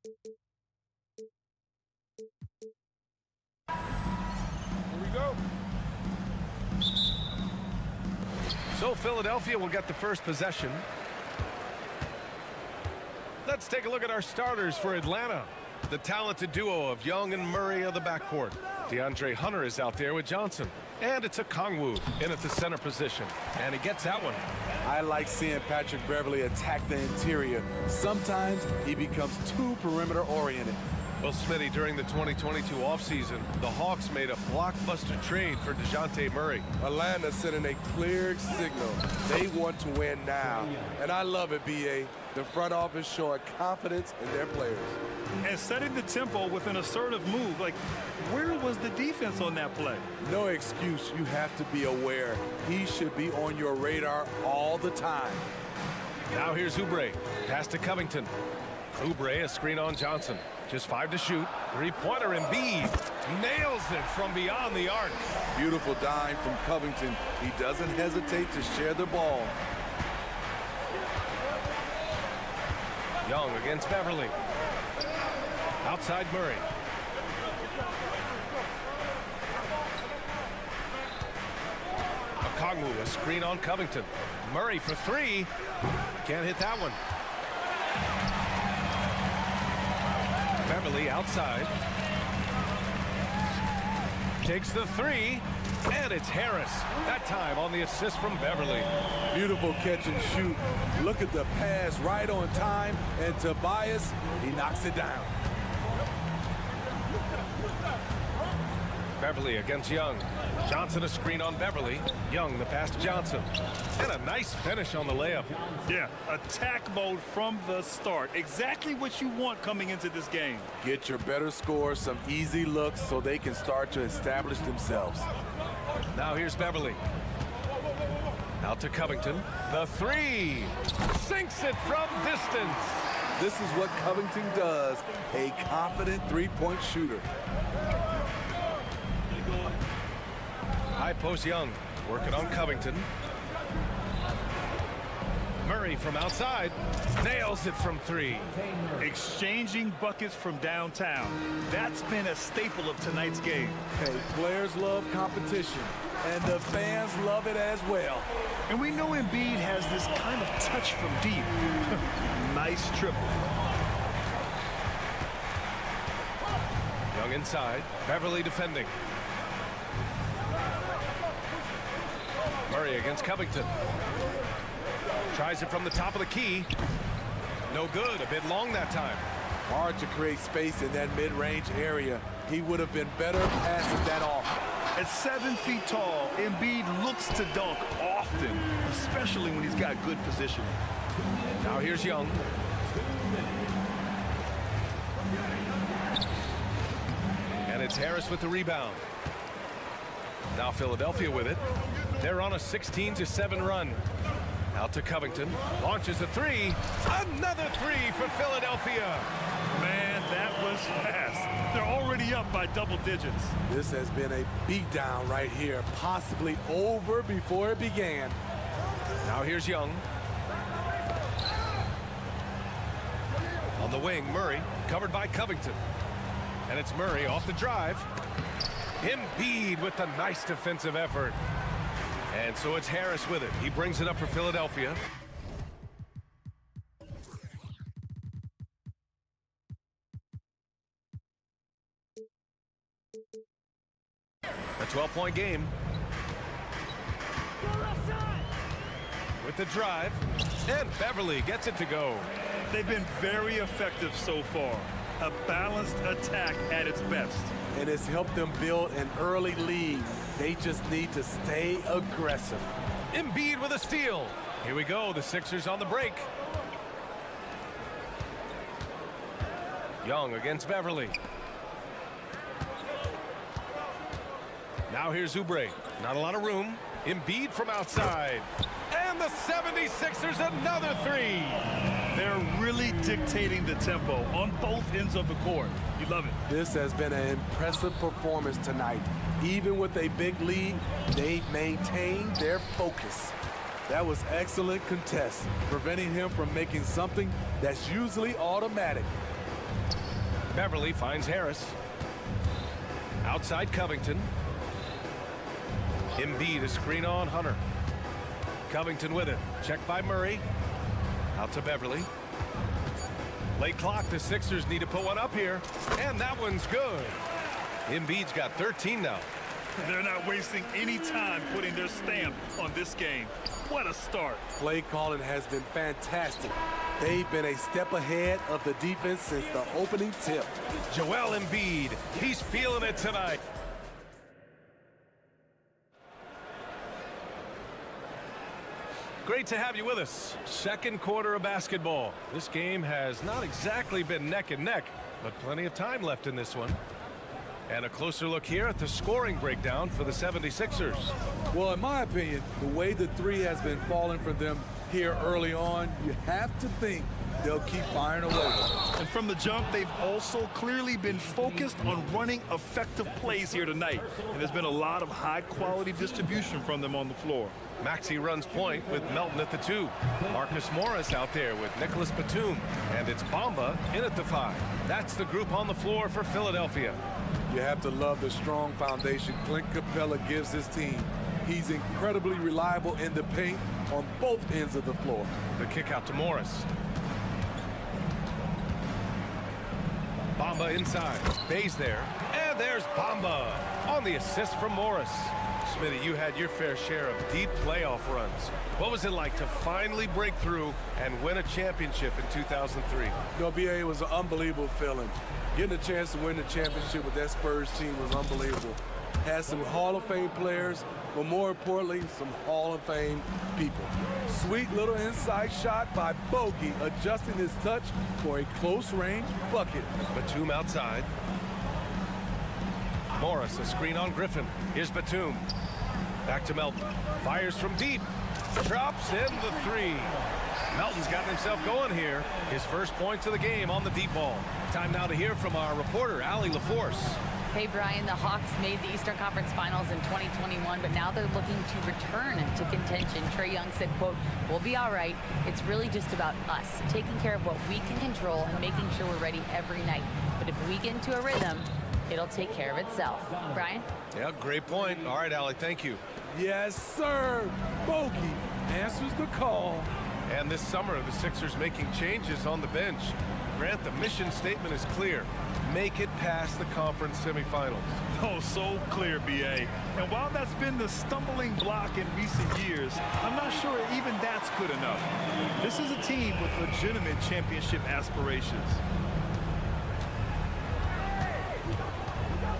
Here we go. So Philadelphia will get the first possession. Let's take a look at our starters for Atlanta. The talented duo of Young and Murray of the backcourt. DeAndre Hunter is out there with Johnson. And it's a Kongwu in at the center position. And he gets that one. I like seeing Patrick Beverley attack the interior. Sometimes he becomes too perimeter-oriented. Well, Smitty, during the 2022 offseason, the Hawks made a blockbuster trade for DeJounte Murray. Atlanta sending a clear signal. They want to win now. And I love it, B.A. The front office showing confidence in their players. And setting the tempo with an assertive move. Like, where was the defense on that play? No excuse. You have to be aware. He should be on your radar all the time. Now here's Oubre. Pass to Covington. Oubre, a screen on Johnson. Just 5 to shoot. Three-pointer, Embiid nails it from beyond the arc. Beautiful dime from Covington. He doesn't hesitate to share the ball. Young against Beverley. Outside Murray. Okongwu, a screen on Covington. Murray for 3. Can't hit that one. Beverley outside. Takes the 3. And it's Harris. That time on the assist from Beverley. Beautiful catch and shoot. Look at the pass right on time. And Tobias, he knocks it down. Beverley against Young. Johnson a screen on Beverley. Young the pass to Johnson. And a nice finish on the layup. Yeah, attack mode from the start. Exactly what you want coming into this game. Get your better score, some easy looks so they can start to establish themselves. Now here's Beverley. Out to Covington. The 3. Sinks it from distance. This is what Covington does. A confident three-point shooter. High post Young. Working on Covington. Murray from outside. Nails it from 3. Exchanging buckets from downtown. That's been a staple of tonight's game. Hey, players love competition, and the fans love it as well. And we know Embiid has this kind of touch from deep. Nice triple. Young inside. Beverley defending. Murray against Covington. Tries it from the top of the key. No good. A bit long that time. Hard to create space in that mid-range area. He would have been better passing that off. At 7 feet tall, Embiid looks to dunk often, especially when he's got good positioning. Now here's Young. And it's Harris with the rebound. Now Philadelphia with it. They're on a 16-7 run. Out to Covington. Launches a 3. Another 3 for Philadelphia. Man, that was fast. They're already up by double digits. This has been a beatdown right here, possibly over before it began. Now here's Young. On the wing, Murray, covered by Covington. And it's Murray off the drive. Embiid with the nice defensive effort. And so it's Harris with it. He brings it up for Philadelphia. A 12-point game. With the drive. And Beverley gets it to go. They've been very effective so far. A balanced attack at its best. And it's helped them build an early lead. They just need to stay aggressive. Embiid with a steal. Here we go. The Sixers on the break. Young against Beverley. Now here's Oubre. Not a lot of room. Embiid from outside. And the 76ers another 3. They're really dictating the tempo on both ends of the court. You love it. This has been an impressive performance tonight. Even with a big lead, they've maintained their focus. That was excellent contest, preventing him from making something that's usually automatic. Beverly finds Harris. Outside Covington. Embiid a screen on Hunter. Covington with it. Checked by Murray. Out to Beverly. Late clock. The Sixers need to put one up here. And that one's good. Embiid's got 13 now. They're not wasting any time putting their stamp on this game. What a start. Play calling has been fantastic. They've been a step ahead of the defense since the opening tip. Joel Embiid. He's feeling it tonight. Great to have you with us. Second quarter of basketball. This game has not exactly been neck and neck, but plenty of time left in this one. And a closer look here at the scoring breakdown for the 76ers. Well, in my opinion, the way the three has been falling for them here early on, you have to think they'll keep firing away. And from the jump, they've also clearly been focused on running effective plays here tonight. And there's been a lot of high-quality distribution from them on the floor. Maxey runs point with Melton at the 2. Marcus Morris out there with Nicholas Batum. And it's Bamba in at the 5. That's the group on the floor for Philadelphia. You have to love the strong foundation Clint Capella gives his team. He's incredibly reliable in the paint on both ends of the floor. The kick out to Morris. Bamba inside. Bay's there. And there's Bamba on the assist from Morris. Smitty, you had your fair share of deep playoff runs. What was it like to finally break through and win a championship in 2003? BA, it was an unbelievable feeling. Getting a chance to win the championship with that Spurs team was unbelievable. Had some Hall of Fame players, but more importantly, some Hall of Fame people. Sweet little inside shot by Bogey, adjusting his touch for a close-range bucket. Batum outside. Morris, a screen on Griffin. Here's Batum. Back to Melton. Fires from deep. Drops in the 3. Melton's gotten himself going here. His first points of the game on the deep ball. Time now to hear from our reporter, Allie LaForce. Hey, Brian, the Hawks made the Eastern Conference Finals in 2021, but now they're looking to return to contention. Trae Young said, quote, "We'll be all right. It's really just about us, taking care of what we can control and making sure we're ready every night. But if we get into a rhythm, it'll take care of itself." Brian? Yeah, great point. All right, Allie, thank you. Yes, sir. Bogey answers the call. And this summer, the Sixers making changes on the bench. Grant, the mission statement is clear. Make it past the conference semifinals. Oh, so clear, BA. And while that's been the stumbling block in recent years, I'm not sure even that's good enough. This is a team with legitimate championship aspirations.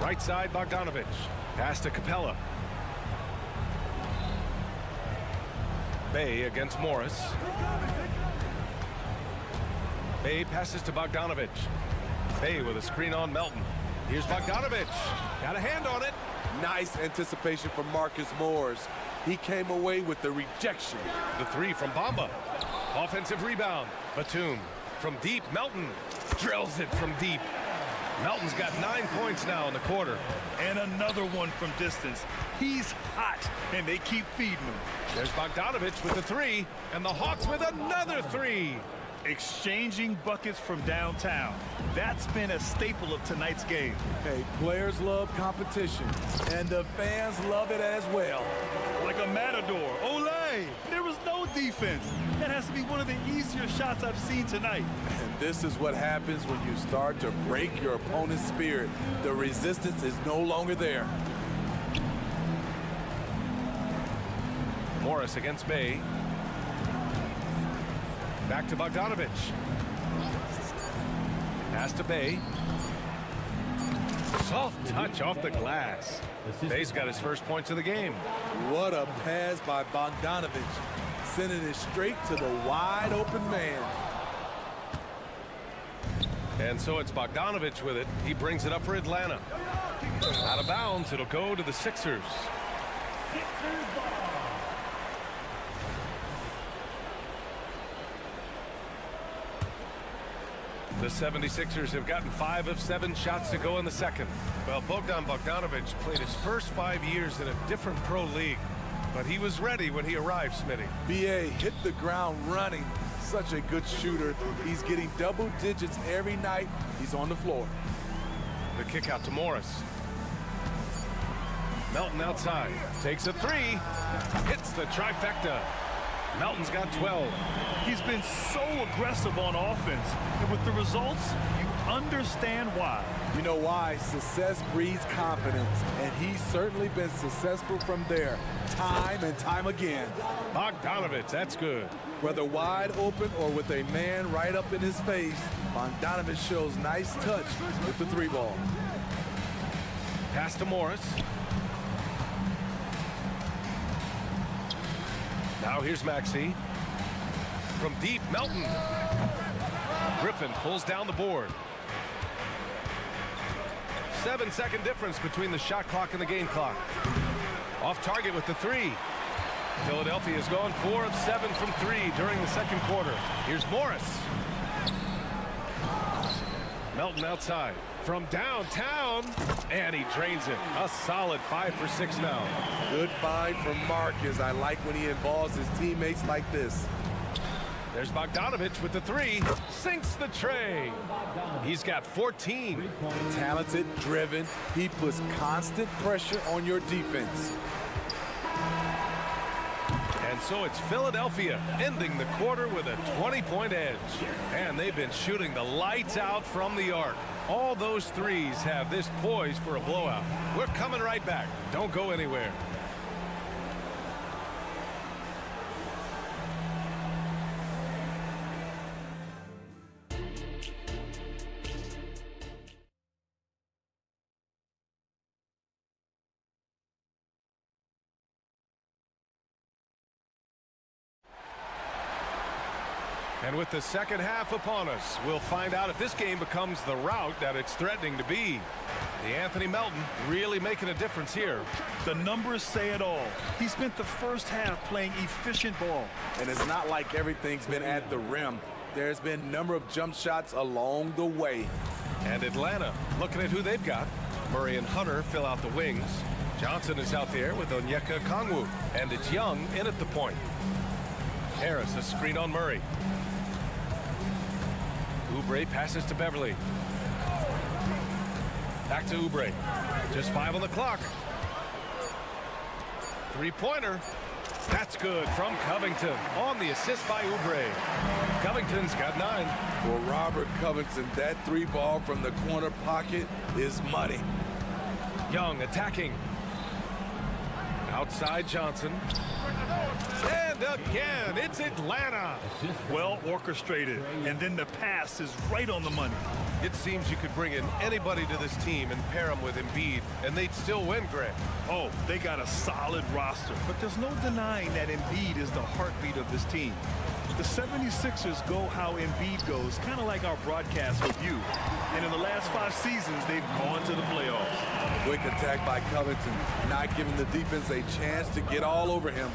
Right side, Bogdanovich. Pass to Capella. Bay against Morris. Bay passes to Bogdanovich. Bay with a screen on Melton. Here's Bogdanovich. Got a hand on it. Nice anticipation from Marcus Morris. He came away with the rejection. The 3 from Bamba. Offensive rebound. Batum. From deep, Melton drills it from deep. Melton's got 9 points now in the quarter. And another one from distance. He's hot, and they keep feeding him. There's Bogdanovich with the 3, and the Hawks with another 3. Exchanging buckets from downtown. That's been a staple of tonight's game. Hey, players love competition, and the fans love it as well. Like a matador. Olay! There was no defense. That has to be one of the easier shots I've seen tonight. And this is what happens when you start to break your opponent's spirit. The resistance is no longer there. Morris against Bay. Back to Bogdanovich. Pass to Bay. Soft touch off the glass. Bay's got his first points of the game. What a pass by Bogdanovich, sending it straight to the wide open man. And so it's Bogdanovich with it. He brings it up for Atlanta. Out of bounds, it'll go to the Sixers. The 76ers have gotten 5 of 7 shots to go in the second. Well, Bogdan Bogdanovich played his first 5 years in a different pro league, but he was ready when he arrived, Smitty. BA hit the ground running, such a good shooter. He's getting double digits every night he's on the floor. The kick out to Morris. Melton outside, takes a three, hits the trifecta. Melton's got 12. He's been so aggressive on offense, and with the results, you understand why. You know why? Success breeds confidence, and he's certainly been successful from there, time and time again. Bogdanovich, that's good. Whether wide open or with a man right up in his face, Bogdanovich shows nice touch with the three ball. Pass to Morris. Now here's Maxey. From deep, Melton. Griffin pulls down the board. 7-second difference between the shot clock and the game clock. Off target with the three. Philadelphia has gone 4 of 7 from 3 during the second quarter. Here's Morris. Melton outside. From downtown, and he drains it. A solid 5 for 6 now. Good find from Marcus. I like when he involves his teammates like this. There's Bogdanovich with the three. Sinks the tray. He's got 14. Talented, driven. He puts constant pressure on your defense. And so it's Philadelphia ending the quarter with a 20-point edge. And they've been shooting the lights out from the arc. All those threes have this poised for a blowout. We're coming right back. Don't go anywhere. And with the second half upon us, we'll find out if this game becomes the rout that it's threatening to be. The Anthony Melton really making a difference here. The numbers say it all. He spent the first half playing efficient ball. And it's not like everything's been at the rim. There's been a number of jump shots along the way. And Atlanta, looking at who they've got. Murray and Hunter fill out the wings. Johnson is out there with Onyeka Okongwu. And it's Young in at the point. Harris, a screen on Murray. Oubre passes to Beverly. Back to Oubre. Just 5 on the clock. Three-pointer. That's good from Covington on the assist by Oubre. Covington's got 9. For Robert Covington, that three ball from the corner pocket is money. Young attacking. Outside Johnson. And again, it's Atlanta. Well orchestrated, and then the pass is right on the money. It seems you could bring in anybody to this team and pair them with Embiid, and they'd still win, Grant. Oh, they got a solid roster, but there's no denying that Embiid is the heartbeat of this team. The 76ers go how Embiid goes, kind of like our broadcast with you. And in the last 5 seasons, they've gone to the playoffs. Quick attack by Covington, not giving the defense a chance to get all over him.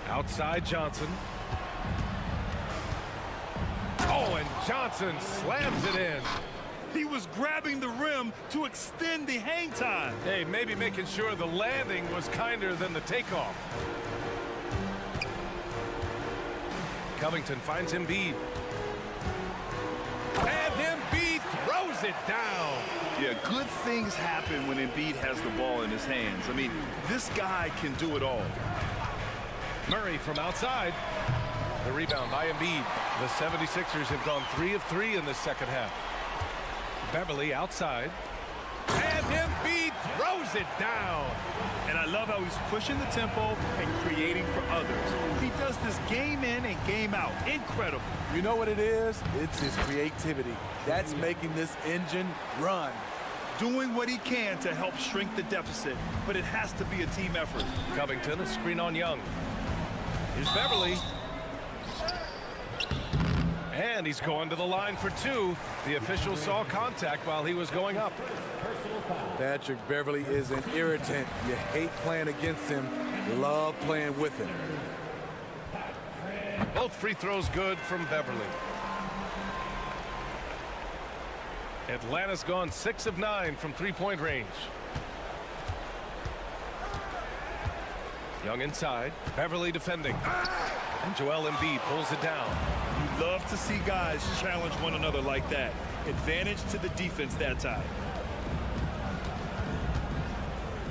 Outside Johnson. Oh, and Johnson slams it in. He was grabbing the rim to extend the hang time. Hey, maybe making sure the landing was kinder than the takeoff. Covington finds Embiid. And Embiid throws it down. Yeah, good things happen when Embiid has the ball in his hands. I mean, this guy can do it all. Murray from outside. The rebound by Embiid. The 76ers have gone 3 of 3 in the second half. Beverly outside. And Embiid throws it down. And I love how he's pushing the tempo and creating for others. He does this game in and game out. Incredible. You know what it is? It's his creativity. That's making this engine run. Doing what he can to help shrink the deficit, but it has to be a team effort. Covington, a screen on Young. Here's Beverly. And he's going to the line for 2. The official saw contact while he was going up. Patrick Beverly is an irritant. You hate playing against him. You love playing with him. Both free throws good from Beverly. Atlanta's gone 6 of 9 from 3-point range. Young inside. Beverly defending. And Joel Embiid pulls it down. You love to see guys challenge one another like that. Advantage to the defense that time.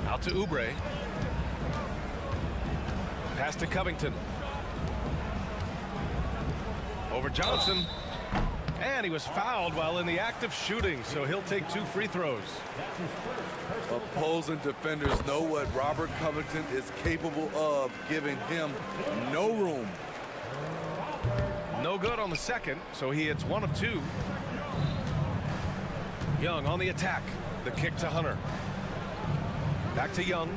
Out to Oubre. Pass to Covington. Over Johnson. And he was fouled while in the act of shooting, so he'll take 2 free throws. Opposing defenders know what Robert Covington is capable of, giving him no room. No good on the second, so he hits 1 of 2. Young on the attack. The kick to Hunter. Back to Young.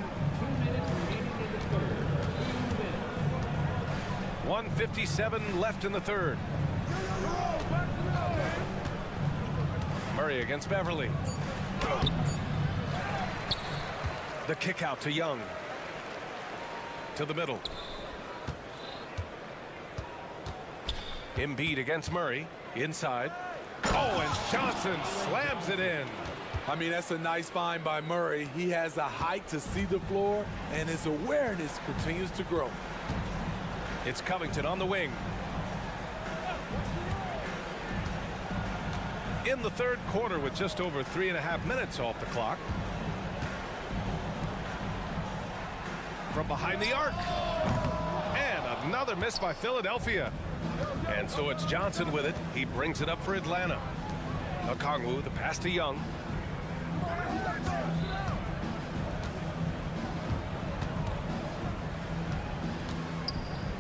1:57 left in the third. Murray against Beverly. The kick out to Young. To the middle. Embiid against Murray. Inside. Oh, and Johnson slams it in. I mean, that's a nice find by Murray. He has the height to see the floor, and his awareness continues to grow. It's Covington on the wing. In the third quarter with just over 3.5 minutes off the clock. From behind the arc. And another miss by Philadelphia. And so it's Johnson with it. He brings it up for Atlanta. Okongwu, the pass to Young.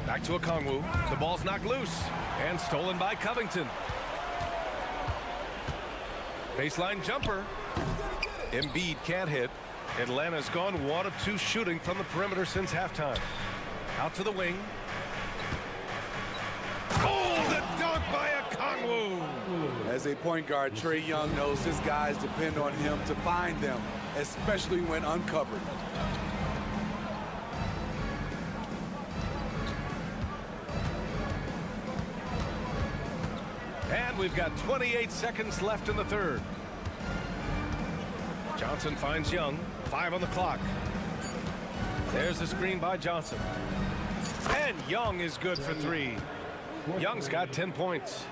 Back to Okongwu. The ball's knocked loose and stolen by Covington. Baseline jumper. Embiid can't hit. Atlanta's gone 1 of 2 shooting from the perimeter since halftime. Out to the wing. Oh, the dunk by Okongwu. As a point guard, Trae Young knows his guys depend on him to find them, especially when uncovered. And we've got 28 seconds left in the third. Johnson finds Young. 5 on the clock. There's the screen by Johnson. And Young is good for 3. Young's got 10 points.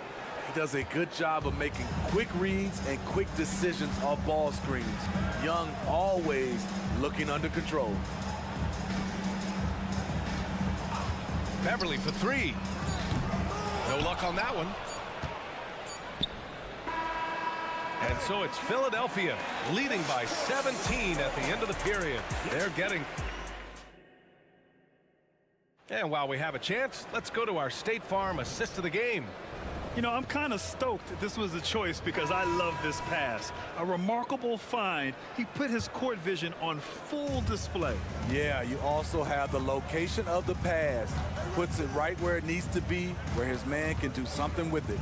He does a good job of making quick reads and quick decisions off ball screens. Young always looking under control. Beverly for 3. No luck on that one. And so it's Philadelphia leading by 17 at the end of the period. They're getting. And while we have a chance, let's go to our State Farm assist of the game. You know, I'm kind of stoked this was a choice because I love this pass. A remarkable find. He put his court vision on full display. Yeah, you also have the location of the pass. Puts it right where it needs to be, where his man can do something with it.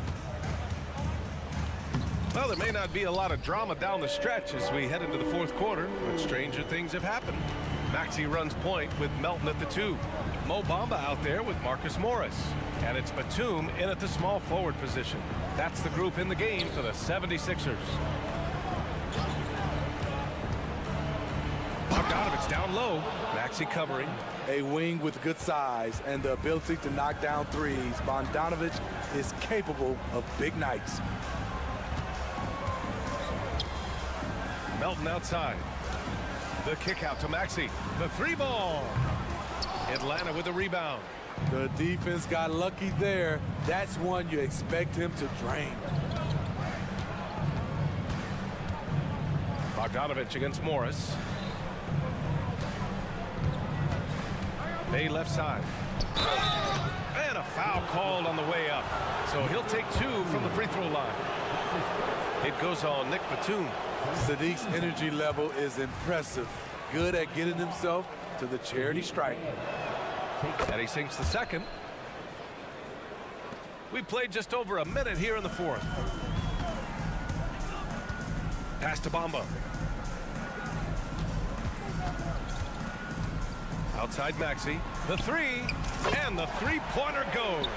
Well, there may not be a lot of drama down the stretch as we head into the fourth quarter, but stranger things have happened. Maxey runs point with Melton at the 2. Mo Bamba out there with Marcus Morris. And it's Batum in at the small forward position. That's the group in the game for the 76ers. Bogdanovich down low. Maxey covering. A wing with good size and the ability to knock down threes. Bogdanovich is capable of big nights. Melton outside. The kick out to Maxey. The 3 ball. Atlanta with the rebound. The defense got lucky there. That's one you expect him to drain. Bogdanovich against Morris. Bay left side. And a foul called on the way up. So he'll take 2 from the free throw line. It goes on Nick Batum. Sadiq's energy level is impressive. Good at getting himself to the charity stripe. And he sinks the second. We played just over a minute here in the fourth. Pass to Bamba. Outside Maxey. The 3. And the 3-pointer goes.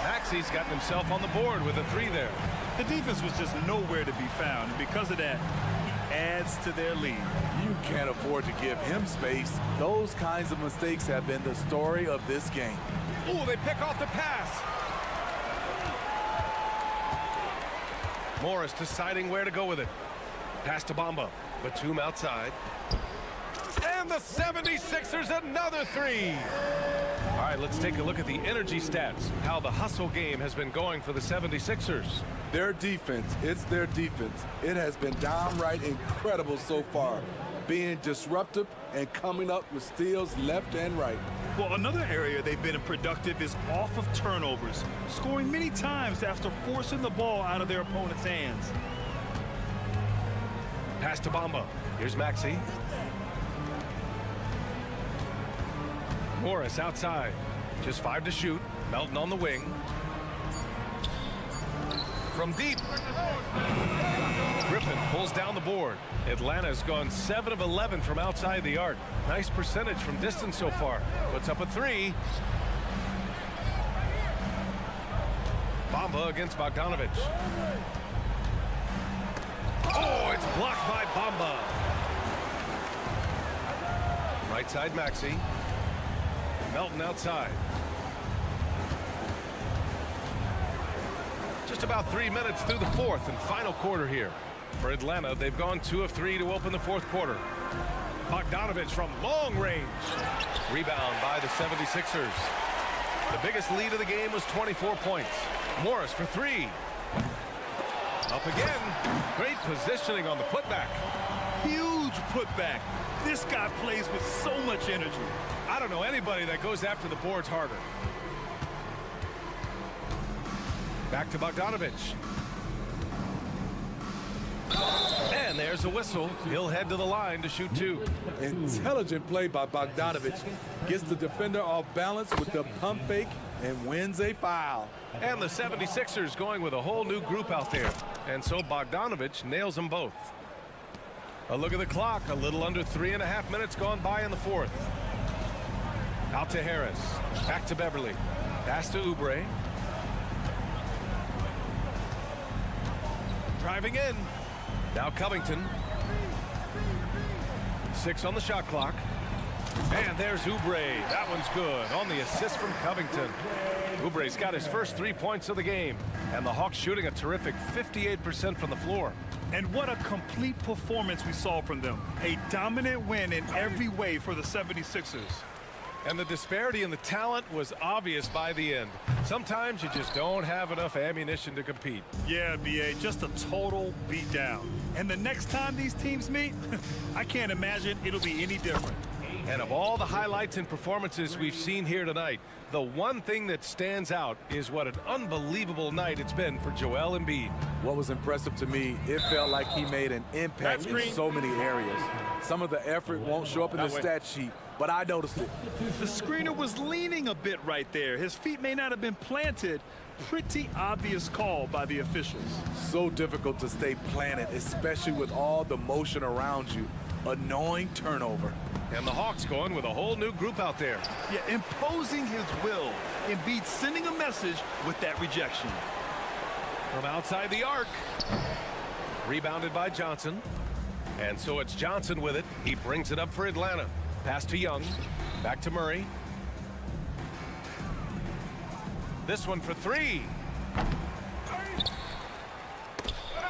Maxey's gotten himself on the board with a 3 there. The defense was just nowhere to be found, and because of that, he adds to their lead. You can't afford to give him space. Those kinds of mistakes have been the story of this game. Ooh, they pick off the pass. Morris deciding where to go with it. Pass to Bamba. Batum outside. And the 76ers another three. All right, let's take a look at the energy stats. How the hustle game has been going for the 76ers. Their defense, it's their defense. It has been downright incredible so far, being disruptive and coming up with steals left and right. Well, another area they've been productive is off of turnovers, scoring many times after forcing the ball out of their opponent's hands. Pass to Bamba. Here's Maxey. Morris outside. Just 5 to shoot. Melton on the wing. From deep. Griffin pulls down the board. Atlanta's gone 7 of 11 from outside the arc. Nice percentage from distance so far. Puts up a 3. Bamba against Bogdanovich. Oh, it's blocked by Bamba. Right side Maxey. Melton outside. Just about 3 minutes through the fourth and final quarter here. For Atlanta, they've gone 2 of 3 to open the fourth quarter. Bogdanovich from long range. Rebound by the 76ers. The biggest lead of the game was 24 points. Morris for 3. Up again. Great positioning on the putback. Huge putback. This guy plays with so much energy. I don't know anybody that goes after the boards harder. Back to Bogdanovich. And there's a whistle. He'll head to the line to shoot 2. Intelligent play by Bogdanovich. Gets the defender off balance with the pump fake and wins a foul. And the 76ers going with a whole new group out there. And so Bogdanovich nails them both. A look at the clock. A little under 3.5 minutes gone by in the fourth. Out to Harris. Back to Beverly. Pass to Oubre. Driving in. Now Covington. 6 on the shot clock. And there's Oubre. That one's good on the assist from Covington. Oubre's got his first 3 points of the game. And the Hawks shooting a terrific 58% from the floor. And what a complete performance we saw from them. A dominant win in every way for the 76ers. And the disparity in the talent was obvious by the end. Sometimes you just don't have enough ammunition to compete. Yeah, B.A., just a total beatdown. And the next time these teams meet, I can't imagine it'll be any different. And of all the highlights and performances we've seen here tonight, the one thing that stands out is what an unbelievable night it's been for Joel Embiid. What was impressive to me, it felt like he made an impact in so many areas. Some of the effort won't show up in the stat sheet, but I noticed it. The screener was leaning a bit right there. His feet may not have been planted. Pretty obvious call by the officials. So difficult to stay planted, especially with all the motion around you. Annoying turnover. And the Hawks going with a whole new group out there. Yeah, imposing his will. Embiid sending a message with that rejection. From outside the arc. Rebounded by Johnson. And so it's Johnson with it. He brings it up for Atlanta. Pass to Young. Back to Murray. This one for 3.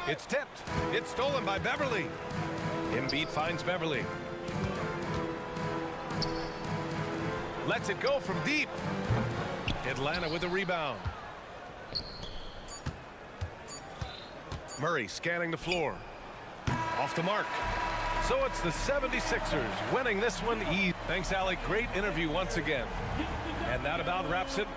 It's tipped. It's stolen by Beverly. Embiid finds Beverly. Lets it go from deep. Atlanta with a rebound. Murray scanning the floor. Off the mark. So it's the 76ers winning this one easy. Thanks, Alec. Great interview once again. And that about wraps it.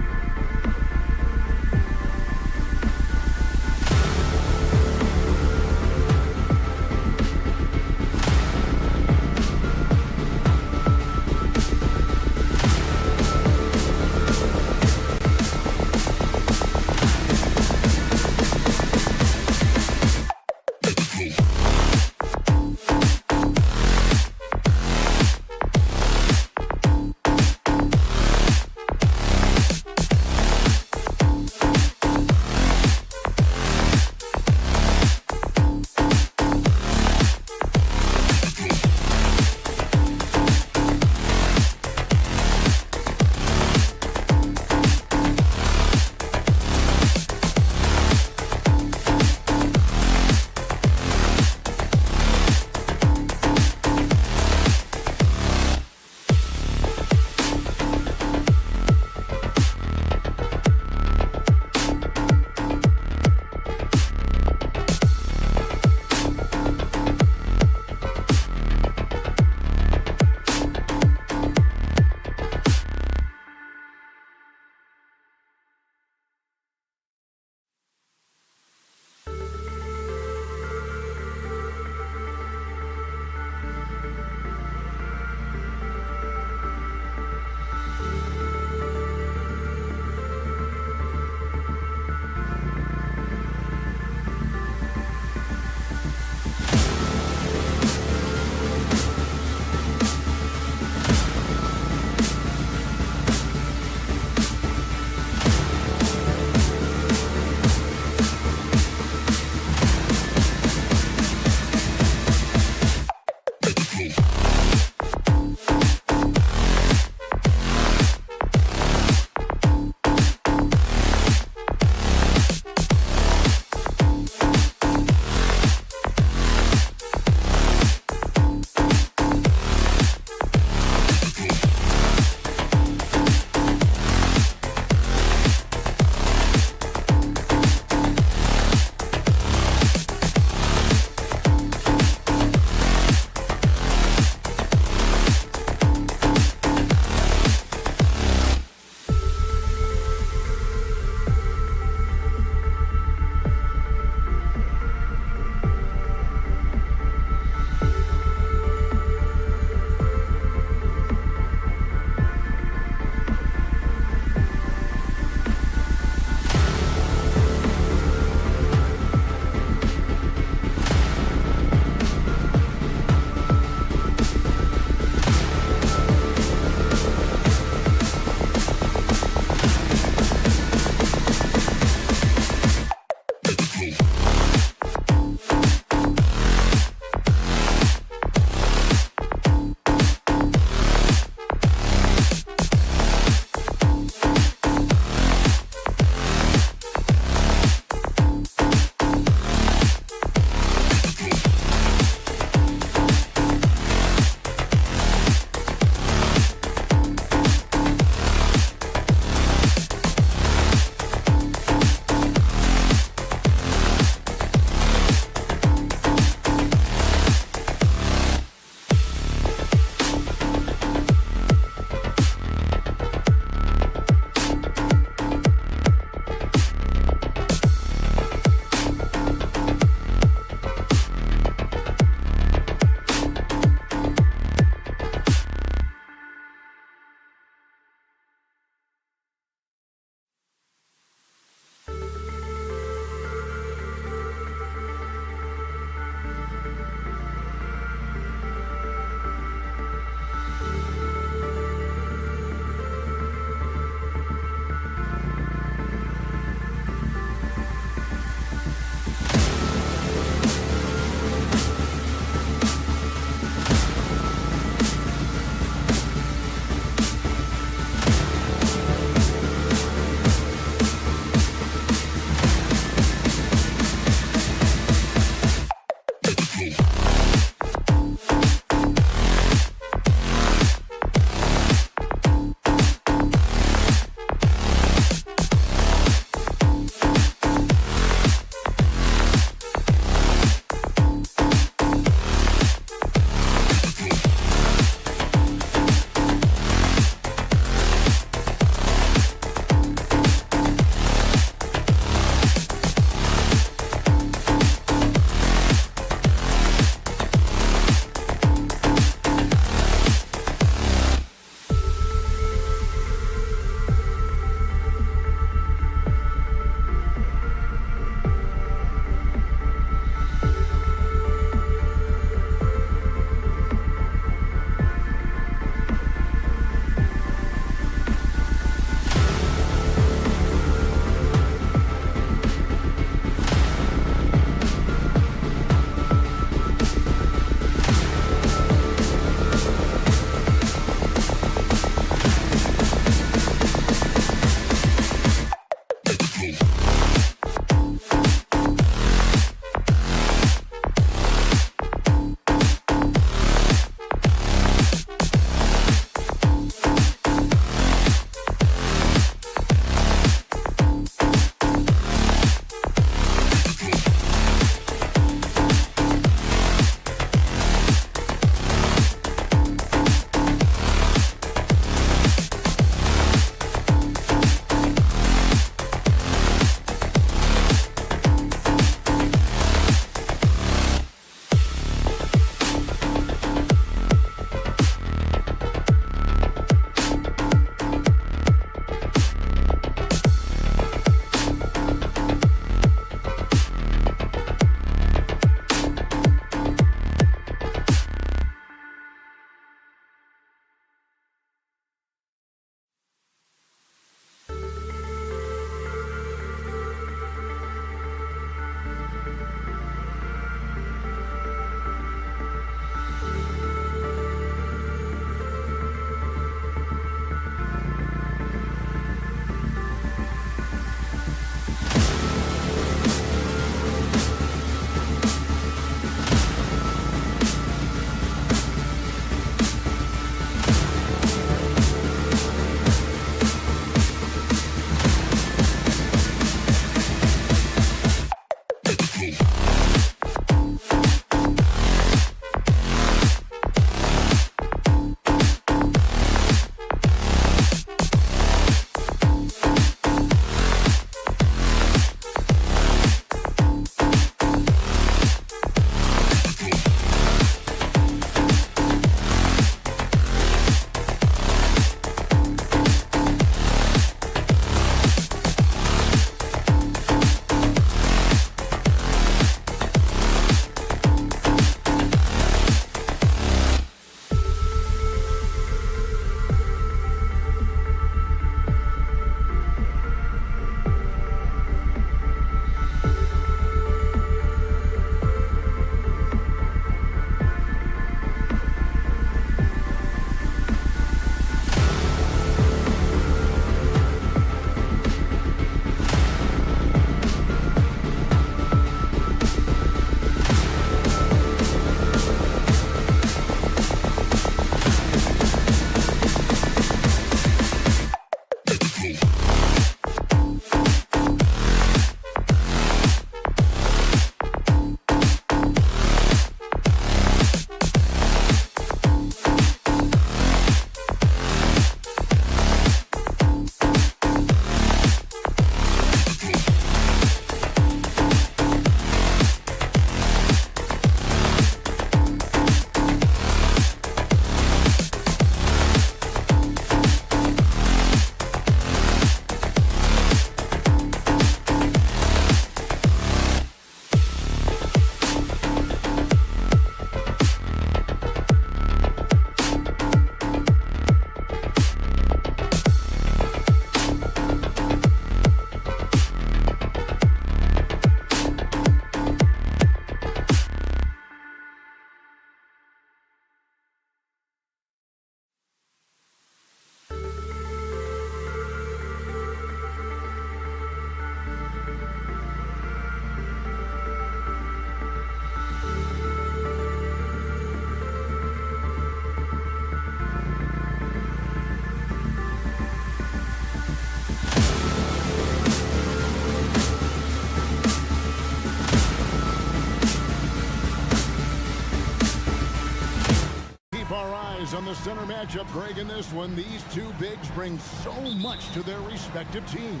the center matchup, Greg, in this one. These two bigs bring so much to their respective teams.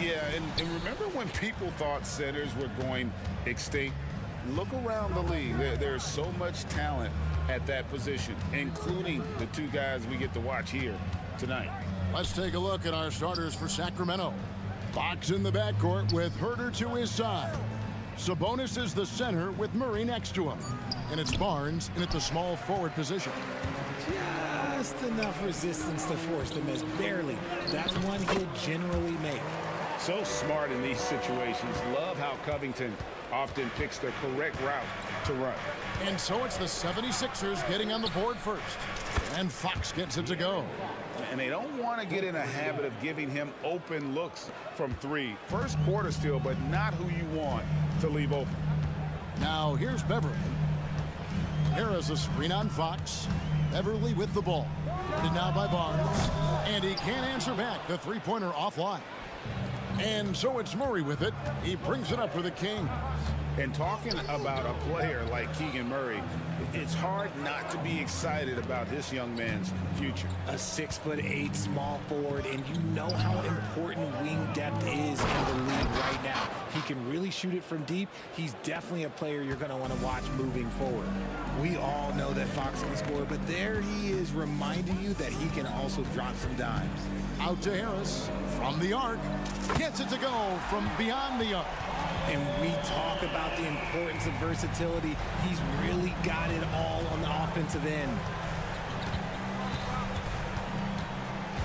Yeah, and remember when people thought centers were going extinct? Look around the league. There's so much talent at that position, including the two guys we get to watch here tonight. Let's take a look at our starters for Sacramento. Fox in the backcourt with Herter to his side. Sabonis is the center with Murray next to him. And it's Barnes in at the small forward position. Just enough resistance to force the miss. Barely. That's one he'll generally make. So smart in these situations. Love how Covington often picks the correct route to run. And so it's the 76ers getting on the board first. And Fox gets it to go. And they don't want to get in a habit of giving him open looks from three. First quarter still, but not who you want to leave open. Now here's Beverly. Here is a screen on Fox. Beverly with the ball. Guarded now by Barnes. And he can't answer back. The three-pointer offline. And so it's Murray with it. He brings it up for the Kings. And talking about a player like Keegan Murray, it's hard not to be excited about this young man's future. A 6'8" small forward, and you know how important wing depth is in the league right now. He can really shoot it from deep. He's definitely a player you're going to want to watch moving forward. We all know that Fox can score, but there he is reminding you that he can also drop some dimes. Out to Harris from the arc. Gets it to go from beyond the arc. And we talk about the importance of versatility. He's really got it all on the offensive end.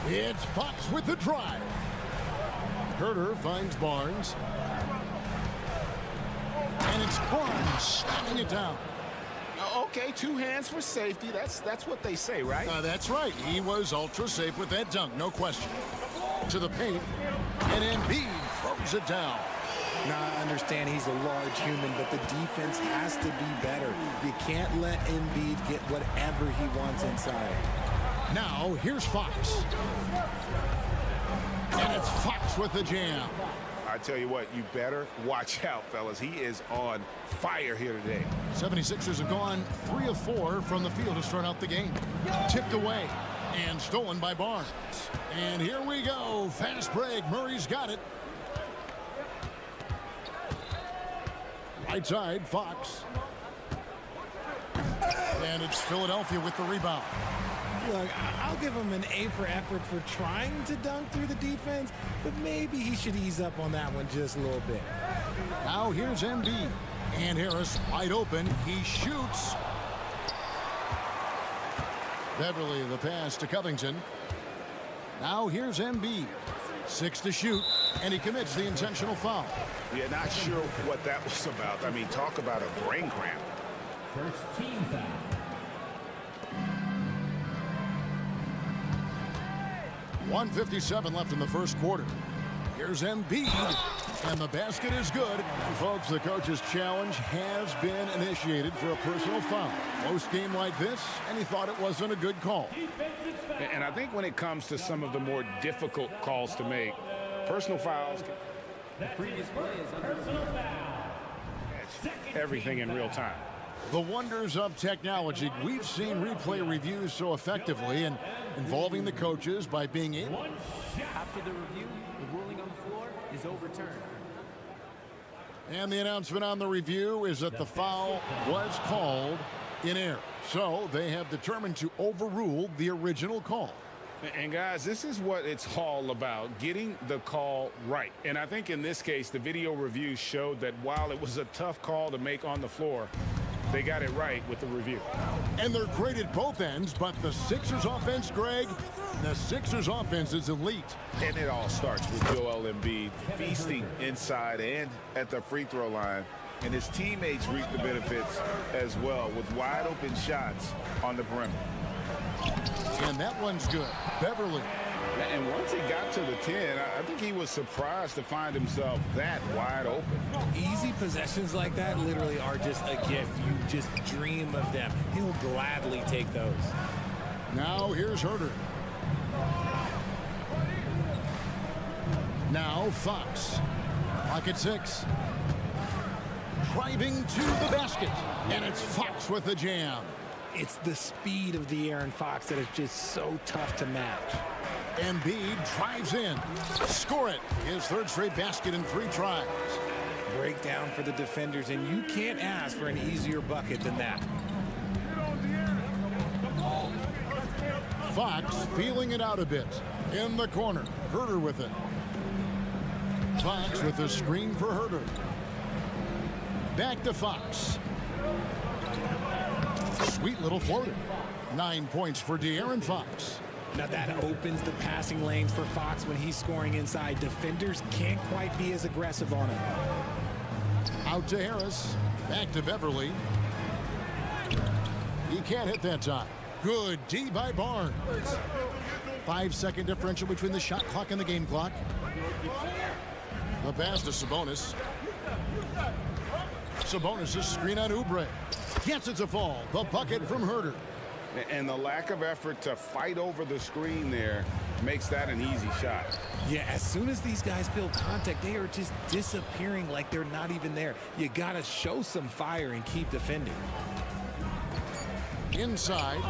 It's Fox with the drive. Herter finds Barnes. And it's Barnes slamming it down. Okay, two hands for safety. That's what they say, right? That's right. He was ultra safe with that dunk, no question. To the paint. And Embiid throws it down. Now, I understand he's a large human, but the defense has to be better. You can't let Embiid get whatever he wants inside. Now, here's Fox. And it's Fox with the jam. I tell you what, you better watch out, fellas. He is on fire here today. 76ers have gone 3 of 4 from the field to start out the game. Tipped away and stolen by Barnes. And here we go. Fast break. Murray's got it. Right side, Fox. And it's Philadelphia with the rebound. Look, I'll give him an A for effort for trying to dunk through the defense, but maybe he should ease up on that one just a little bit. Now here's Embiid. And Harris wide open. He shoots. Beverly the pass to Covington. Now here's Embiid. 6 to shoot, and he commits the intentional foul. Yeah, not sure what that was about. I mean, talk about a brain cramp. First team foul. .157 left in the first quarter. Here's Embiid, and the basket is good. Folks, the coach's challenge has been initiated for a personal foul. Most game like this, and he thought it wasn't a good call. And I think when it comes to some of the more difficult calls to make, personal fouls, The previous play is under personal foul. everything in real time. The wonders of technology. We've seen replay reviews so effectively and involving the coaches by being able. After the review, the ruling on the floor is overturned. And the announcement on the review is that the foul was called in error. So they have determined to overrule the original call. And guys, this is what it's all about, getting the call right. And I think in this case, the video review showed that while it was a tough call to make on the floor, they got it right with the review. And they're great at both ends, but the Sixers offense, Greg, the Sixers offense is elite. And it all starts with Joel Embiid feasting inside and at the free throw line. And his teammates reap the benefits as well with wide open shots on the perimeter. And that one's good. Beverly. And once he got to the 10, I think he was surprised to find himself that wide open. Easy possessions like that literally are just a gift. You just dream of them. He'll gladly take those. Now here's Herter. Now Fox. Clock at 6. Driving to the basket. And it's Fox with the jam. It's the speed of the Aaron Fox that is just so tough to match. Embiid drives in. Score it. His third straight basket in 3 tries. Breakdown for the defenders, and you can't ask for an easier bucket than that. Fox feeling it out a bit. In the corner. Herter with it. Fox with the screen for Herter. Back to Fox. Sweet little floater. 9 points for De'Aaron Fox. Now that opens the passing lanes for Fox when he's scoring inside. Defenders can't quite be as aggressive on him. Out to Harris. Back to Beverly. He can't hit that time. Good D by Barnes. 5-second differential between the shot clock and the game clock. The pass to Sabonis. Sabonis' screen on Oubre. Gets it to fall. The bucket from Herter. And the lack of effort to fight over the screen there makes that an easy shot. Yeah, as soon as these guys feel contact, they are just disappearing like they're not even there. You got to show some fire and keep defending. Inside.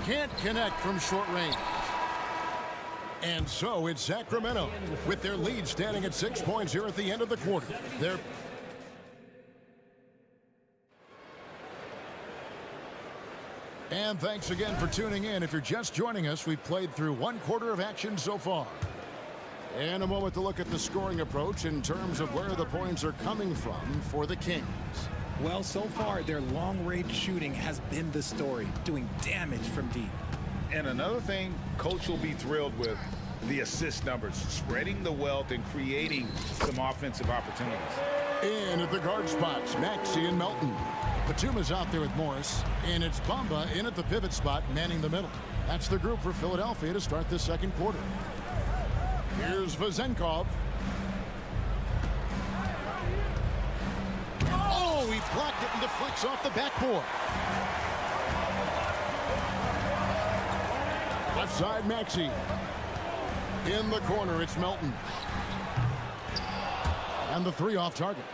Can't connect from short range. And so it's Sacramento with their lead standing at 6 points here at the end of the quarter. And thanks again for tuning in. If you're just joining us, we've played through 1 quarter of action so far. And a moment to look at the scoring approach in terms of where the points are coming from for the Kings. Well, so far, their long-range shooting has been the story, doing damage from deep. And another thing Coach will be thrilled with, the assist numbers, spreading the wealth and creating some offensive opportunities. In at the guard spots, Maxey and Melton. Batum is out there with Morris, and it's Bamba in at the pivot spot, manning the middle. That's the group for Philadelphia to start this second quarter. Here's Vezenkov. Oh, he blocked it and deflects off the backboard. Left side, Maxey. In the corner, it's Melton. And the 3 off target.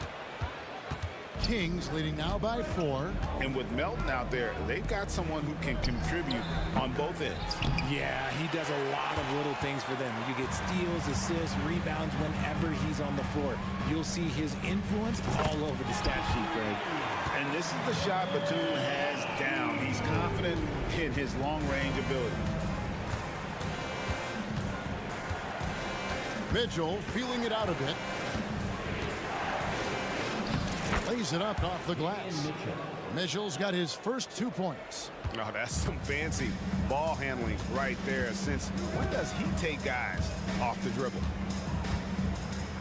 Kings leading now by 4. And with Melton out there, they've got someone who can contribute on both ends. Yeah, he does a lot of little things for them. You get steals, assists, rebounds whenever he's on the floor. You'll see his influence all over the stat sheet, Greg. And this is the shot Batum has down. He's confident in his long-range ability. Mitchell feeling it out a bit. Lays it up off the glass. Mitchell's got his first 2 points. Oh, that's some fancy ball handling right there. Since when does he take guys off the dribble?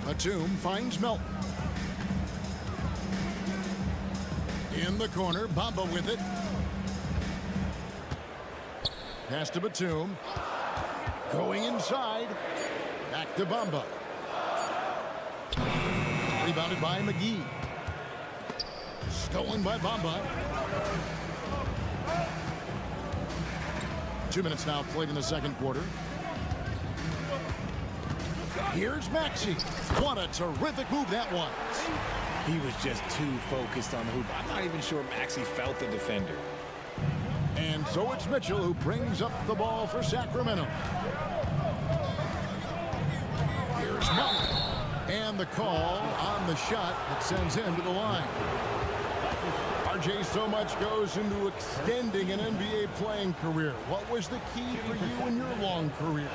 Batum finds Melton. In the corner, Bamba with it. Pass to Batum. Going inside. Back to Bamba. Rebounded by McGee. Stolen by Bamba. 2 minutes now played in the second quarter. Here's Maxey. What a terrific move that was. He was just too focused on the hoop. I'm not even sure Maxey felt the defender. And so it's Mitchell who brings up the ball for Sacramento. Here's Melton. And the call on the shot that sends him to the line. RJ, so much goes into extending an NBA playing career. What was the key for you in your long career?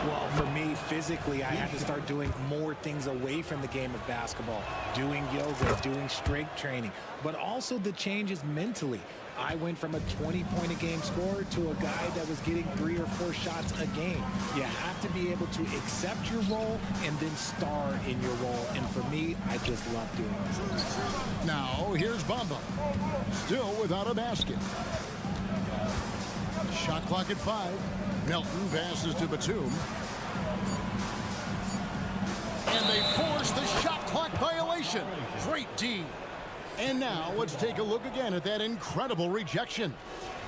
Well, for me, physically, I had to start doing more things away from the game of basketball. Doing yoga, doing strength training, but also the changes mentally. I went from a 20-point-a-game scorer to a guy that was getting 3 or 4 shots a game. You have to be able to accept your role and then star in your role. And for me, I just love doing this. Now, here's Bamba. Still without a basket. Shot clock at 5. Melton passes to Batum. And they force the shot clock violation. Great D. And now let's take a look again at that incredible rejection.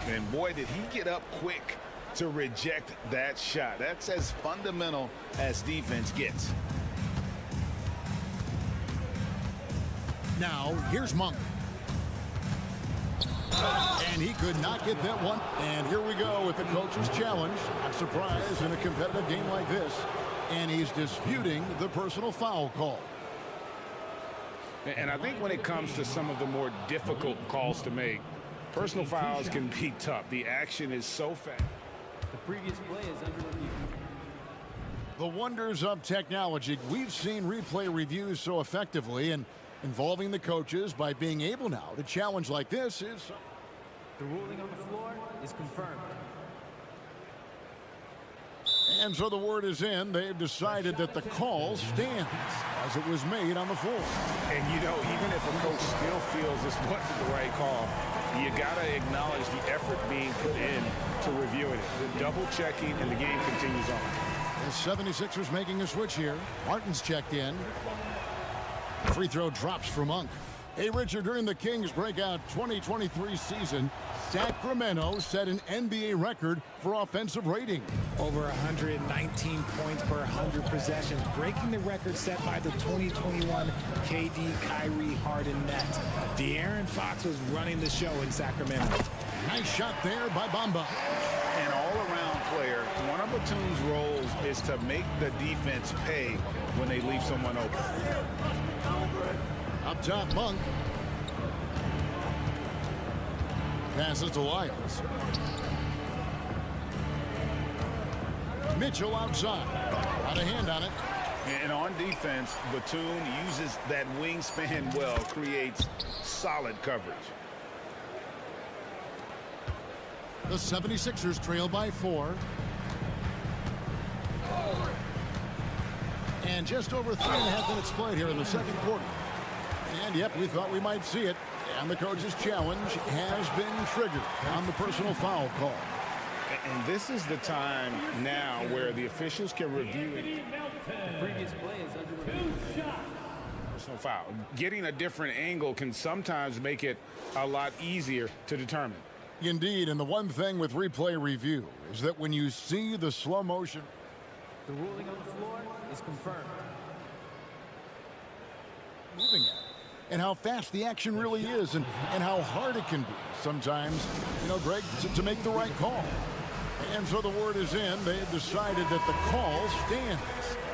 And boy, did he get up quick to reject that shot. That's as fundamental as defense gets. Now, here's Monk. And he could not get that one. And here we go with the coach's challenge. Not surprised in a competitive game like this. And he's disputing the personal foul call. And I think when it comes to some of the more difficult calls to make, personal fouls can be tough. The action is so fast. The previous play is under review. The wonders of technology. We've seen replay reviews so effectively, and involving the coaches by being able now to challenge like this is... The ruling on the floor is confirmed. And so the word is in. They've decided that the call stands as it was made on the floor. And, you know, even if a coach still feels this wasn't the right call, you got to acknowledge the effort being put in to reviewing it. The double checking, and the game continues on. The 76ers making a switch here. Martin's checked in. Free throw drops for Monk. Hey, Richard, during the Kings breakout 2023 season, Sacramento set an NBA record for offensive rating. Over 119 points per 100 possessions, breaking the record set by the 2021 KD Kyrie Harden net. De'Aaron Fox was running the show in Sacramento. Nice shot there by Bamba. An all-around player, one of Batum's roles is to make the defense pay when they leave someone open. Up top, Monk. Passes to Lyles. Mitchell outside. Got a hand on it. And on defense, Batum uses that wingspan well, creates solid coverage. The 76ers trail by 4. And just over 3.5 minutes played here in the second quarter. And, yep, we thought we might see it. And the coach's challenge has been triggered on the personal foul call. And this is the time now where the officials can review it. The previous play is under review. Personal foul. Getting a different angle can sometimes make it a lot easier to determine. Indeed, and the one thing with replay review is that when you see the slow motion, The ruling on the floor is confirmed. moving at, and how fast the action really is, and how hard it can be sometimes, you know, Greg, to make the right call. And so the word is in. They've decided that the call stands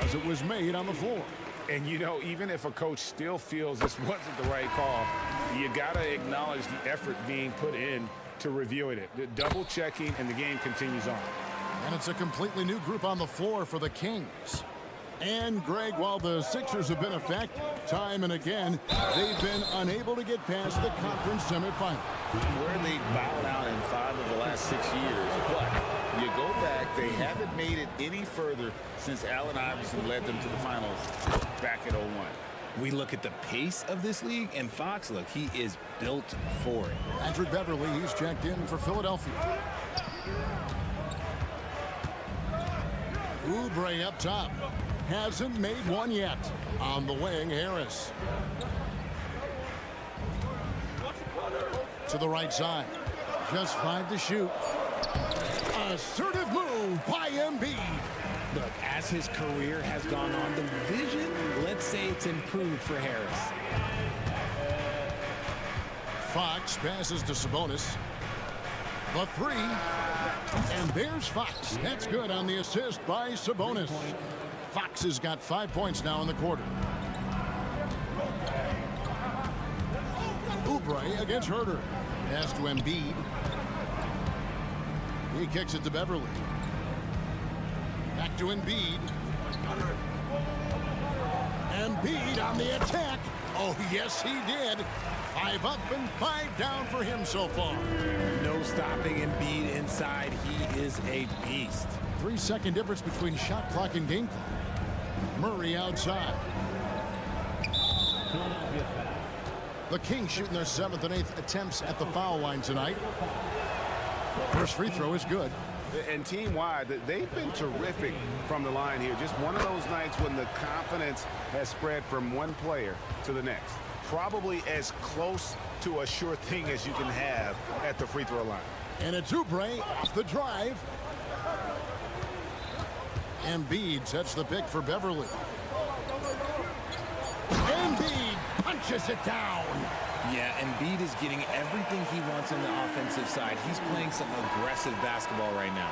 as it was made on the floor. And, you know, even if a coach still feels this wasn't the right call, you got to acknowledge the effort being put in to reviewing it. The double checking, and the game continues on. And it's a completely new group on the floor for the Kings. And, Greg, while the Sixers have been effective time and again, they've been unable to get past the conference semifinal. Where they bowed out in 5 of the last 6 years, but you go back, they haven't made it any further since Allen Iverson led them to the finals back in 01. We look at the pace of this league, and Fox, look, he is built for it. Patrick Beverly, he's checked in for Philadelphia. Oubre up top. Hasn't made one yet. On the wing, Harris. To the right side. Just 5 to shoot. Assertive move by Embiid. Look, as his career has gone on, the vision, let's say it's improved for Harris. Fox passes to Sabonis. The 3. And there's Fox. That's good on the assist by Sabonis. Fox has got 5 points now in the quarter. Oubre against Herter. Pass to Embiid. He kicks it to Beverly. Back to Embiid. Embiid on the attack. Oh, yes, he did. 5 up and 5 down for him so far. No stopping Embiid inside. He is a beast. 3-second difference between shot clock and game clock. Murray outside. The Kings shooting their 7th and 8th attempts at the foul line tonight. First free throw is good. And team-wide, they've been terrific from the line here. Just one of those nights when the confidence has spread from one player to the next. Probably as close to a sure thing as you can have at the free throw line. And it's Oubre off the drive. Embiid sets the pick for Beverly. Embiid punches dishes it down. Yeah, Embiid is getting everything he wants on the offensive side. He's playing some aggressive basketball right now.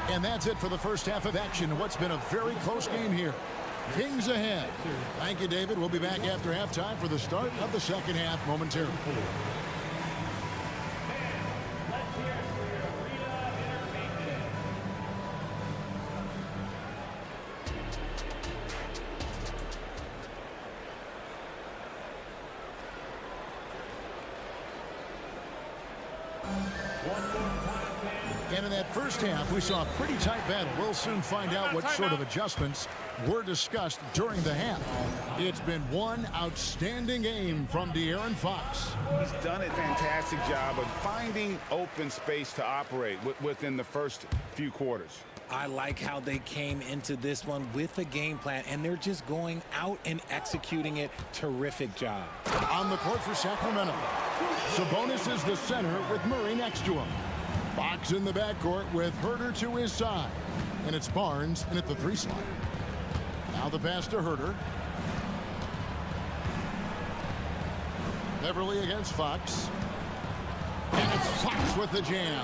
And that's it for the first half of action. What's been a very close game here. Kings ahead. Thank you, David. We'll be back after halftime for the start of the second half momentarily. And in that first half, we saw a pretty tight battle. We'll soon find out what sort of adjustments were discussed during the half. It's been one outstanding game from De'Aaron Fox. He's done a fantastic job of finding open space to operate within the first few quarters. I like how they came into this one with a game plan, and they're just going out and executing it. Terrific job. On the court for Sacramento, Sabonis is the center with Murray next to him. Fox in the backcourt with Herter to his side. And it's Barnes in at the 3 slot. Now the pass to Herter. Beverly against Fox. And it's Fox with the jam.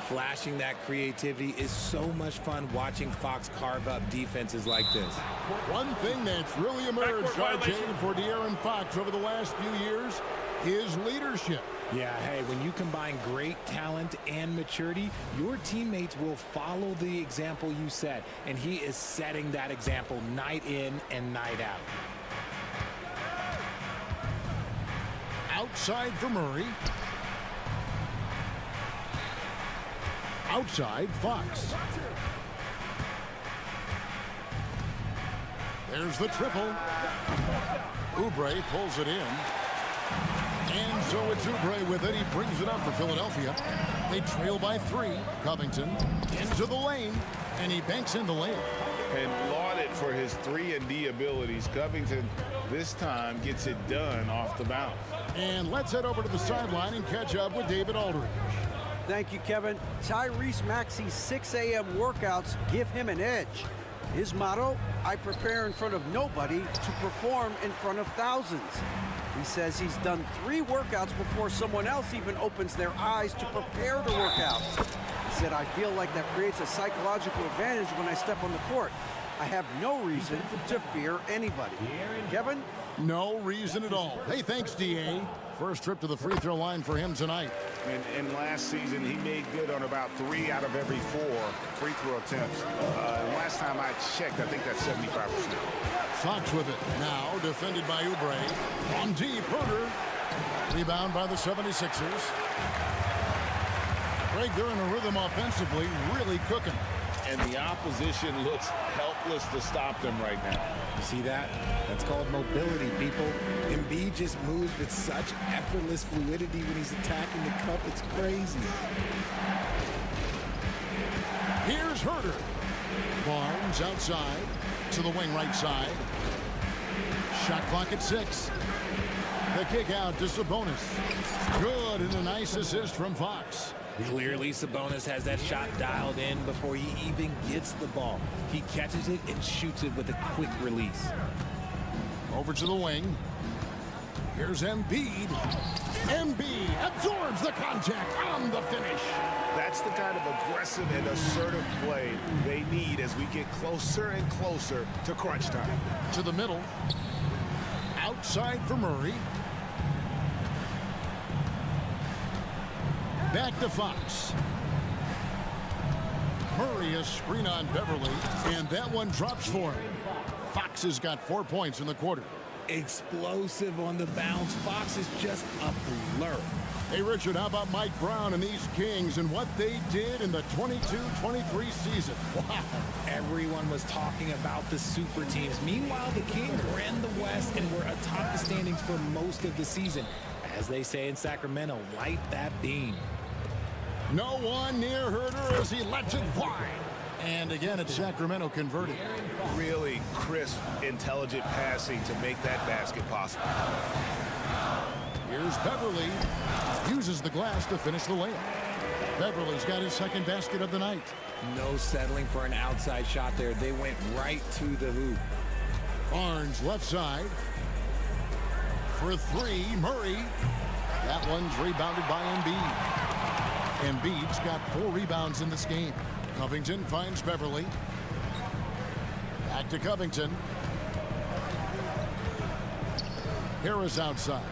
Flashing that creativity is so much fun watching Fox carve up defenses like this. One thing that's really emerged, RJ, for De'Aaron Fox over the last few years is leadership. Yeah, hey, when you combine great talent and maturity, your teammates will follow the example you set, and he is setting that example night in and night out. Outside for Murray. Outside, Fox. There's the triple. Oubre pulls it in. And so it's Oubre with it. He brings it up for Philadelphia. They trail by 3. Covington into the lane, and he banks in the layup. And lauded for his 3-and-D abilities. Covington this time gets it done off the bounce. And let's head over to the sideline and catch up with David Aldridge. Thank you, Kevin. Tyrese Maxey's 6 a.m. workouts give him an edge. His motto, I prepare in front of nobody to perform in front of thousands. He says he's done 3 workouts before someone else even opens their eyes to prepare to work out. He said, I feel like that creates a psychological advantage when I step on the court. I have no reason to fear anybody. Kevin? No reason at all. Hey, thanks, D.A. First trip to the free throw line for him tonight. And last season, he made good on about 3 out of every 4 free throw attempts. Last time I checked, I think that's 75%. Fox with it. Now defended by Oubre. On deep, Herter. Rebound by the 76ers. Greg, they're in a rhythm offensively, really cooking. And the opposition looks helpless to stop them right now. You see that? That's called mobility, people. Embiid just moves with such effortless fluidity when he's attacking the cup. It's crazy. Here's Herter. Barnes outside to the wing right side. Shot clock at 6. The kick out to Sabonis. Good, and a nice assist from Fox. Clearly, Sabonis has that shot dialed in before he even gets the ball. He catches it and shoots it with a quick release. Over to the wing. Here's Embiid. Embiid absorbs the contact on the finish. That's the kind of aggressive and assertive play they need as we get closer and closer to crunch time. To the middle. Outside for Murray. Back to Fox. Murray a screen on Beverly, and that one drops for him. Fox has got 4 points in the quarter. Explosive on the bounce. Fox is just a blur. Hey, Richard, how about Mike Brown and these Kings and what they did in the 22-23 season? Wow. Everyone was talking about the super teams. Meanwhile, the Kings ran the West and were atop the standings for most of the season. As they say in Sacramento, light that beam. No one near Herter as he lets it fly. And again, it's Sacramento converted. Really crisp, intelligent passing to make that basket possible. Here's Beverly. Uses the glass to finish the layup. Beverly's got his second basket of the night. No settling for an outside shot there. They went right to the hoop. Barnes left side. For three, Murray. That one's rebounded by Embiid. Embiid's got 4 rebounds in this game. Covington finds Beverly. Back to Covington. Harris outside.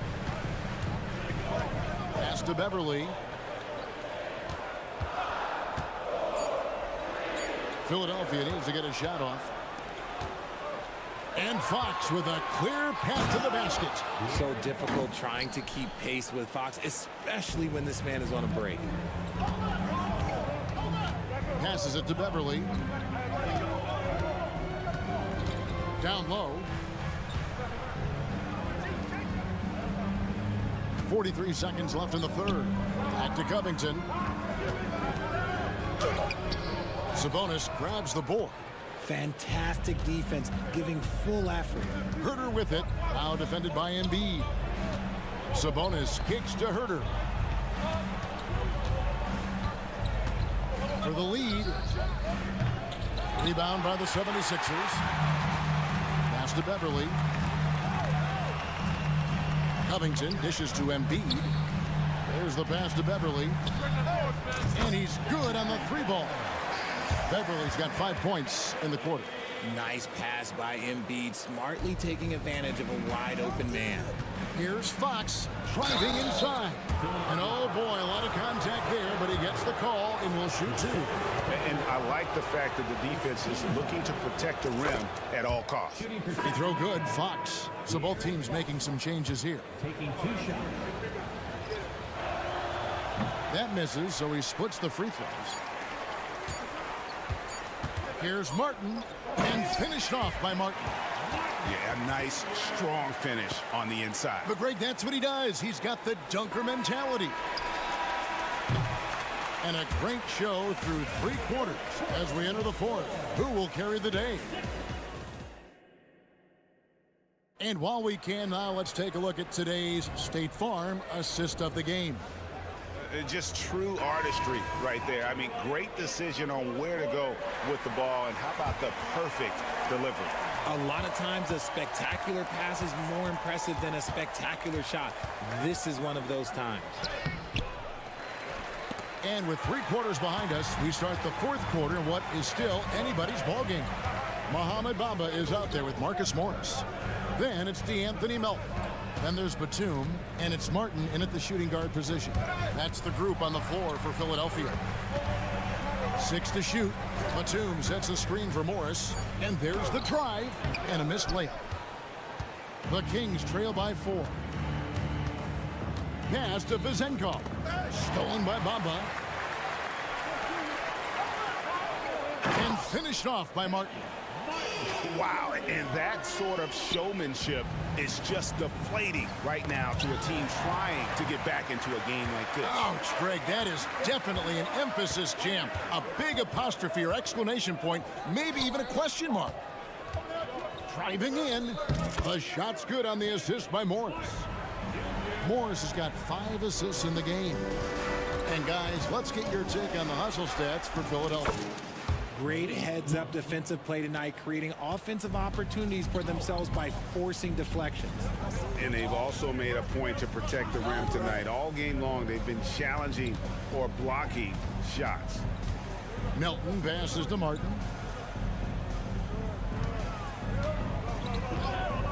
Pass to Beverly. Philadelphia needs to get a shot off. And Fox with a clear path to the basket. So difficult trying to keep pace with Fox, especially when this man is on a break. Passes it to Beverly. Down low. 43 seconds left in the third. Back to Covington. Sabonis grabs the board. Fantastic defense, giving full effort. Herter with it. Now defended by Embiid. Sabonis kicks to Herter. For the lead. Rebound by the 76ers. Pass to Beverly. Covington dishes to Embiid. There's the pass to Beverly. And he's good on the 3-ball. Beverly's got 5 points in the quarter. Nice pass by Embiid, smartly taking advantage of a wide-open man. Here's Fox driving inside. And oh boy, a lot of contact there, but he gets the call and will shoot 2. And I like the fact that the defense is looking to protect the rim at all costs. He throw good, Fox. So both teams making some changes here. Taking 2 shots. That misses, so he splits the free throws. Here's Martin, and finished off by Martin. Yeah, a nice, strong finish on the inside. But Greg, that's what he does. He's got the dunker mentality. And a great show through 3 quarters as we enter the 4th. Who will carry the day? And while we can now, let's take a look at today's State Farm assist of the game. Just true artistry right there. I mean, great decision on where to go with the ball, and how about the perfect delivery? A lot of times a spectacular pass is more impressive than a spectacular shot. This is one of those times. And with 3 quarters behind us, we start the 4th quarter in what is still anybody's ball game. Mohamed Bamba is out there with Marcus Morris. Then it's DeAnthony Melton. Then there's Batum, and it's Martin in at the shooting guard position. That's the group on the floor for Philadelphia. 6 to shoot. Batum sets a screen for Morris, and there's the drive and a missed layup. The Kings trail by 4. Pass to Vizenkov. Stolen by Bamba. And finished off by Martin. Wow, and that sort of showmanship is just deflating right now to a team trying to get back into a game like this. Ouch, Greg, that is definitely an emphasis jam. A big apostrophe or exclamation point, maybe even a question mark. Driving in. The shot's good on the assist by Morris. Morris has got 5 assists in the game. And guys, let's get your take on the hustle stats for Philadelphia. Great heads-up defensive play tonight, creating offensive opportunities for themselves by forcing deflections. And they've also made a point to protect the rim tonight. All game long, they've been challenging or blocking shots. Melton passes to Martin.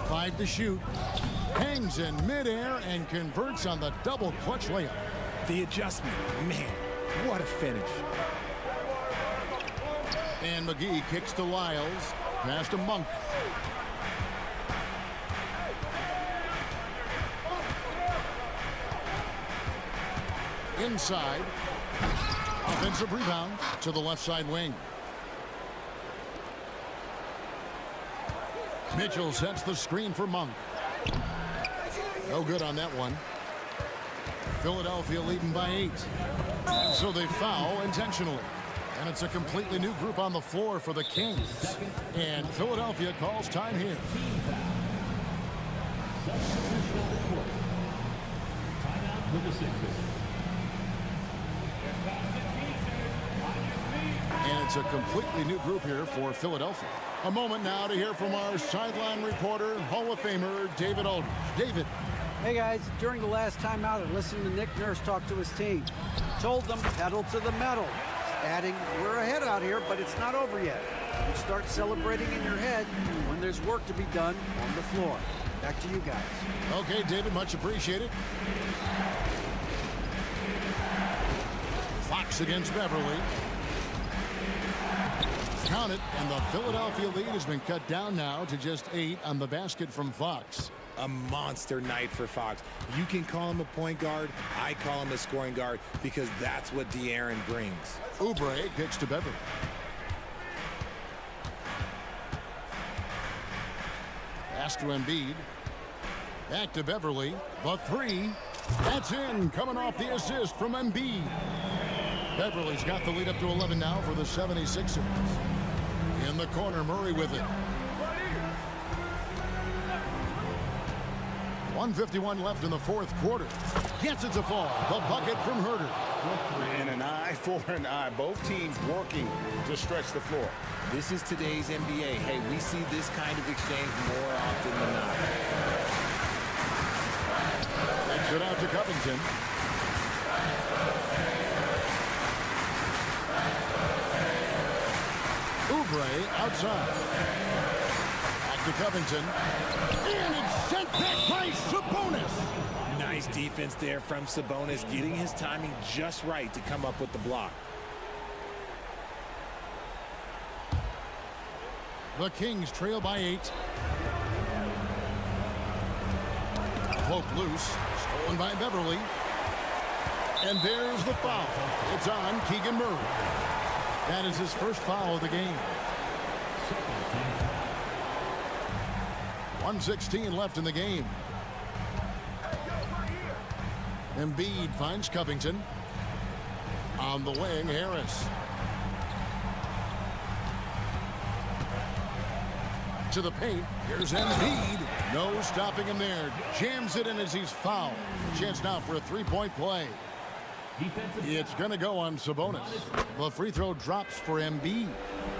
5 to shoot. Hangs in midair and converts on the double clutch layup. The adjustment, man, what a finish. And McGee kicks to Lyles. Pass to Monk. Inside. Offensive rebound to the left side wing. Mitchell sets the screen for Monk. No good on that one. Philadelphia leading by 8. And so they foul intentionally. And it's a completely new group on the floor for the Kings. And Philadelphia calls time here. And it's a completely new group here for Philadelphia. A moment now to hear from our sideline reporter, Hall of Famer David Aldridge. David. Hey guys, during the last timeout, I listened to Nick Nurse talk to his team. Told them pedal to the metal. Adding, we're ahead out here, but it's not over yet. You start celebrating in your head when there's work to be done on the floor. Back to you guys. Okay, David, much appreciated. Fox against Beverly. Count it, and the Philadelphia lead has been cut down now to just 8 on the basket from Fox. A monster night for Fox. You can call him a point guard. I call him a scoring guard because that's what De'Aaron brings. Oubre kicks to Beverly. Pass to Embiid. Back to Beverly. The three. That's in. Coming off the assist from Embiid. Beverly's got the lead up to 11 now for the 76ers. In the corner, Murray with it. 1:51 left in the fourth quarter. Gets it to fall. The bucket from Herter. And an eye for an eye. Both teams working to stretch the floor. This is today's NBA. Hey, we see this kind of exchange more often than not. Takes it out to Covington. Oubre outside. Back to Covington. And it's sent back by Sabonis. Nice defense there from Sabonis, getting his timing just right to come up with the block. The Kings trail by 8. Poke loose. Stolen by Beverly. And there's the foul. It's on Keegan Murray. That is his first foul of the game. 1:16 left in the game. Embiid finds Covington. On the wing, Harris. To the paint. Here's Embiid. No stopping him there. Jams it in as he's fouled. Chance now for a three-point play. It's going to go on Sabonis. The free throw drops for Embiid.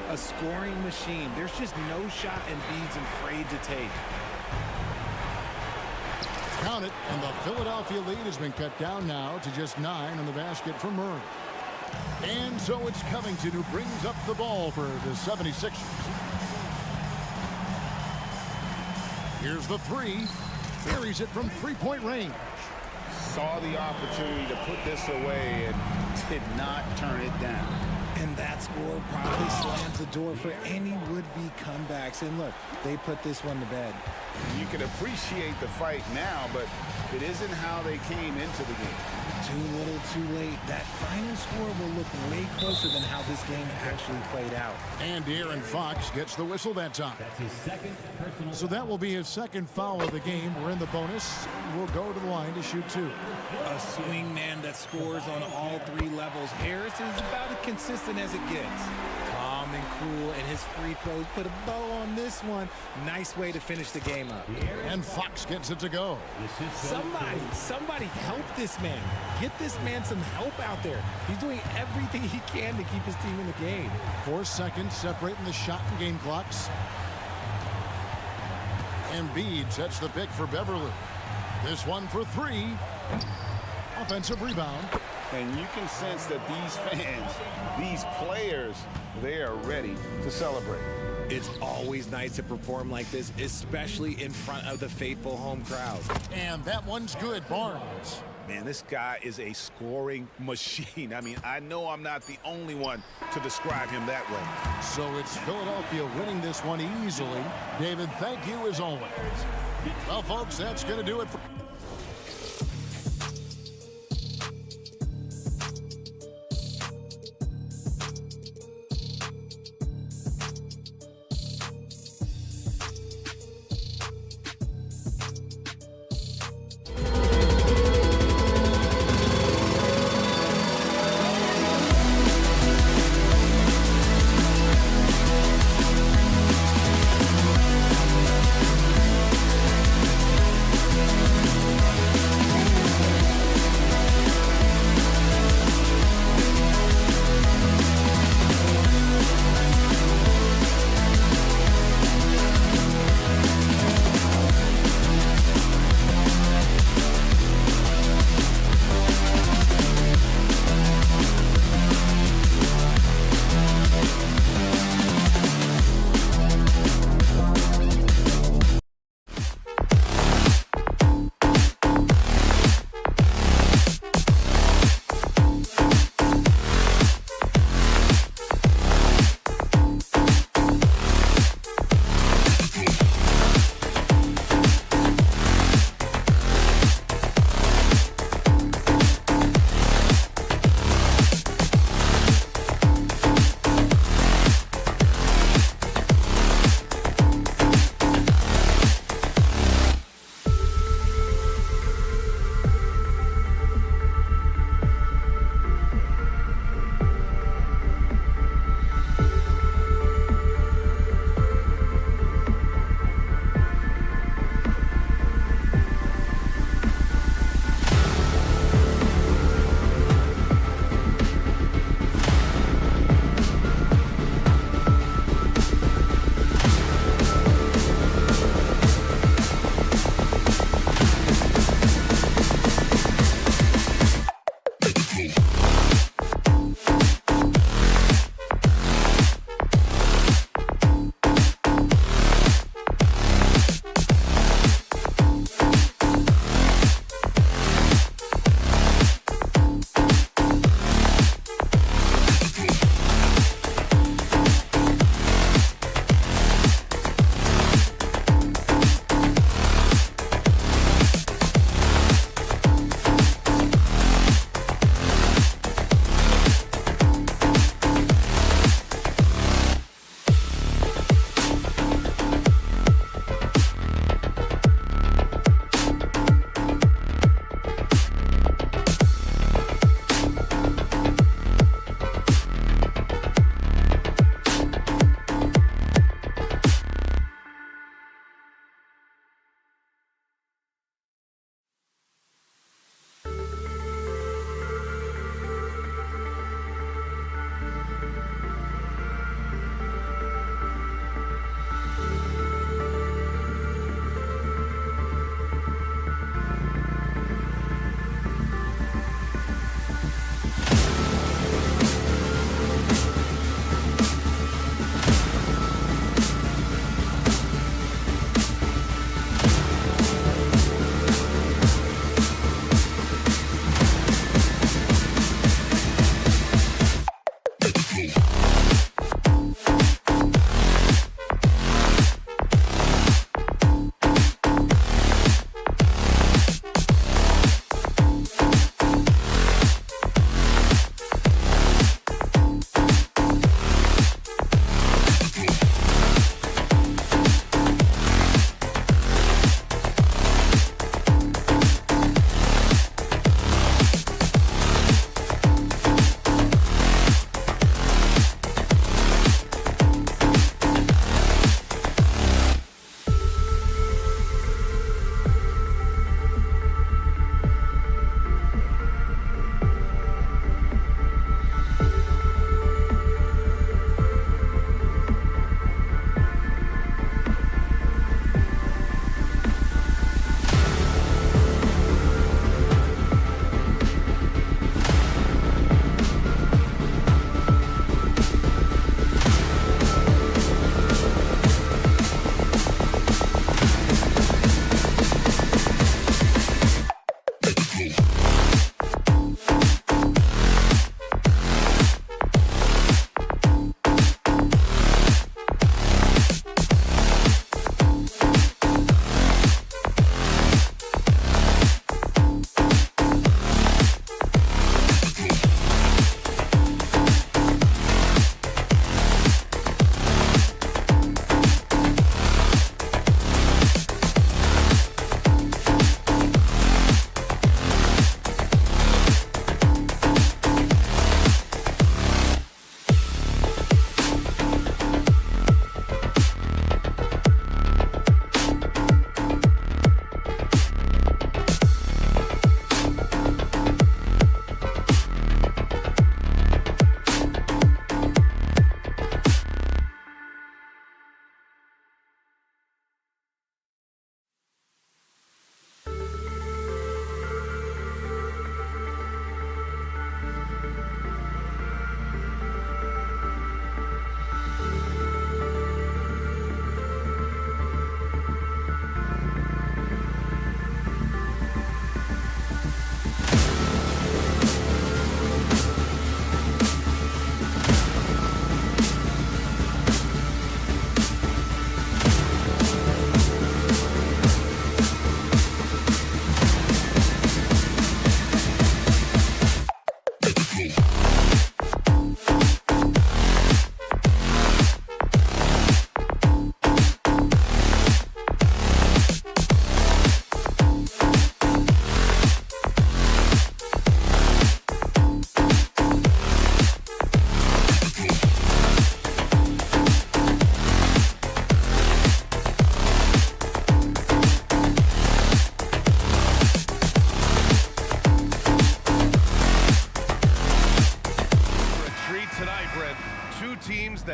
A scoring machine. There's just no shot Embiid's afraid to take. Count it, and the Philadelphia lead has been cut down now to just 9 on the basket from Murray. And so it's Covington who brings up the ball for the 76ers. Here's the three. Buries it from three-point range. Saw the opportunity to put this away and did not turn it down. And that score probably slams the door for any would-be comebacks. And look, they put this one to bed. You can appreciate the fight now, but it isn't how they came into the game. Too little, too late. That final score will look way closer than how this game actually played out. And De'Aaron Fox gets the whistle that time. That's his second personal. So that will be his second foul of the game. We're in the bonus. We'll go to the line to shoot 2. A swing man that scores on all 3 levels. Harris is about as consistent as it gets. Calm and cool, and his free throws put a bow on this one. Nice way to finish the game up. And Fox gets it to go. Somebody help this man. Get this man some help out there. He's doing everything he can to keep his team in the game. 4 seconds separating the shot and game clocks. Embiid sets the pick for Beverly. This one for 3. Offensive rebound. And you can sense that these fans, these players, they are ready to celebrate. It's always nice to perform like this, especially in front of the faithful home crowd. And that one's good. Barnes. Man, this guy is a scoring machine. I mean, I know I'm not the only one to describe him that way. So it's Philadelphia winning this one easily. David, thank you as always. Well, folks, that's going to do it for...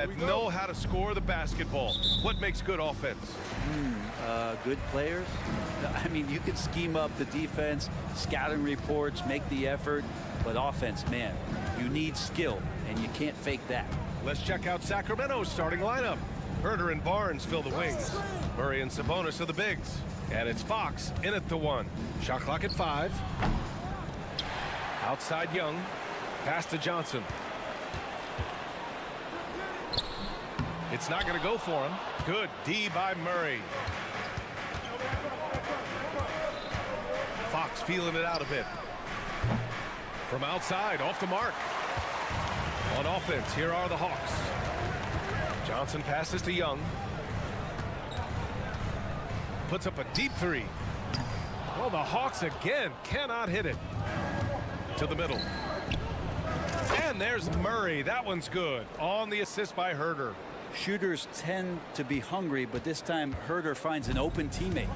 that know how to score the basketball. What makes good offense? Good players. I mean, you can scheme up the defense, scouting reports, make the effort, but offense, man, you need skill, and you can't fake that. Let's check out Sacramento's starting lineup. Herder and Barnes fill the wings. Murray and Sabonis are the bigs. And it's Fox in at the 1. Shot clock at 5. Outside Young. Pass to Johnson. It's not going to go for him. Good D by Murray. Fox feeling it out a bit. From outside, off the mark. On offense, here are the Hawks. Johnson passes to Young. Puts up a deep 3. Well, the Hawks again cannot hit it. To the middle. And there's Murray. That one's good. On the assist by Herder. Shooters tend to be hungry, but this time Herder finds an open teammate.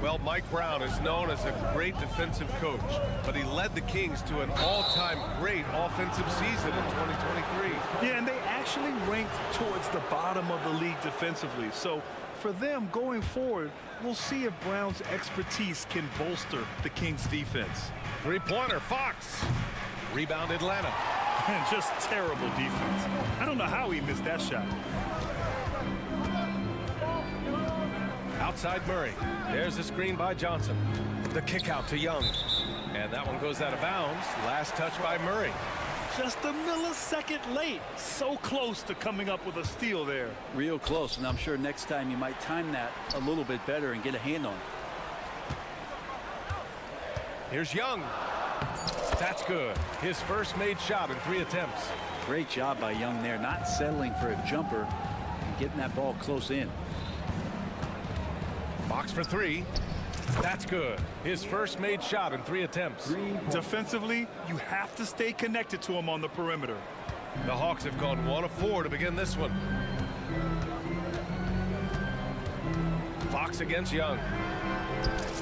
Well, Mike Brown is known as a great defensive coach, but he led the Kings to an all-time great offensive season in 2023. Yeah, and they actually ranked towards the bottom of the league defensively. So for them going forward, we'll see if Brown's expertise can bolster the Kings defense. Three-pointer, Fox. Rebound, Atlanta. And just terrible defense. I don't know how he missed that shot. Outside Murray. There's a screen by Johnson. The kick out to Young. And that one goes out of bounds. Last touch by Murray. Just a millisecond late. So close to coming up with a steal there. Real close, and I'm sure next time you might time that a little bit better and get a hand on it. Here's Young. That's good. His first made shot in 3 attempts. Great job by Young there, not settling for a jumper and getting that ball close in. Fox for 3. That's good. His first made shot in 3 attempts. Defensively, you have to stay connected to him on the perimeter. The Hawks have gone 1 of 4 to begin this one. Fox against Young.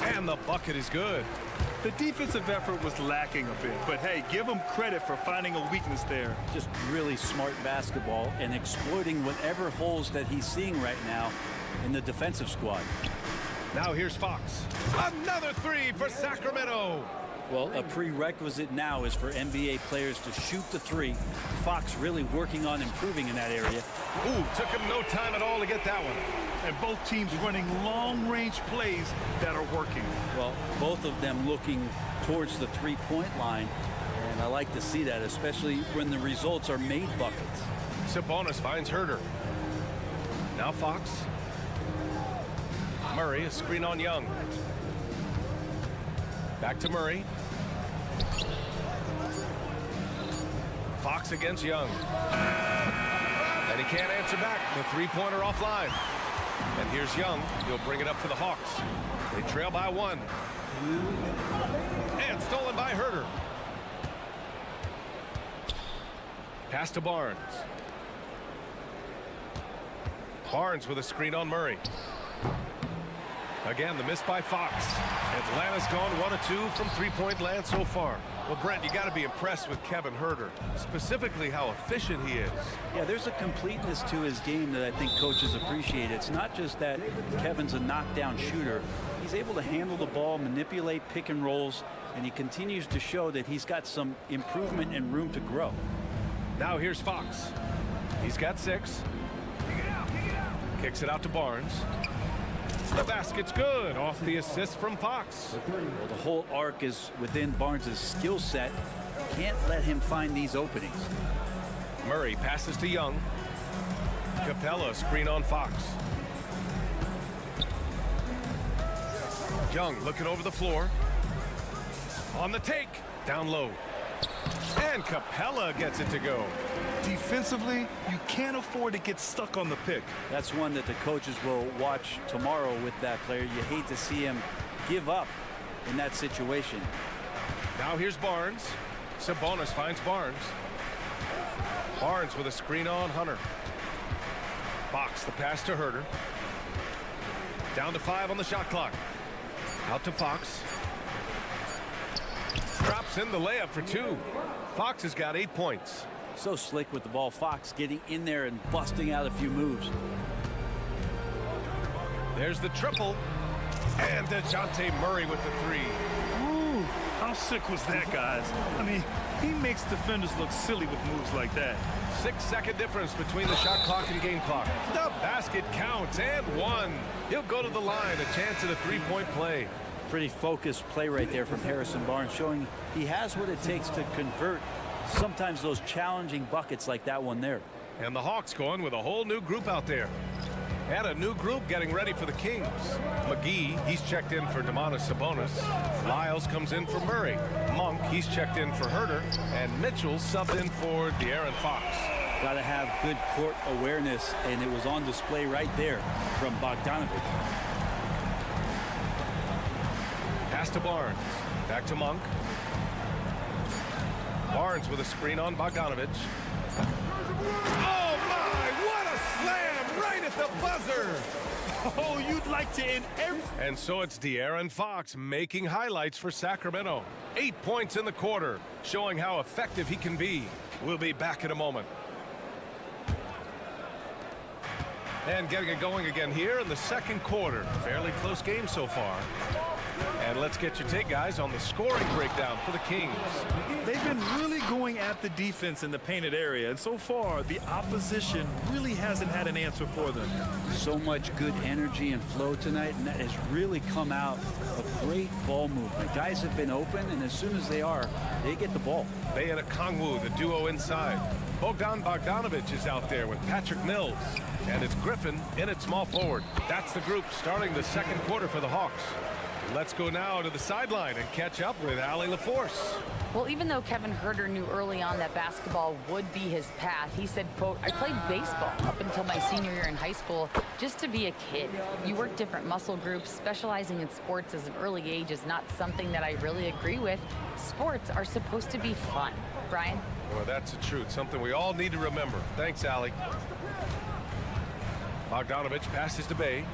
And the bucket is good. The defensive effort was lacking a bit, but hey, give him credit for finding a weakness there. Just really smart basketball and exploiting whatever holes that he's seeing right now in the defensive squad. Now here's Fox. Another 3 for Sacramento. Well, a prerequisite now is for NBA players to shoot the 3. Fox really working on improving in that area. Ooh, took him no time at all to get that one. And both teams running long-range plays that are working. Well, both of them looking towards the three-point line, and I like to see that, especially when the results are made buckets. Sabonis finds Herder. Now Fox. Murray, a screen on Young. Back to Murray. Fox against Young. And he can't answer back. The three-pointer offline. And here's Young. He'll bring it up for the Hawks. They trail by 1. And stolen by Herder. Pass to Barnes. Barnes with a screen on Murray. Again, the miss by Fox. Atlanta's gone 1 of 2 from three-point land so far. Well, Brent, you got to be impressed with Kevin Herder, specifically how efficient he is. Yeah, there's a completeness to his game that I think coaches appreciate. It's not just that Kevin's a knockdown shooter. He's able to handle the ball, manipulate pick and rolls, and he continues to show that he's got some improvement and room to grow. Now here's Fox. He's got 6. Kicks it out to Barnes. The basket's good off the assist from Fox. Well, the whole arc is within Barnes' skill set. Can't let him find these openings. Murray passes to Young. Capella screen on Fox. Young looking over the floor. On the take. Down low. And Capella gets it to go. Defensively, you can't afford to get stuck on the pick. That's one that the coaches will watch tomorrow with that player. You hate to see him give up in that situation. Now here's Barnes. Sabonis finds Barnes. Barnes with a screen on Hunter. Fox the pass to Herder. Down to 5 on the shot clock. Out to Fox. Drops in the layup for 2. Fox has got 8 points. So slick with the ball. Fox getting in there and busting out a few moves. There's the triple. And DeJounte Murray with the three. Ooh, how sick was that, guys? I mean, he makes defenders look silly with moves like that. 6-second difference between the shot clock and game clock. The basket counts and one. He'll go to the line, a chance at a three-point play. Pretty focused play right there from Harrison Barnes, showing he has what it takes to convert sometimes those challenging buckets like that one there. And the Hawks going with a whole new group out there. And a new group getting ready for the Kings. McGee, he's checked in for Domantas Sabonis. Lyles comes in for Murray. Monk, he's checked in for Herter. And Mitchell subbed in for De'Aaron Fox. Got to have good court awareness, and it was on display right there from Bogdanovic. Pass to Barnes. Back to Monk. Barnes with a screen on Bogdanovic. Oh my, what a slam right at the buzzer. Oh, you'd like to end every... And so it's De'Aaron Fox making highlights for Sacramento. 8 points in the quarter, showing how effective he can be. We'll be back in a moment. And getting it going again here in the second quarter. Fairly close game so far. And let's get your take, guys, on the scoring breakdown for the Kings. They've been really going at the defense in the painted area, and so far the opposition really hasn't had an answer for them. So much good energy and flow tonight, and that has really come out of great ball movement. Guys have been open, and as soon as they are, they get the ball. They and Okongwu, the duo inside. Bogdan Bogdanovic is out there with Patrick Mills. And it's Griffin in at small forward. That's the group starting the second quarter for the Hawks. Let's go now to the sideline and catch up with Allie LaForce. Well, even though Kevin Herter knew early on that basketball would be his path, he said, quote, I played baseball up until my senior year in high school just to be a kid. You work different muscle groups. Specializing in sports as an early age is not something that I really agree with. Sports are supposed to be fun. Brian? Well, that's the truth. Something we all need to remember. Thanks, Allie. Bogdanovic passes to Bay.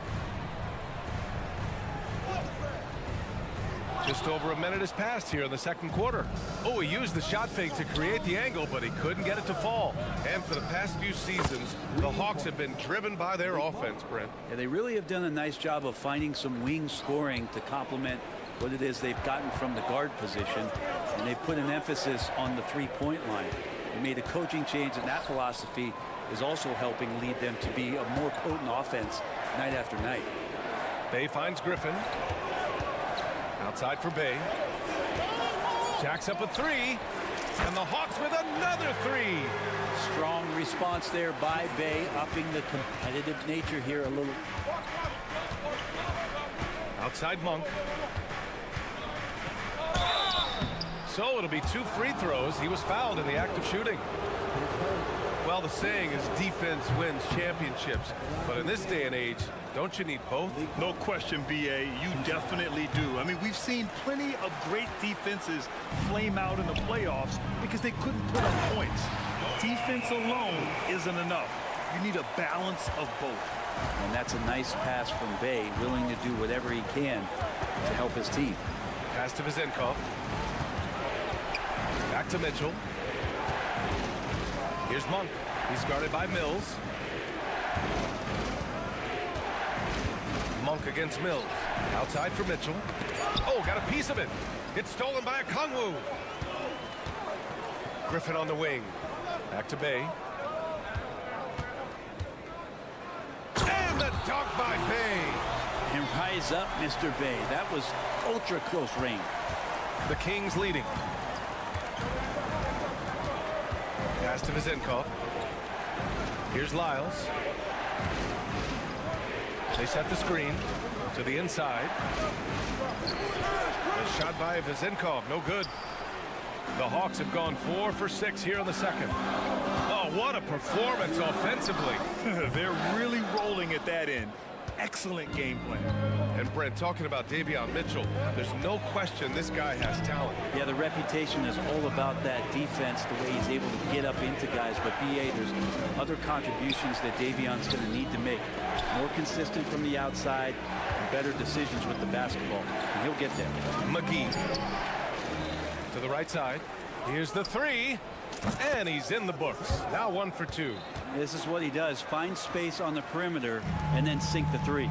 Just over a minute has passed here in the second quarter. Oh, he used the shot fake to create the angle, but he couldn't get it to fall. And for the past few seasons, the Hawks have been driven by their offense, Brent. Yeah, they really have done a nice job of finding some wing scoring to complement what it is they've gotten from the guard position. And they've put an emphasis on the three-point line. They made a coaching change, and that philosophy is also helping lead them to be a more potent offense night after night. Bay finds Griffin. Outside for Bay. Jacks up a three. And the Hawks with another three. Strong response there by Bay, upping the competitive nature here a little. Outside Monk. So it'll be 2 free throws. He was fouled in the act of shooting. Well, the saying is defense wins championships. But in this day and age, don't you need both? No question, B.A. You definitely do. I mean, we've seen plenty of great defenses flame out in the playoffs because they couldn't put up points. Defense alone isn't enough. You need a balance of both. And that's a nice pass from Bay, willing to do whatever he can to help his team. Pass to Vizenkov. Back to Mitchell. Here's Monk. He's guarded by Mills. Monk against Mills. Outside for Mitchell. Oh, got a piece of it. It's stolen by Okongwu. Griffin on the wing. Back to Bay. And the dunk by Bay. And rise up, Mr. Bay. That was ultra close range. The Kings leading. Pass to Vizenkov. Here's Lyles. They set the screen to the inside. A shot by Vizenkov, no good. The Hawks have gone 4 for 6 here in the second. Oh, what a performance offensively. They're really rolling at that end. Excellent game plan. And Brent, talking about Davion Mitchell, there's no question this guy has talent. Yeah, the reputation is all about that defense, the way he's able to get up into guys. But B.A., there's other contributions that Davion's going to need to make. More consistent from the outside, and better decisions with the basketball. And he'll get there. McGee to the right side. Here's the three. And he's in the books. Now 1 for 2. This is what he does. Find space on the perimeter and then sink the three.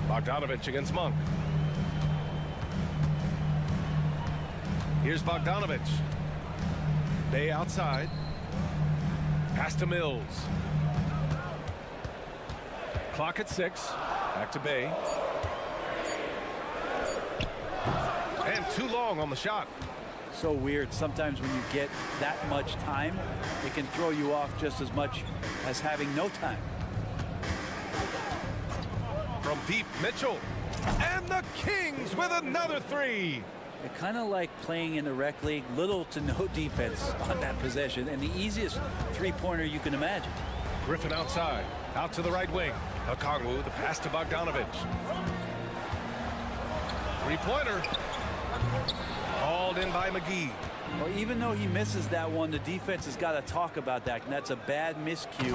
Bogdanovich against Monk. Here's Bogdanovich. Bay outside. Pass to Mills. Clock at 6. Back to Bay. And too long on the shot. So weird. Sometimes when you get that much time, it can throw you off just as much as having no time. From deep, Mitchell. And the Kings with another 3. They're kind of like playing in the rec league, little to no defense on that possession, and the easiest three-pointer you can imagine. Griffin outside, out to the right wing. Okongwu, the pass to Bogdanovich. Three-pointer. Hauled in by McGee. Well, even though he misses that one, the defense has got to talk about that, and that's a bad miscue,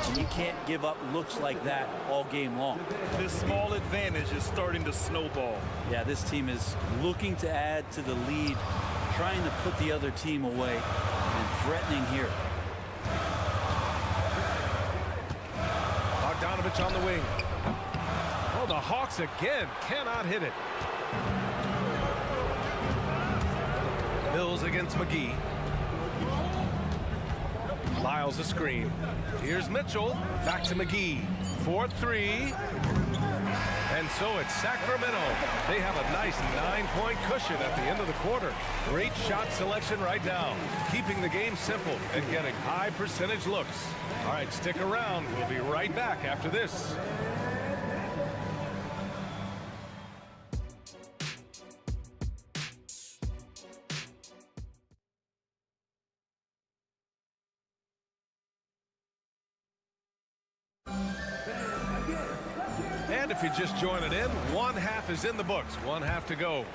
and you can't give up looks like that all game long. This small advantage is starting to snowball. Yeah, this team is looking to add to the lead, trying to put the other team away, and threatening here. Bogdanovich on the wing. Oh, the Hawks again cannot hit it. Mills against McGee. Lyles a screen. Here's Mitchell. Back to McGee. 4-3. And so it's Sacramento. They have a nice 9-point cushion at the end of the quarter. Great shot selection right now. Keeping the game simple and getting high percentage looks. All right, stick around. We'll be right back after this. And if you're just joining in, 1/2 is in the books. 1/2 to go.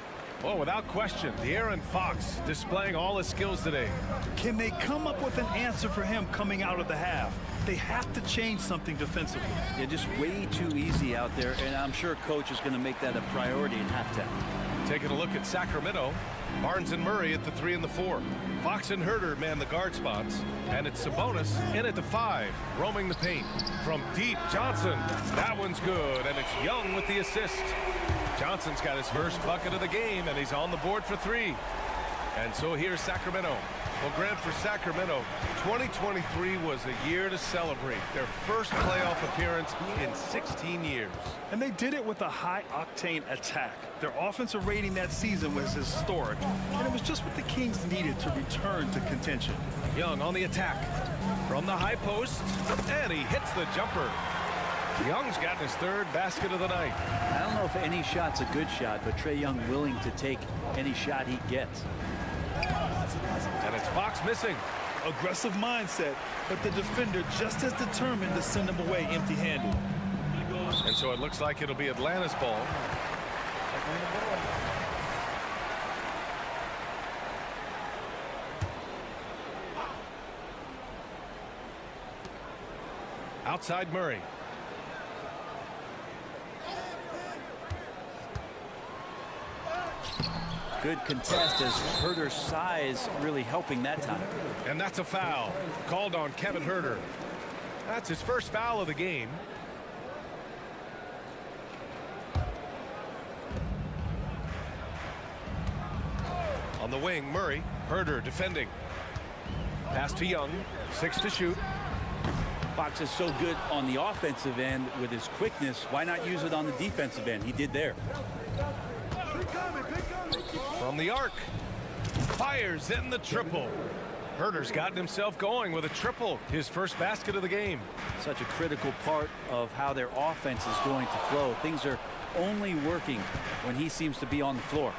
Well, without question, De'Aaron Fox displaying all his skills today. Can they come up with an answer for him coming out of the half? They have to change something defensively. They're just way too easy out there, and I'm sure coach is going to make that a priority in halftime. Taking a look at Sacramento, Barnes and Murray at the 3 and the 4. Fox and Herter man the guard spots, and it's Sabonis in at the 5, roaming the paint. From deep, Johnson. That one's good, and it's Young with the assist. Johnson's got his first bucket of the game, and he's on the board for 3. And so here's Sacramento. Well, Grant, for Sacramento, 2023 was a year to celebrate. Their first playoff appearance in 16 years. And they did it with a high-octane attack. Their offensive rating that season was historic, and it was just what the Kings needed to return to contention. Young on the attack. From the high post, and he hits the jumper. Young's got his 3rd basket of the night. I don't know if any shot's a good shot, but Trae Young willing to take any shot he gets. And it's Fox missing. Aggressive mindset, but the defender just as determined to send him away empty-handed. And so it looks like it'll be Atlanta's ball. Outside Murray. Good contest as Herter's size really helping that time. And that's a foul called on Kevin Herter. That's his first foul of the game. On the wing, Murray. Herter defending. Pass to Young. 6 to shoot. Fox is so good on the offensive end with his quickness. Why not use it on the defensive end? He did there. From the arc. Fires in the triple. Herter's gotten himself going with a triple. His first basket of the game. Such a critical part of how their offense is going to flow. Things are only working when he seems to be on the floor.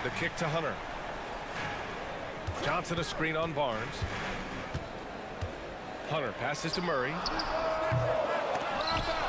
The kick to Hunter. Johnson a screen on Barnes. Hunter passes to Murray.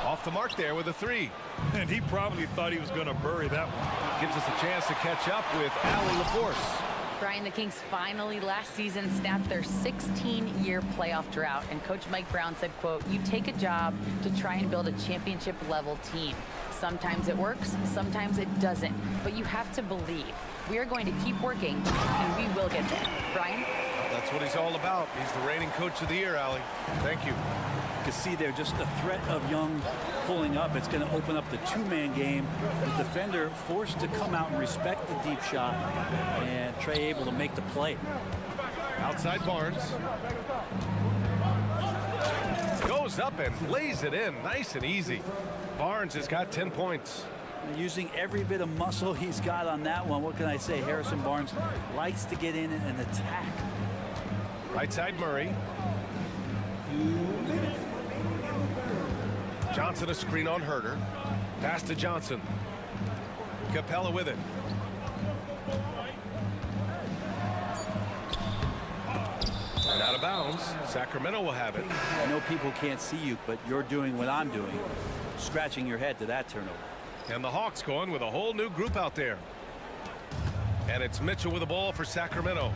Off the mark there with a 3. And he probably thought he was going to bury that one. Gives us a chance to catch up with Allen LaForce. Brian, the Kings finally last season snapped their 16-year playoff drought, and Coach Mike Brown said, quote, "You take a job to try and build a championship-level team. Sometimes it works, sometimes it doesn't, but you have to believe. We are going to keep working, and we will get there." Brian? That's what he's all about. He's the reigning coach of the year, Allie. Thank you. You can see there just the threat of Young pulling up. It's going to open up the two-man game. The defender forced to come out and respect the deep shot, and Trey able to make the play. Outside Barnes. Goes up and lays it in nice and easy. Barnes has got 10 points. Using every bit of muscle he's got on that one. What can I say? Harrison Barnes likes to get in and attack. Right side Murray. Johnson a screen on Herter. Pass to Johnson. Capella with it. And out of bounds. Sacramento will have it. I know people can't see you, but you're doing what I'm doing. Scratching your head to that turnover. And the Hawks going with a whole new group out there. And it's Mitchell with the ball for Sacramento.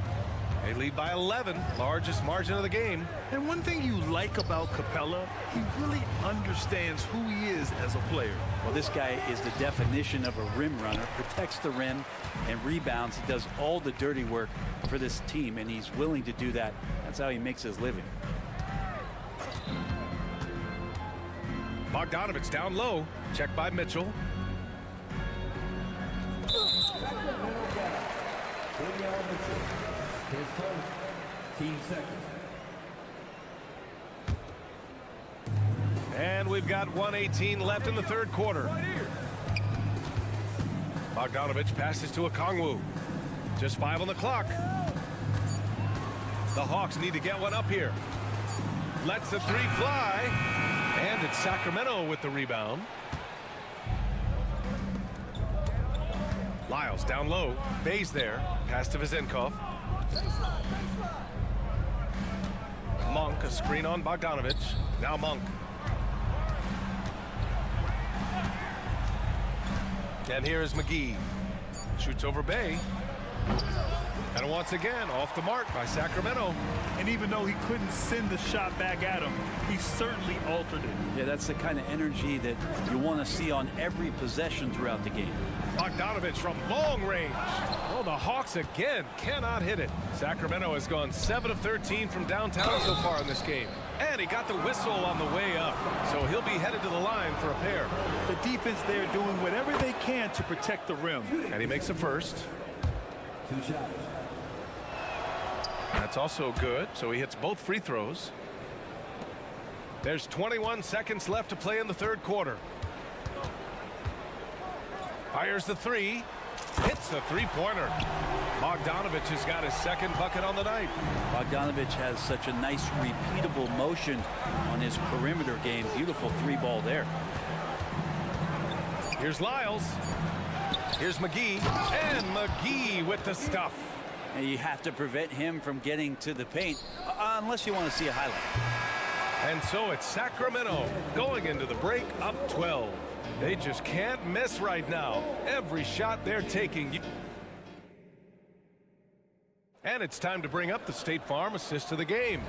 They lead by 11, largest margin of the game. And one thing you like about Capella, he really understands who he is as a player. Well, this guy is the definition of a rim runner, protects the rim and rebounds. He does all the dirty work for this team, and he's willing to do that. That's how he makes his living. Bogdanovich down low. Checked by Mitchell. And we've got 1:18 left in the third quarter. Bogdanovich passes to Okongwu. Just 5 on the clock. The Hawks need to get one up here. Lets the three fly. And it's Sacramento with the rebound. Lyles down low. Bay's there. Pass to Vezenkov. Monk, a screen on Bogdanovich. Now Monk. And here is McGee. Shoots over Bay. And once again, off the mark by Sacramento. And even though he couldn't send the shot back at him, he certainly altered it. Yeah, that's the kind of energy that you want to see on every possession throughout the game. Bogdanovich from long range. Oh, the Hawks again cannot hit it. Sacramento has gone 7 of 13 from downtown so far in this game. And he got the whistle on the way up. So he'll be headed to the line for a pair. The defense there doing whatever they can to protect the rim. And he makes the first. That's also good. So he hits both free throws. There's 21 seconds left to play in the third quarter. Fires the three. Hits the three-pointer. Bogdanovich has got his second bucket on the night. Bogdanovich has such a nice repeatable motion on his perimeter game. Beautiful three ball there. Here's Lyles. Here's McGee. And McGee with the stuff. And you have to prevent him from getting to the paint unless you want to see a highlight. And so it's Sacramento going into the break up 12. They just can't miss right now. Every shot they're taking. And it's time to bring up the State Farm assist of the game.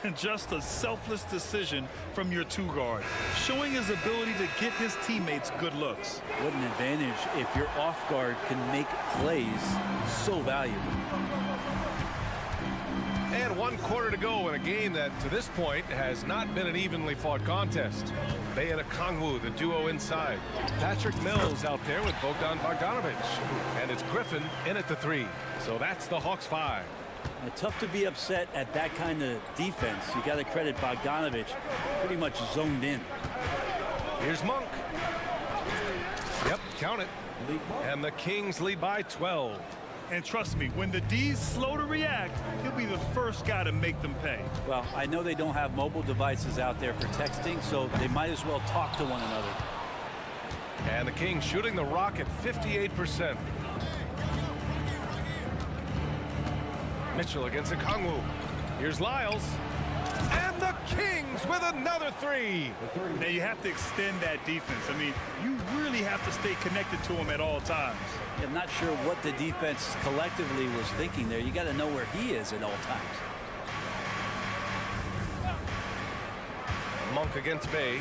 And just a selfless decision from your two guard, showing his ability to get his teammates good looks. What an advantage if your off guard can make plays so valuable. And 1 quarter to go in a game that to this point has not been an evenly fought contest. Bay and Okongwu, the duo inside. Patrick Mills out there with Bogdanovich. And it's Griffin in at the three. So that's the Hawks 5. Tough to be upset at that kind of defense. You got to credit Bogdanovich, pretty much zoned in. Here's Monk. Yep, count it. And the Kings lead by 12. And trust me, when the D's slow to react, he'll be the first guy to make them pay. Well, I know they don't have mobile devices out there for texting, so they might as well talk to one another. And the Kings shooting the rock at 58%. Mitchell against Okongwu. Here's Lyles. And the Kings with another three. Now you have to extend that defense. I mean, you really have to stay connected to him at all times. I'm not sure what the defense collectively was thinking there. You got to know where he is at all times. Monk against Bay.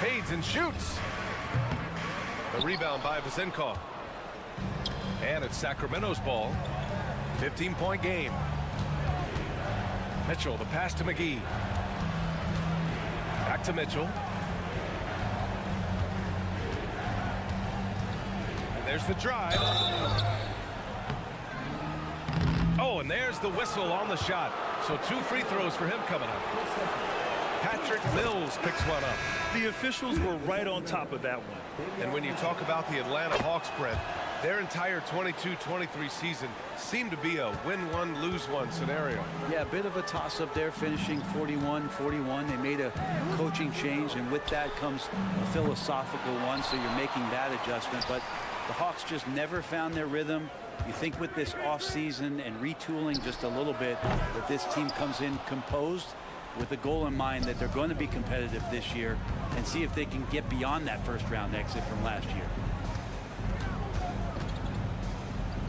Fades and shoots. The rebound by Vasenkov. And it's Sacramento's ball. 15-point game. Mitchell, the pass to McGee. Back to Mitchell. And there's the drive. Oh, and there's the whistle on the shot. So 2 free throws for him coming up. Patrick Mills picks one up. The officials were right on top of that one. And when you talk about the Atlanta Hawks, Brett, their entire 22-23 season seemed to be a win-one, lose-one scenario. Yeah, a bit of a toss-up there, finishing 41-41. They made a coaching change, and with that comes a philosophical one, so you're making that adjustment. But the Hawks just never found their rhythm. You think with this offseason and retooling just a little bit that this team comes in composed with the goal in mind that they're going to be competitive this year and see if they can get beyond that first-round exit from last year.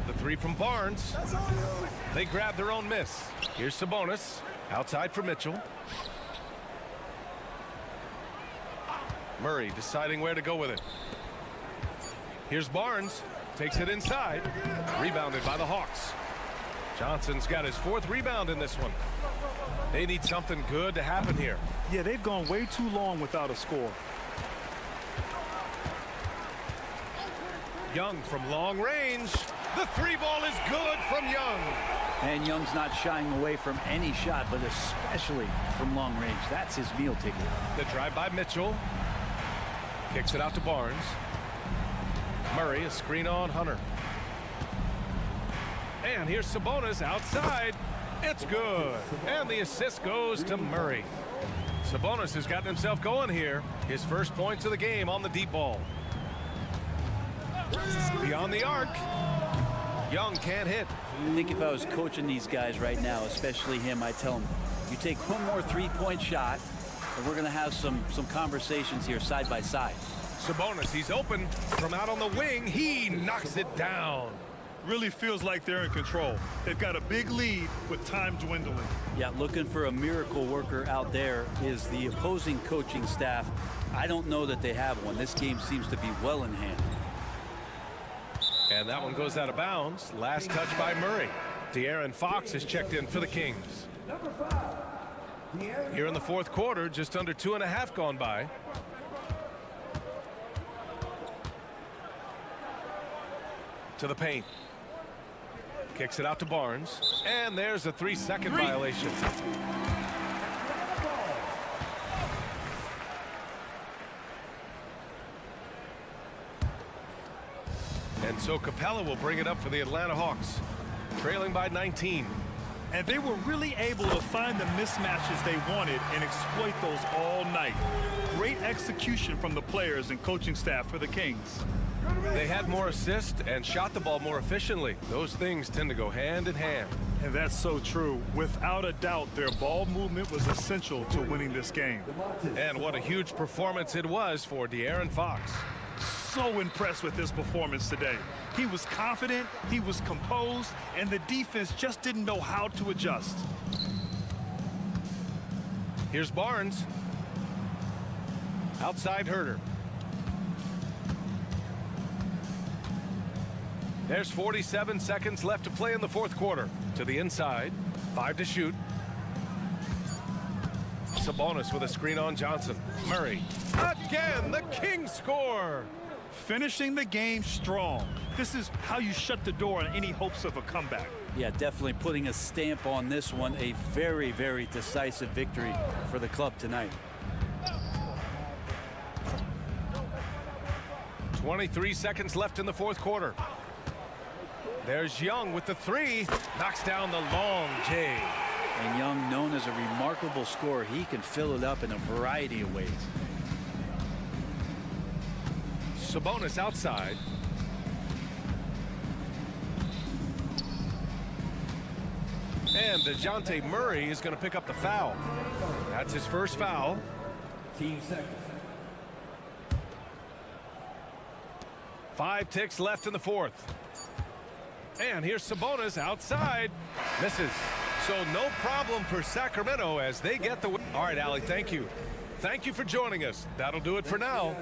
The three from Barnes. They grab their own miss. Here's Sabonis. Outside for Mitchell. Murray deciding where to go with it. Here's Barnes. Takes it inside. Rebounded by the Hawks. Johnson's got his 4th rebound in this one. They need something good to happen here. Yeah, they've gone way too long without a score. Young from long range. The 3 ball is good from Young. And Young's not shying away from any shot, but especially from long range. That's his meal ticket. The drive by Mitchell. Kicks it out to Barnes. Murray, a screen on Hunter. And here's Sabonis outside. It's good. And the assist goes to Murray. Sabonis has gotten himself going here. His first points of the game on the deep ball. Beyond the arc. Young can't hit. I think if I was coaching these guys right now, especially him, I'd tell him, you take one more 3-point shot, and we're going to have some conversations here side by side. Sabonis, he's open from out on the wing. He knocks it down. Really feels like they're in control. They've got a big lead with time dwindling. Yeah, looking for a miracle worker out there is the opposing coaching staff. I don't know that they have one. This game seems to be well in hand. And that one goes out of bounds. Last touch by Murray. De'Aaron Fox is checked in for the Kings. Here in the 4th quarter, just under 2.5 gone by. To the paint. Kicks it out to Barnes. And there's a 3-second violation. And so Capella will bring it up for the Atlanta Hawks, trailing by 19. And they were really able to find the mismatches they wanted and exploit those all night. Great execution from the players and coaching staff for the Kings. They had more assists and shot the ball more efficiently. Those things tend to go hand in hand. And that's so true. Without a doubt, their ball movement was essential to winning this game. And what a huge performance it was for De'Aaron Fox. So impressed with his performance today. He was confident, he was composed, and the defense just didn't know how to adjust. Here's Barnes. Outside Herter. There's 47 seconds left to play in the 4th quarter. To the inside. 5 to shoot. Sabonis with a screen on Johnson. Murray. Again, the Kings score. Finishing the game strong. This is how you shut the door on any hopes of a comeback. Yeah, definitely putting a stamp on this one. A very, very decisive victory for the club tonight. 23 seconds left in the 4th quarter. There's Young with the 3. Knocks down the long J. And Young, known as a remarkable scorer, he can fill it up in a variety of ways. Sabonis outside. And DeJounte Murray is going to pick up the foul. That's his first foul. Team seconds. 5 ticks left in the fourth. And here's Sabonis outside. Misses. So no problem for Sacramento as they get the win. All right, Allie, thank you. Thank you for joining us. That'll do it for now.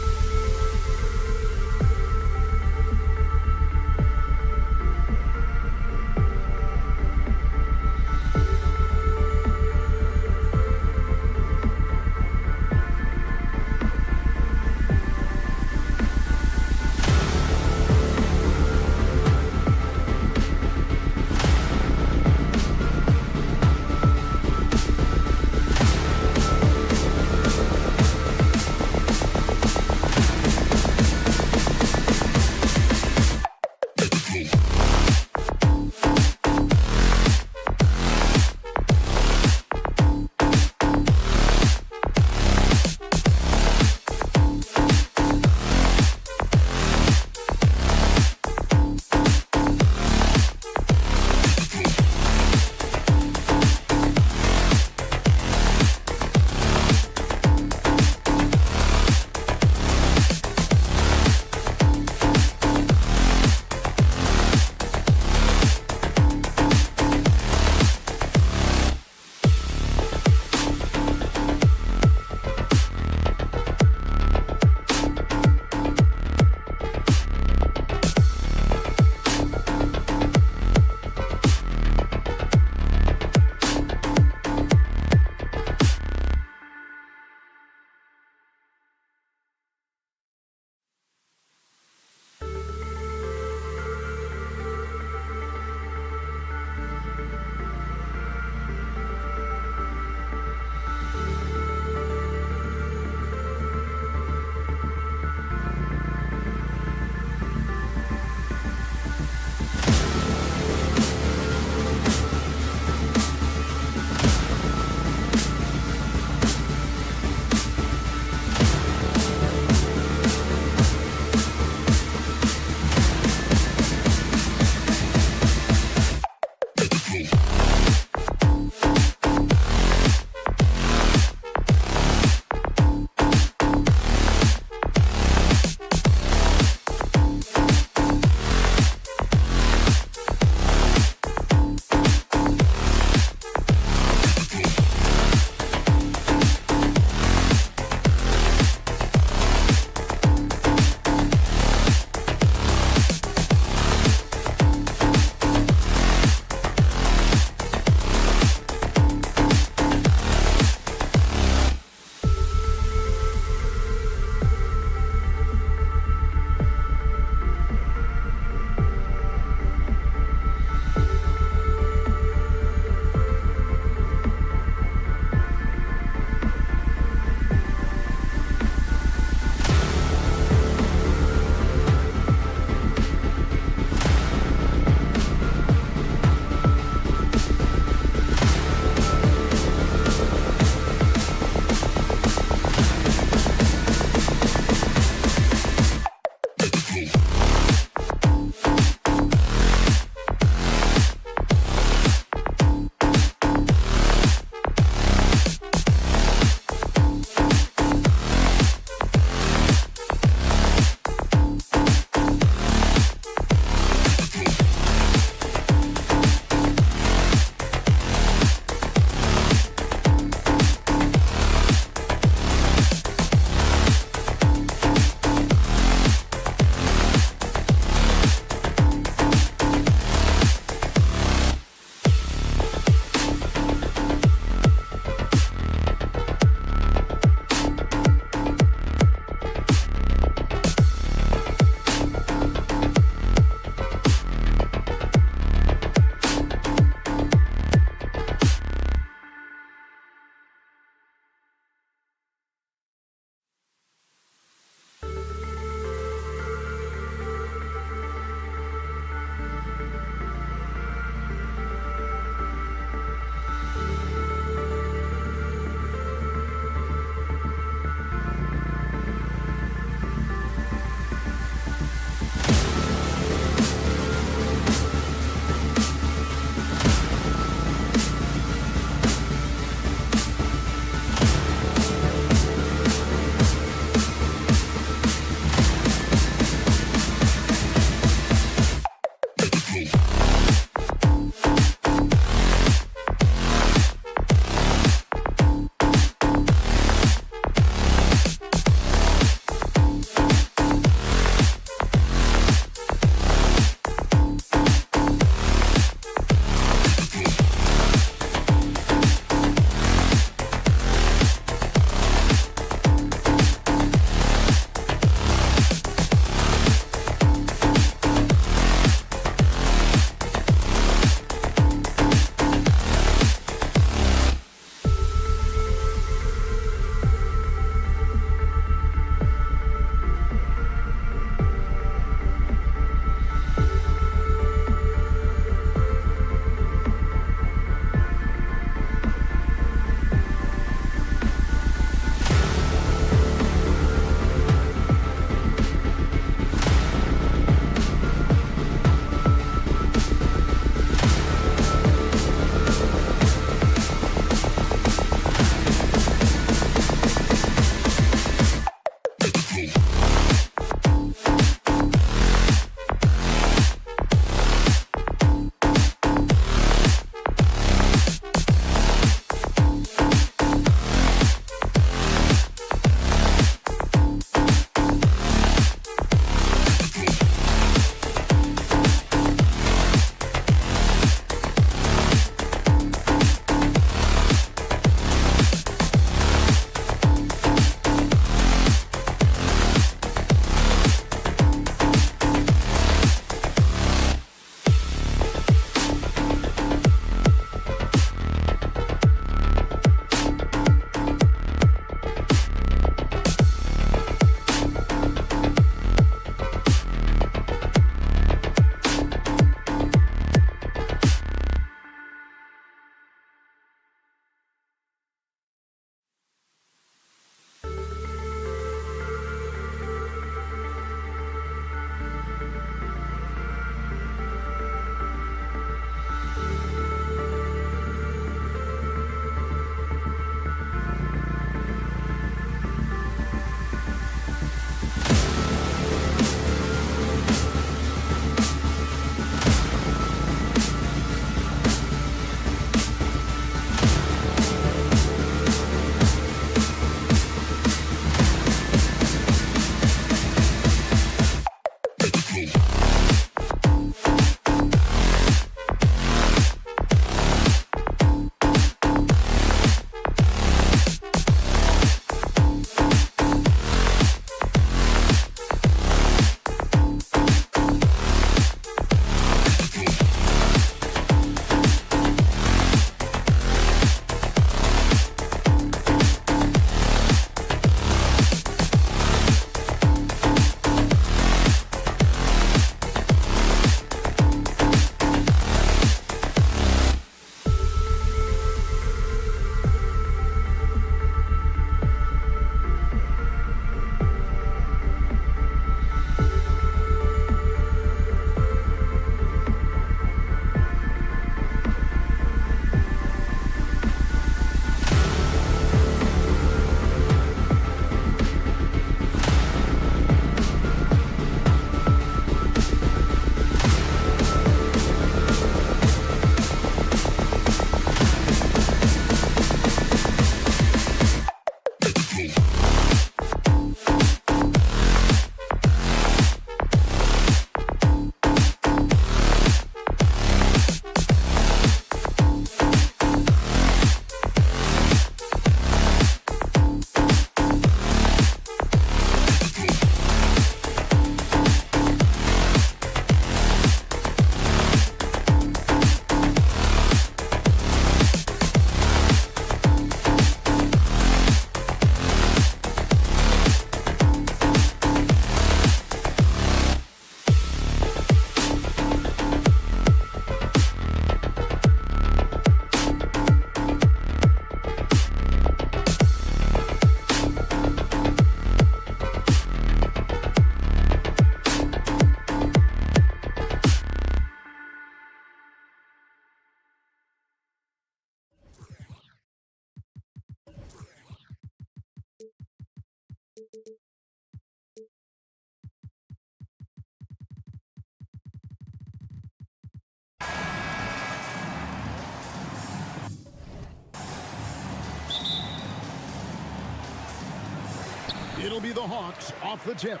It'll be the Hawks off the tip.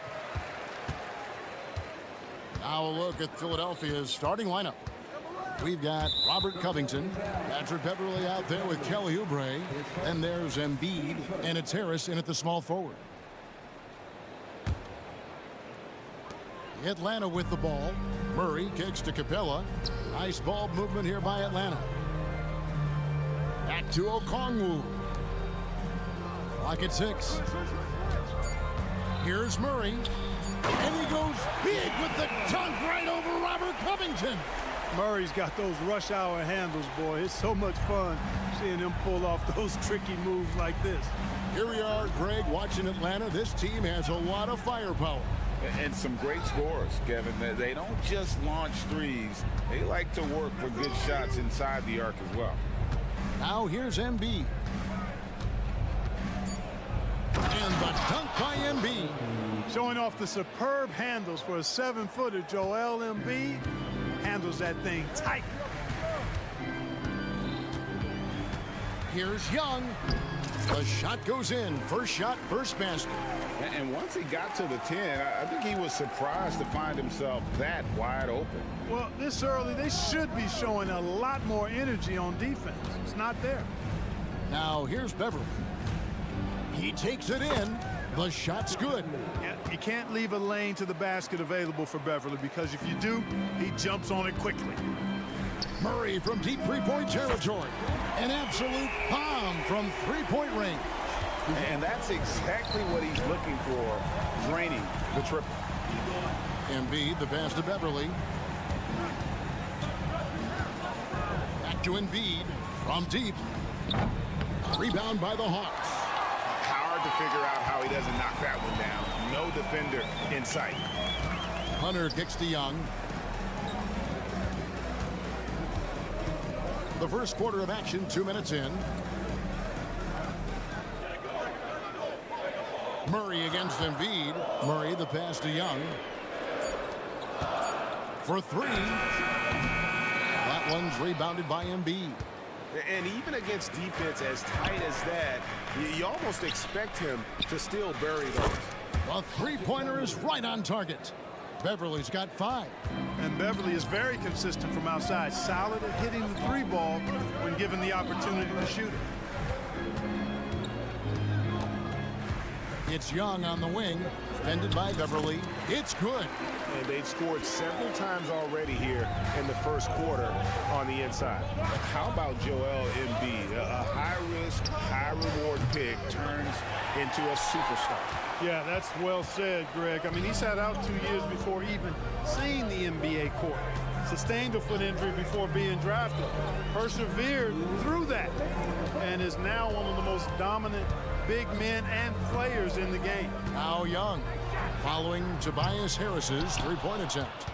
Now a look at Philadelphia's starting lineup. We've got Robert Covington, Patrick Beverley out there with Kelly Oubre, and there's Embiid, and it's Harris in at the small forward. Atlanta with the ball. Murray kicks to Capella. Nice ball movement here by Atlanta. Back to Okongwu. Clock at 6. Here's Murray. And he goes big with the dunk right over Robert Covington. Murray's got those rush hour handles, boy. It's so much fun seeing him pull off those tricky moves like this. Here we are, Greg, watching Atlanta. This team has a lot of firepower. And some great scores, Kevin. They don't just launch threes. They like to work for good shots inside the arc as well. Now here's Embiid. And the dunk by Embiid. Showing off the superb handles for a 7-footer. Joel Embiid handles that thing tight. Here's Young. The shot goes in. First shot, first basket. And once he got to the 10, I think he was surprised to find himself that wide open. Well, this early, they should be showing a lot more energy on defense. It's not there. Now here's Beverley. He takes it in. The shot's good. Yeah, you can't leave a lane to the basket available for Beverley, because if you do, he jumps on it quickly. Murray from deep three-point territory. An absolute bomb from three-point range. And that's exactly what he's looking for, draining the triple. Embiid, the pass to Beverley. Back to Embiid from deep. Rebound by the Hawks. Hard to figure out how he doesn't knock that one down. No defender in sight. Hunter kicks to Young. The first quarter of action, 2 minutes in. Murray against Embiid. Murray, the pass to Young. For 3. That one's rebounded by Embiid. And even against defense as tight as that, you almost expect him to still bury those. The three-pointer is right on target. Beverly's got 5. And Beverley is very consistent from outside. Solid at hitting the 3 ball when given the opportunity to shoot it. It's Young on the wing, defended by Beverley. It's good. And they've scored several times already here in the first quarter on the inside. How about Joel Embiid? A high-risk, high-reward pick turns into a superstar. Yeah, that's well said, Greg. I mean, he sat out 2 years before even seeing the NBA court. Sustained a foot injury before being drafted. Persevered through that. And is now one of the most dominant big men and players in the game. Now Young, following Tobias Harris's three-point attempt.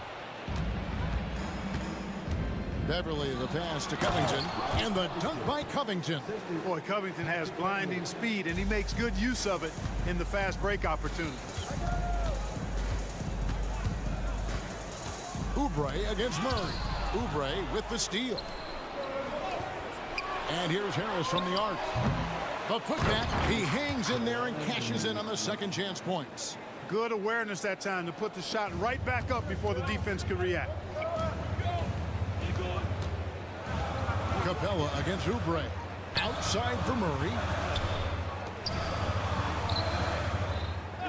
Beverley, the pass to Covington, and the dunk by Covington. Boy, Covington has blinding speed, and he makes good use of it in the fast break opportunities. Oubre against Murray. Oubre with the steal. And here's Harris from the arc. The putback, he hangs in there and cashes in on the second chance points. Good awareness that time to put the shot right back up before the defense could react. Capella against Oubre. Outside for Murray.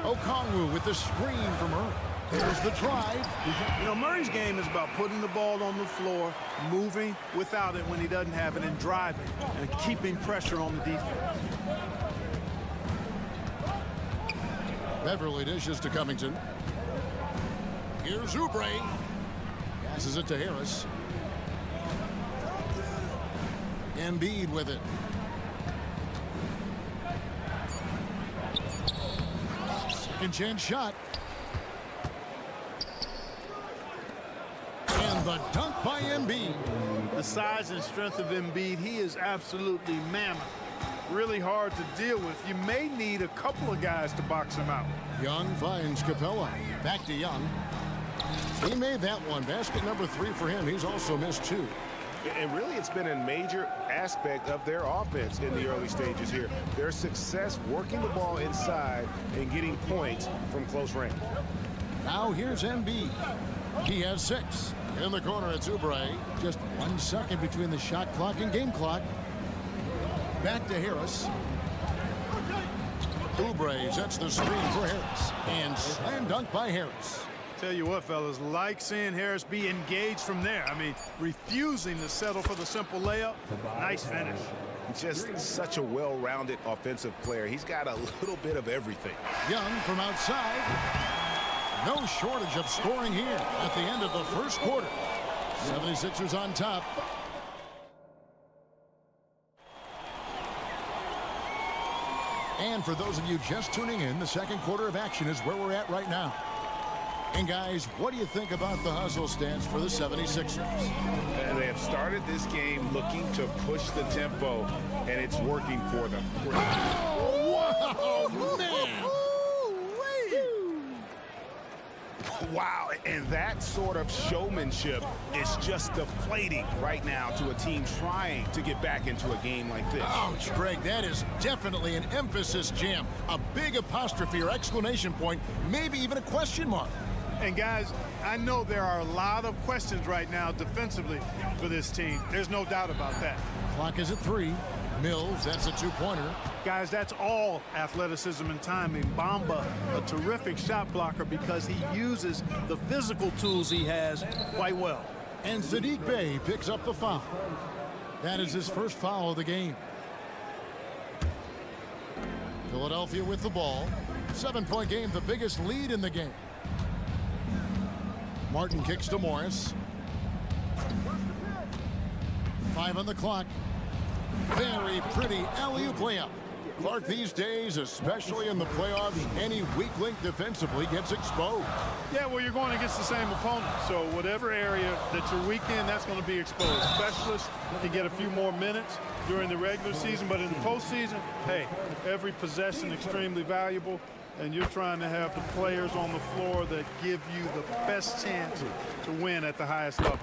Okongwu with the screen for Murray. There's the drive. You know, Murray's game is about putting the ball on the floor, moving without it when he doesn't have it, and driving and keeping pressure on the defense. Beverley dishes to Covington. Here's Oubre. Passes it to Harris. Embiid with it. Second chance shot. And the dunk by Embiid. The size and strength of Embiid, he is absolutely mammoth. Really hard to deal with. You may need a couple of guys to box him out. Young finds Capella. Back to Young. He made that one. Basket number 3 for him. He's also missed 2. And really, it's been a major aspect of their offense in the early stages here. Their success working the ball inside and getting points from close range. Now here's Embiid. He has 6. In the corner, it's Oubre. Just 1 second between the shot clock and game clock. Back to Harris. Oubre sets the screen for Harris. And slam dunk by Harris. Tell you what, fellas, like seeing Harris be engaged from there. I mean, refusing to settle for the simple layup. Nice finish. Just such a well-rounded offensive player. He's got a little bit of everything. Young from outside. No shortage of scoring here at the end of the first quarter. 76ers on top. And for those of you just tuning in, the second quarter of action is where we're at right now. And guys, what do you think about the hustle stance for the 76ers? They have started this game looking to push the tempo, and it's working for them. Oh, wow, man! Wow, and that sort of showmanship is just deflating right now to a team trying to get back into a game like this. Ouch, Greg, that is definitely an emphasis jam. A big apostrophe or exclamation point, maybe even a question mark. And guys, I know there are a lot of questions right now defensively for this team. There's no doubt about that. Clock is at 3. Mills, that's a 2-pointer. Guys, that's all athleticism and timing. Bamba, a terrific shot blocker because he uses the physical tools he has quite well. And Saddiq Bey picks up the foul. That is his first foul of the game. Philadelphia with the ball. 7-point game, the biggest lead in the game. Martin kicks to Morris. 5 on the clock. Very pretty alley-oop layup. Clark, these days, especially in the playoffs, any weak link defensively gets exposed. Yeah, well, you're going against the same opponent. So whatever area that you're weak in, that's going to be exposed. Specialists can get a few more minutes during the regular season, but in the postseason, hey, every possession extremely valuable, and you're trying to have the players on the floor that give you the best chance to win at the highest level.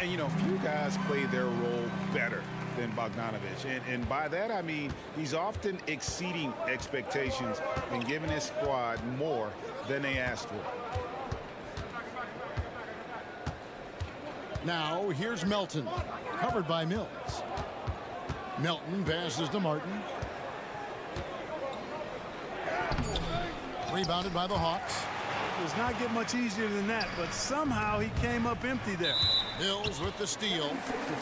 And you know, few guys play their role better than Bogdanovich. And by that, I mean he's often exceeding expectations and giving his squad more than they asked for. Now, here's Melton, covered by Mills. Melton passes to Martin. Rebounded by the Hawks. Does not get much easier than that, but somehow he came up empty there. Mills with the steal,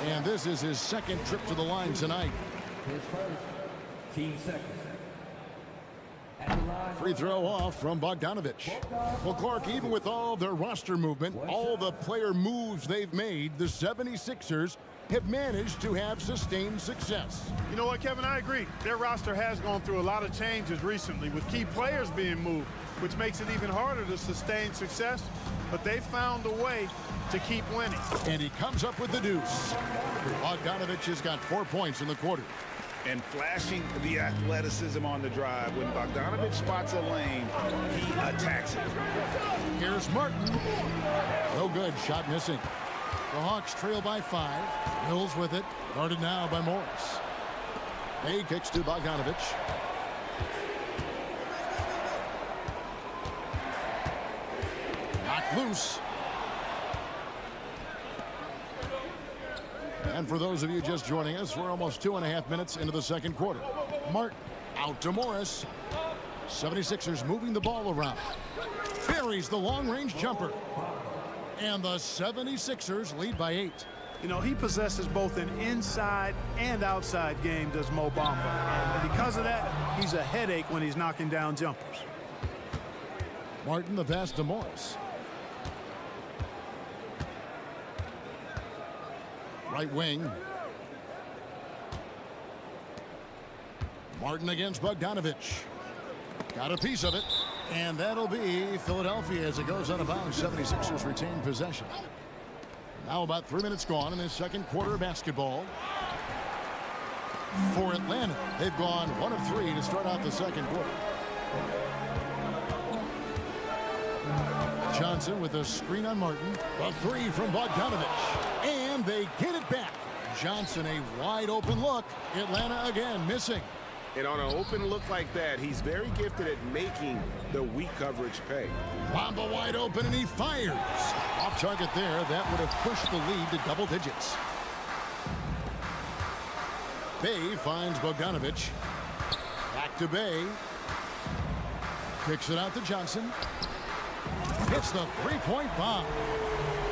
and this is his second trip to the line tonight. Free throw off from Bogdanovich. Well, Clark, even with all their roster movement, all the player moves they've made, the 76ers have managed to have sustained success. You know what, Kevin? I agree. Their roster has gone through a lot of changes recently with key players being moved, which makes it even harder to sustain success, but they found a way to keep winning. And he comes up with the deuce. Bogdanovich has got 4 points in the quarter. And flashing the athleticism on the drive. When Bogdanovich spots a lane, he attacks it. Here's Martin. No good, shot missing. The Hawks trail by 5. Mills with it, guarded now by Morris. He kicks to Bogdanovich. Knocked loose. And for those of you just joining us, we're almost 2.5 minutes into the second quarter. Martin out to Morris. 76ers moving the ball around. Buries the long-range jumper. And the 76ers lead by 8. You know, he possesses both an inside and outside game, does Mo Bamba. And because of that, he's a headache when he's knocking down jumpers. Martin the pass to Morris. Right wing. Martin against Bogdanovich. Got a piece of it. And that'll be Philadelphia as it goes out of bounds. 76ers retain possession. Now about 3 minutes gone in this second quarter of basketball. For Atlanta, they've gone 1 of 3 to start out the second quarter. Johnson with a screen on Martin. A 3 from Bogdanovich. And they get it back. Johnson, a wide open look. Atlanta again missing. And on an open look like that, he's very gifted at making the weak coverage pay. Bamba wide open, and he fires. Off target there. That would have pushed the lead to double digits. Bay finds Bogdanovich. Back to Bay. Kicks it out to Johnson. Hits the three-point bomb.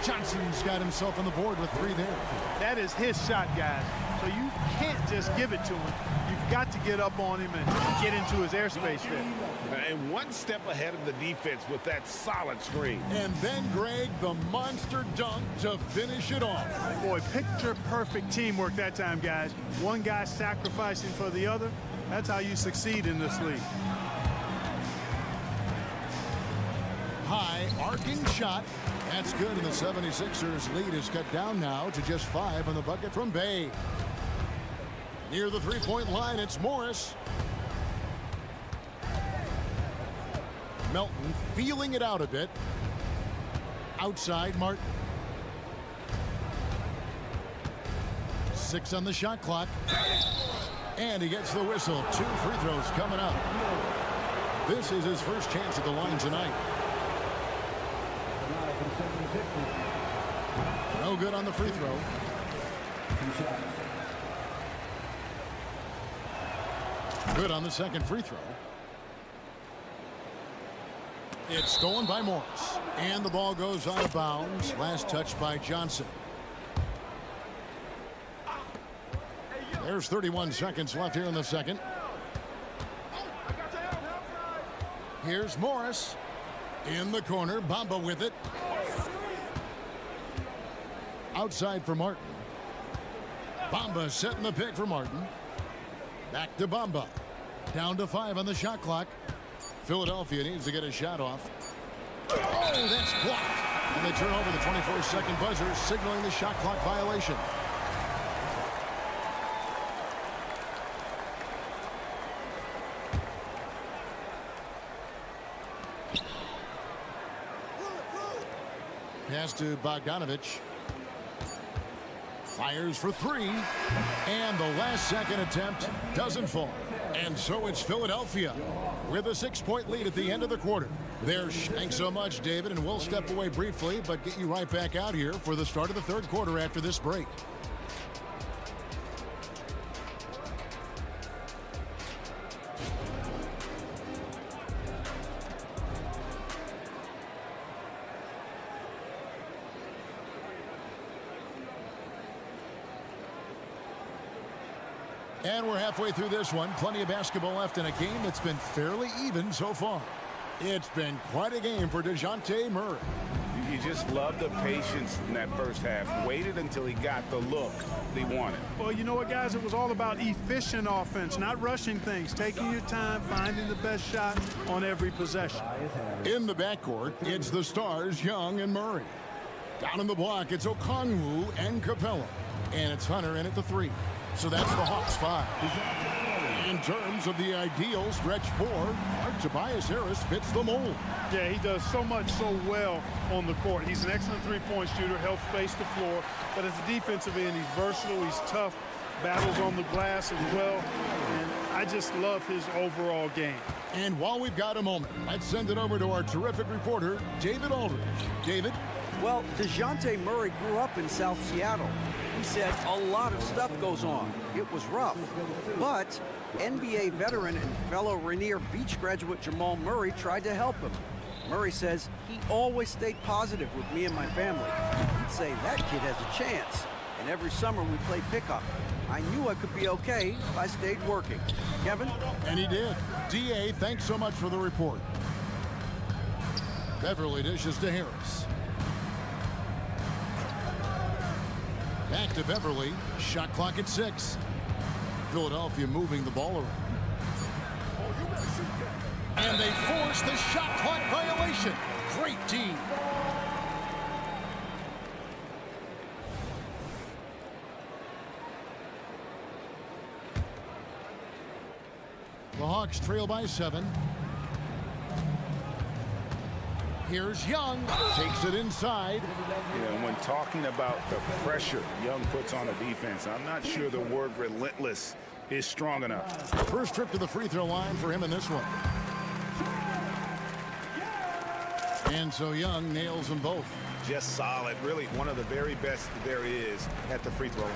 Johnson's got himself on the board with 3 there. That is his shot, guys. So you can't just give it to him. You've got to get up on him and get into his airspace there. And one step ahead of the defense with that solid screen. And then, Greg, the monster dunk to finish it off. Boy, picture-perfect teamwork that time, guys. One guy sacrificing for the other. That's how you succeed in this league. High arcing shot. That's good, and the 76ers lead is cut down now to just 5 on the bucket from Bay. Near the three-point line, it's Morris. Melton feeling it out a bit. Outside, Martin. 6 on the shot clock. And he gets the whistle. 2 free throws coming up. This is his first chance at the line tonight. No good on the free throw. Good on the second free throw. It's stolen by Morris. And the ball goes out of bounds. Last touch by Johnson. There's 31 seconds left here in the second. Here's Morris. In the corner, Bamba with it. Outside for Martin. Bamba setting the pick for Martin. Back to Bamba. Down to 5 on the shot clock. Philadelphia needs to get a shot off. Oh, that's blocked. And they turn over the 24-second buzzer, signaling the shot clock violation. Pass to Bogdanovich. Fires for 3. And the last second attempt doesn't fall. And so it's Philadelphia with a 6-point lead at the end of the quarter. Thanks so much, David, and we'll step away briefly, but get you right back out here for the start of the third quarter after this break. And we're halfway through this one. Plenty of basketball left in a game that's been fairly even so far. It's been quite a game for DeJounte Murray. You just love the patience in that first half. Waited until he got the look he wanted. Well, you know what, guys? It was all about efficient offense, not rushing things, taking your time, finding the best shot on every possession. In the backcourt, it's the stars, Young and Murray. Down in the block, it's Okongwu and Capella. And it's Hunter in at the 3. So that's the Hawks 5. In terms of the ideal stretch 4, Tobias Harris fits the mold. Yeah, he does so much so well on the court. He's an excellent three-point shooter, helps space the floor. But at the defensive end, he's versatile, he's tough, battles on the glass as well. And I just love his overall game. And while we've got a moment, let's send it over to our terrific reporter, David Aldridge. David? Well, DeJounte Murray grew up in South Seattle. He said a lot of stuff goes on. It was rough. But NBA veteran and fellow Rainier Beach graduate Jamal Murray tried to help him. Murray says he always stayed positive with me and my family. He'd say that kid has a chance. And every summer we played pickup. I knew I could be okay if I stayed working. Kevin? And he did. D.A., thanks so much for the report. Beverly dishes to Harris. Back to Beverly. Shot clock at 6. Philadelphia moving the ball around. And they force the shot clock violation. Great team. The Hawks trail by 7. Here's Young. Takes it inside. Yeah, when talking about the pressure Young puts on the defense, I'm not sure the word relentless is strong enough. First trip to the free throw line for him in this one. And so Young nails them both. Just solid. Really one of the very best there is at the free throw line.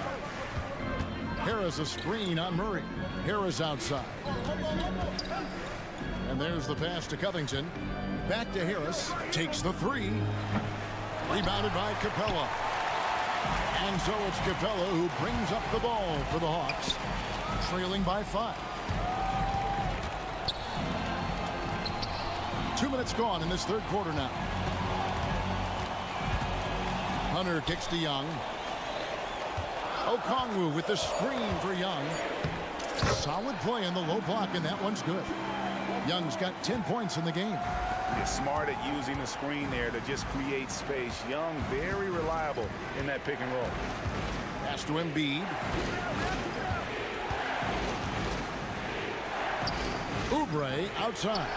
Harris a screen on Murray. Harris outside. And there's the pass to Covington. Back to Harris. Takes the three. Rebounded by Capella. And so it's Capella who brings up the ball for the Hawks. Trailing by 5. 2 minutes gone in this third quarter now. Hunter kicks to Young. Okongwu with the screen for Young. Solid play in the low block, and that one's good. Young's got 10 points in the game. He's smart at using the screen there to just create space. Young, very reliable in that pick and roll. Pass to Embiid. Oubre outside.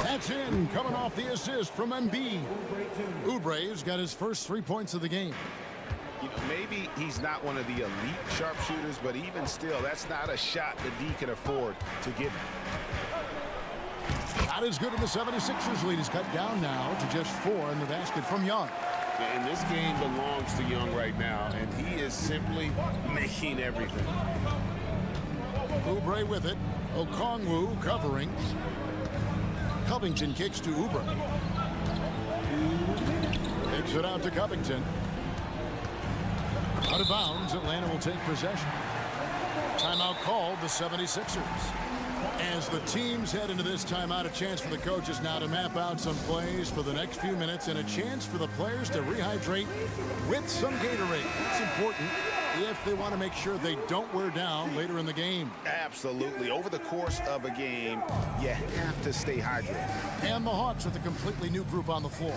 That's in, coming off the assist from Embiid. Oubre's got his first 3 points of the game. You know, maybe he's not one of the elite sharpshooters, but even still, that's not a shot that D can afford to give him. Shot is good, and the 76ers lead is cut down now to just 4 in the basket from Young. And this game belongs to Young right now, and he is simply making everything. Oubre with it. Okongwu covering. Covington kicks to Oubre. Takes it out to Covington. Out of bounds, Atlanta will take possession. Timeout called the 76ers. As the teams head into this timeout, a chance for the coaches now to map out some plays for the next few minutes and a chance for the players to rehydrate with some Gatorade. It's important if they want to make sure they don't wear down later in the game. Absolutely. Over the course of a game, you have to stay hydrated. And the Hawks with a completely new group on the floor.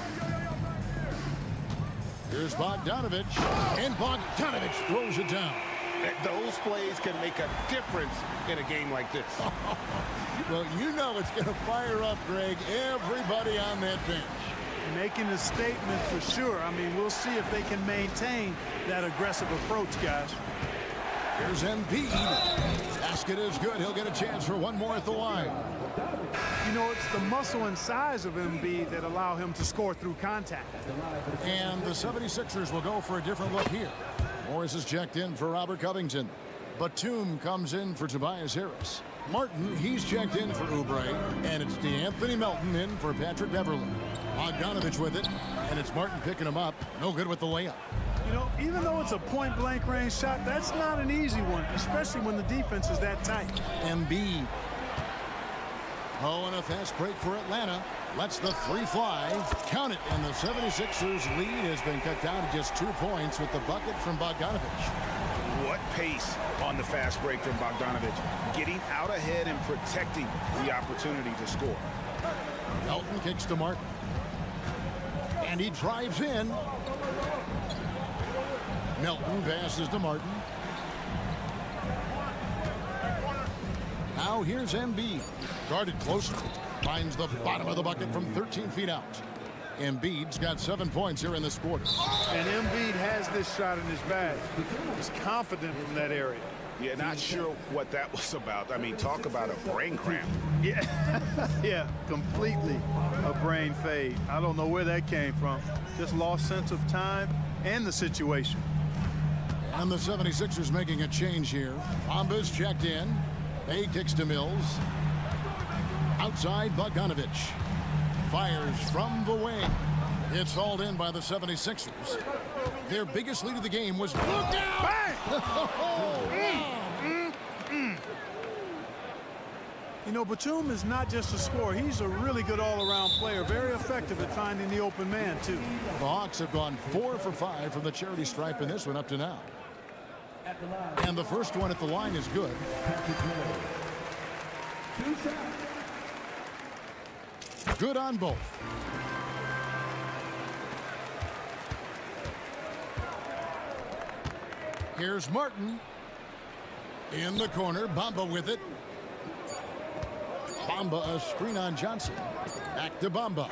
Here's Bogdanovich, and Bogdanovich throws it down. Those plays can make a difference in a game like this. Well, you know it's going to fire up, Greg, everybody on that bench. Making a statement for sure. I mean, we'll see if they can maintain that aggressive approach, guys. Here's Embiid. Basket is good. He'll get a chance for one more at the line. You know, it's the muscle and size of Embiid that allow him to score through contact. And the 76ers will go for a different look here. Morris is checked in for Robert Covington. Batum comes in for Tobias Harris. Martin, he's checked in for Oubre. And it's DeAnthony Melton in for Patrick Beverly. Bogdanovich with it. And it's Martin picking him up. No good with the layup. You know, even though it's a point-blank range shot, that's not an easy one, especially when the defense is that tight. Embiid. Oh, and a fast break for Atlanta. Lets the three fly. Count it. And the 76ers lead has been cut down to just 2 points with the bucket from Bogdanovich. What pace on the fast break from Bogdanovich. Getting out ahead and protecting the opportunity to score. Melton kicks to Martin. And he drives in. Melton passes to Martin. Now here's Embiid. Guarded closer. Finds the bottom of the bucket from 13 feet out. Embiid's got 7 points here in this quarter. And Embiid has this shot in his bag. He's confident from that area. Yeah, not sure what that was about. I mean, talk about a brain cramp. Yeah, yeah, completely a brain fade. I don't know where that came from. Just lost sense of time and the situation. And the 76ers making a change here. Bamba's checked in. A kicks to Mills. Outside, Bogdanovich. Fires from the wing. It's hauled in by the 76ers. Their biggest lead of the game was... Look out! Bang! You know, Batum is not just a scorer. He's a really good all-around player. Very effective at finding the open man, too. The Hawks have gone 4 for 5 from the charity stripe in this one up to now. And the first one at the line is good. Good on both. Here's Martin. In the corner, Bamba with it. Bamba a screen on Johnson. Back to Bamba.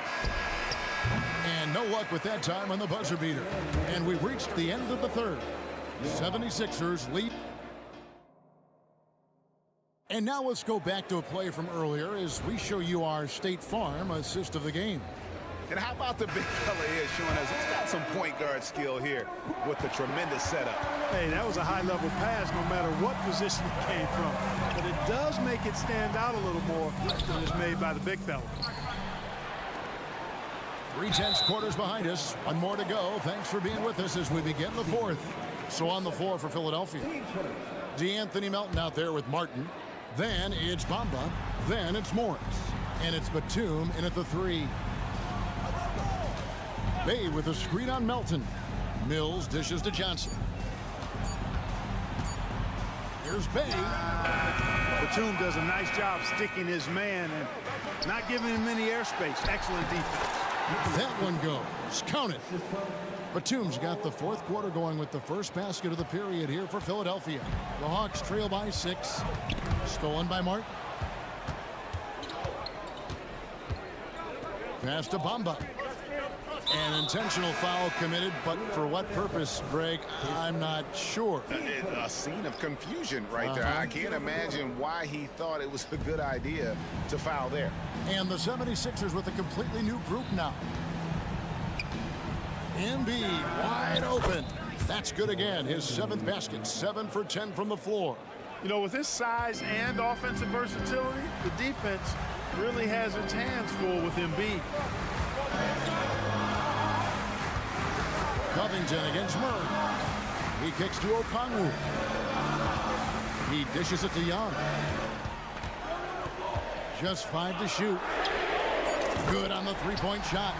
no luck with that time on the buzzer beater. And we've reached the end of the third. 76ers lead. And now let's go back to a play from earlier as we show you our State Farm assist of the game. And how about the big fella here showing us he's got some point guard skill here with the tremendous setup. Hey, that was a high-level pass no matter what position it came from. But it does make it stand out a little more when it's made by the big fella. 3/10 quarters behind us. One more to go. Thanks for being with us as we begin the fourth. So on the floor for Philadelphia, DeAnthony Melton out there with Martin. Then it's Bamba. Then it's Morris. And it's Batum in at the 3. Bay with a screen on Melton. Mills dishes to Johnson. Here's Bay. Batum does a nice job sticking his man and not giving him any airspace. Excellent defense. That one goes. Count it. Batum's got the fourth quarter going with the first basket of the period here for Philadelphia. The Hawks trail by 6. Stolen by Martin. Pass to Bamba. An intentional foul committed, but for what purpose, Greg, I'm not sure. A scene of confusion right there. I can't imagine why he thought it was a good idea to foul there. And the 76ers with a completely new group now. Embiid wide open. That's good again. His 7th basket. 7 for 10 from the floor. You know, with his size and offensive versatility, the defense really has its hands full with Embiid. Covington against Murray. He kicks to Okongwu. He dishes it to Young. Just 5 to shoot. Good on the 3-point shot.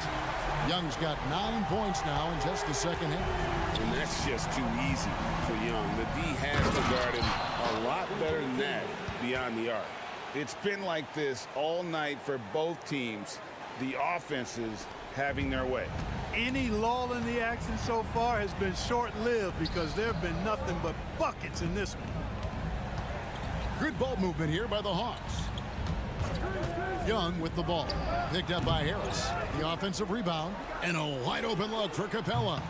Young's got 9 points now in just the second half. And that's just too easy for Young. The D has to guard him a lot better than that beyond the arc. It's been like this all night for both teams. The offenses having their way. Any lull in the action so far has been short-lived because there have been nothing but buckets in this one. Good ball movement here by the Hawks. Young with the ball. Picked up by Harris. The offensive rebound. And a wide open look for Capella.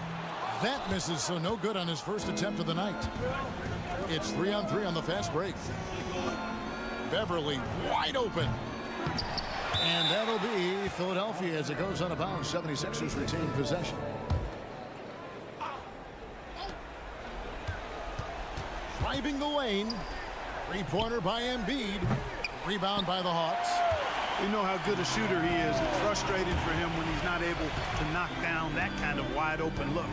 That misses, so no good on his first attempt of the night. It's 3-on-3 on the fast break. Beverly wide open. And that'll be Philadelphia as it goes out of bounds. 76ers retain possession. Driving the lane. 3-pointer by Embiid. Rebound by the Hawks. You know how good a shooter he is. It's frustrating for him when he's not able to knock down that kind of wide open look.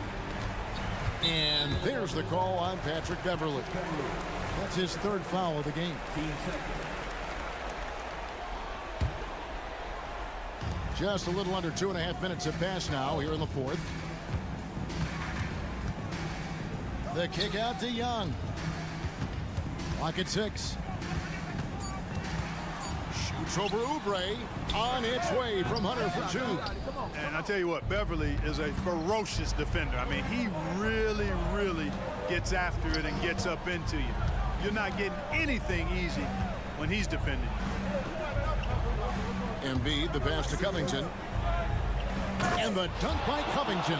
And there's the call on Patrick Beverly. That's his 3rd foul of the game. Just a little under 2.5 minutes have passed now here in the 4th. The kick out to Young. Clock at 6. Shoots over Oubre. On its way from Hunter for 2. And I tell you what, Beverly is a ferocious defender. I mean, he really, really gets after it and gets up into you. You're not getting anything easy when he's defending. Embiid, the pass to Covington. And the dunk by Covington.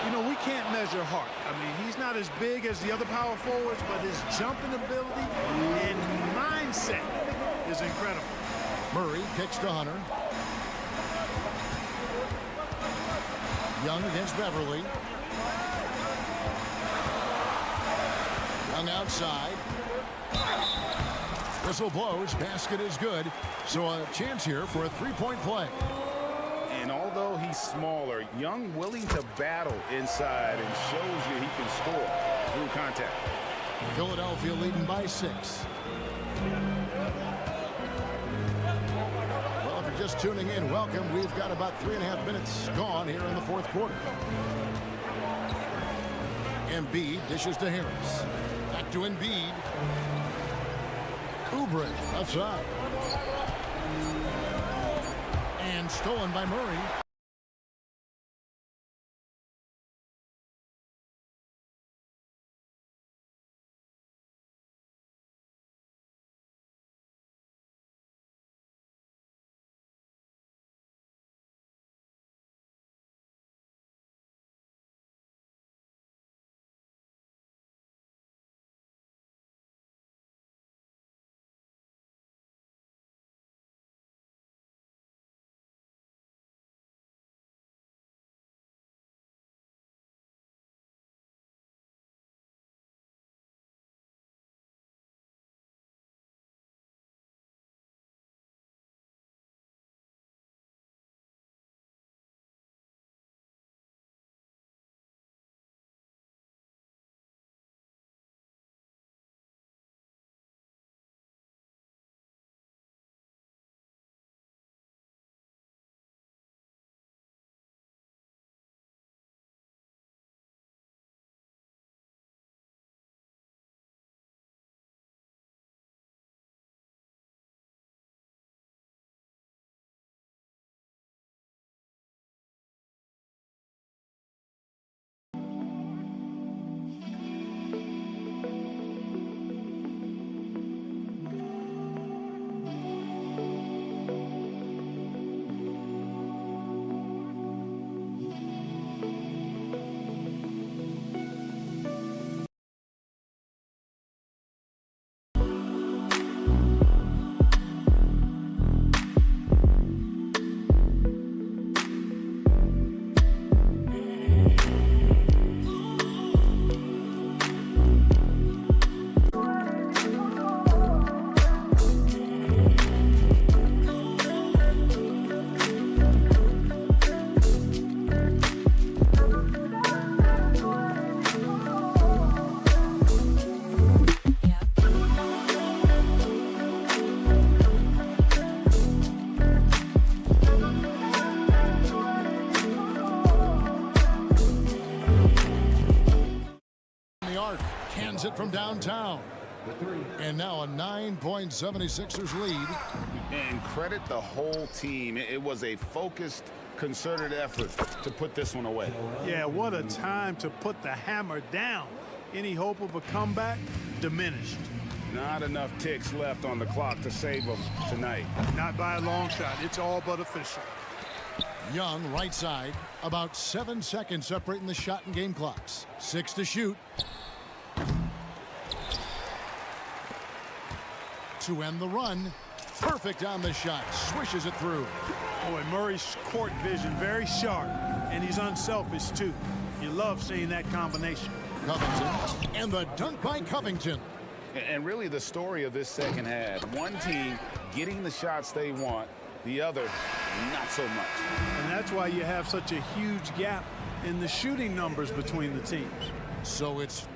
You know, we can't measure heart. I mean, he's not as big as the other power forwards, but his jumping ability and mindset is incredible. Murray kicks to Hunter. Young against Beverly. Young outside. Whistle blows. Basket is good. So a chance here for a 3-point play. And although he's smaller, Young willing to battle inside and shows you he can score through contact. Philadelphia leading by 6. Well, if you're just tuning in, welcome. We've got about 3.5 minutes gone here in the 4th quarter. Embiid dishes to Harris. Back to Embiid. Oubre outside. And stolen by Murray. from downtown. And now a 9.76ers lead. And credit the whole team. It was a focused, concerted effort to put this one away. Yeah, what a time to put the hammer down. Any hope of a comeback diminished. Not enough ticks left on the clock to save them tonight. Not by a long shot. It's all but official. Young, right side. About 7 seconds separating the shot and game clocks. 6 to shoot. To end the run. Perfect on the shot. Swishes it through. Boy, Murray's court vision very sharp, and he's unselfish too. You love seeing that combination. Covington. And the dunk by Covington. And really the story of this second half. One team getting the shots they want, the other not so much. And that's why you have such a huge gap in the shooting numbers between the teams. So it's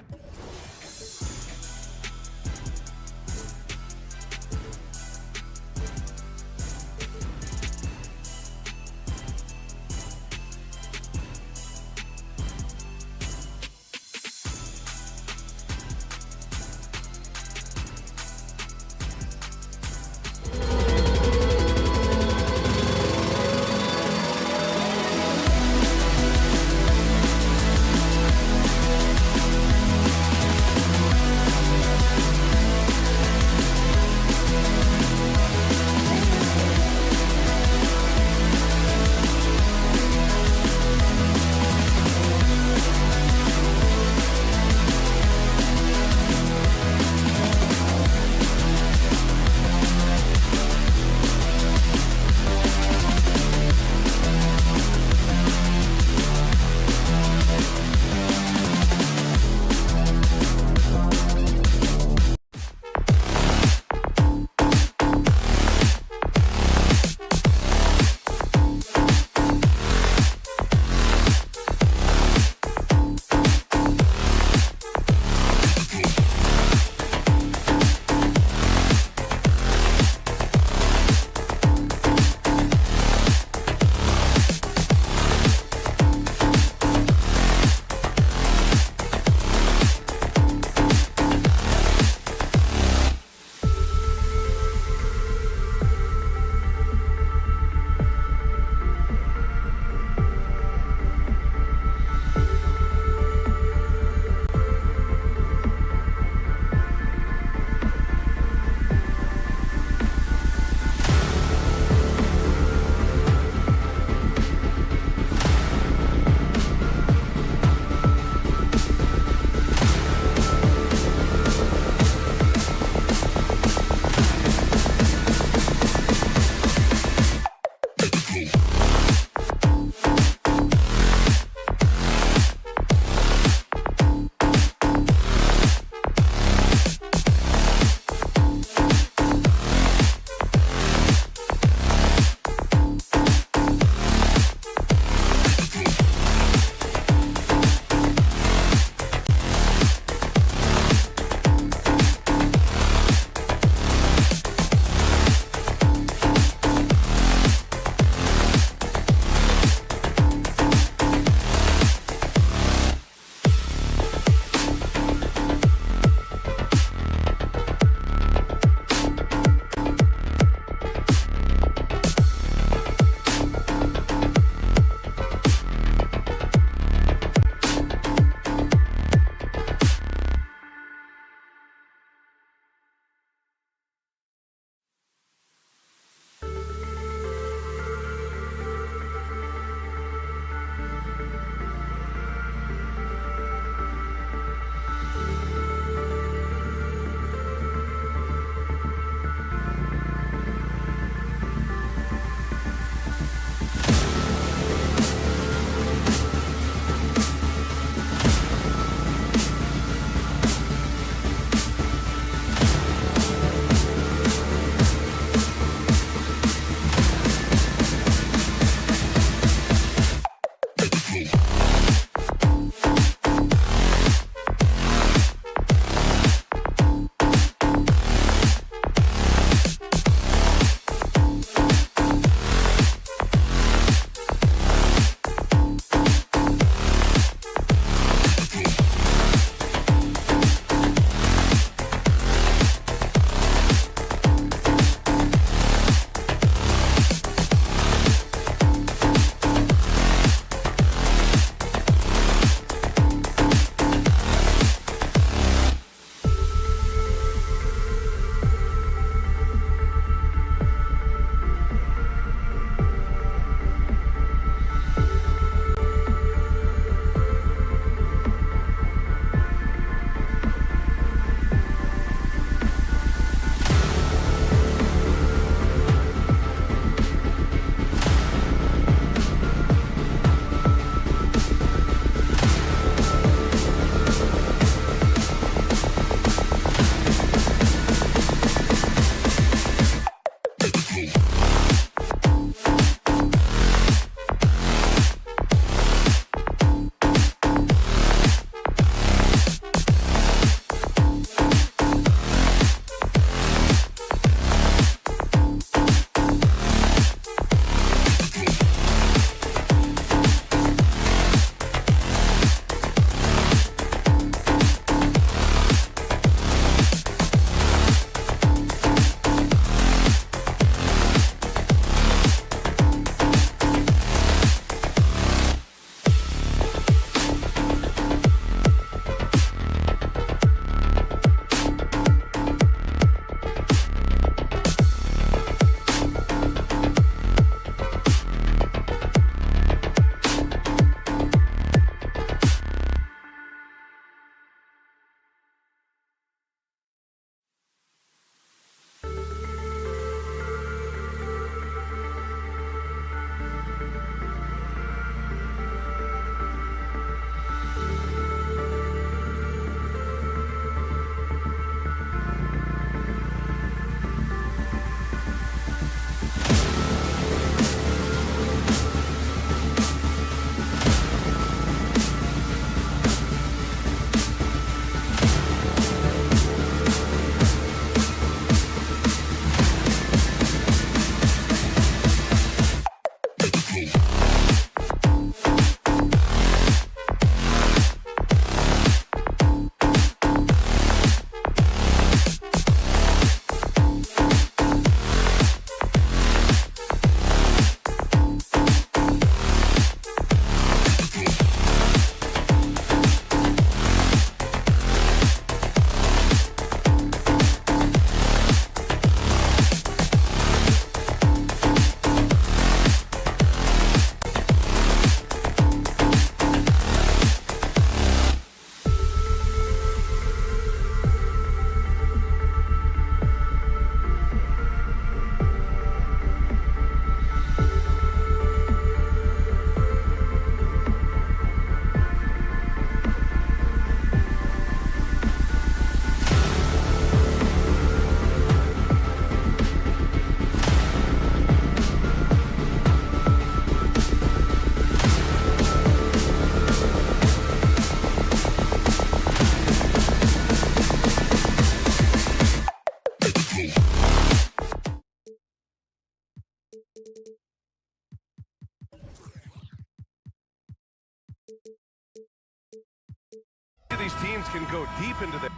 These teams can go deep into the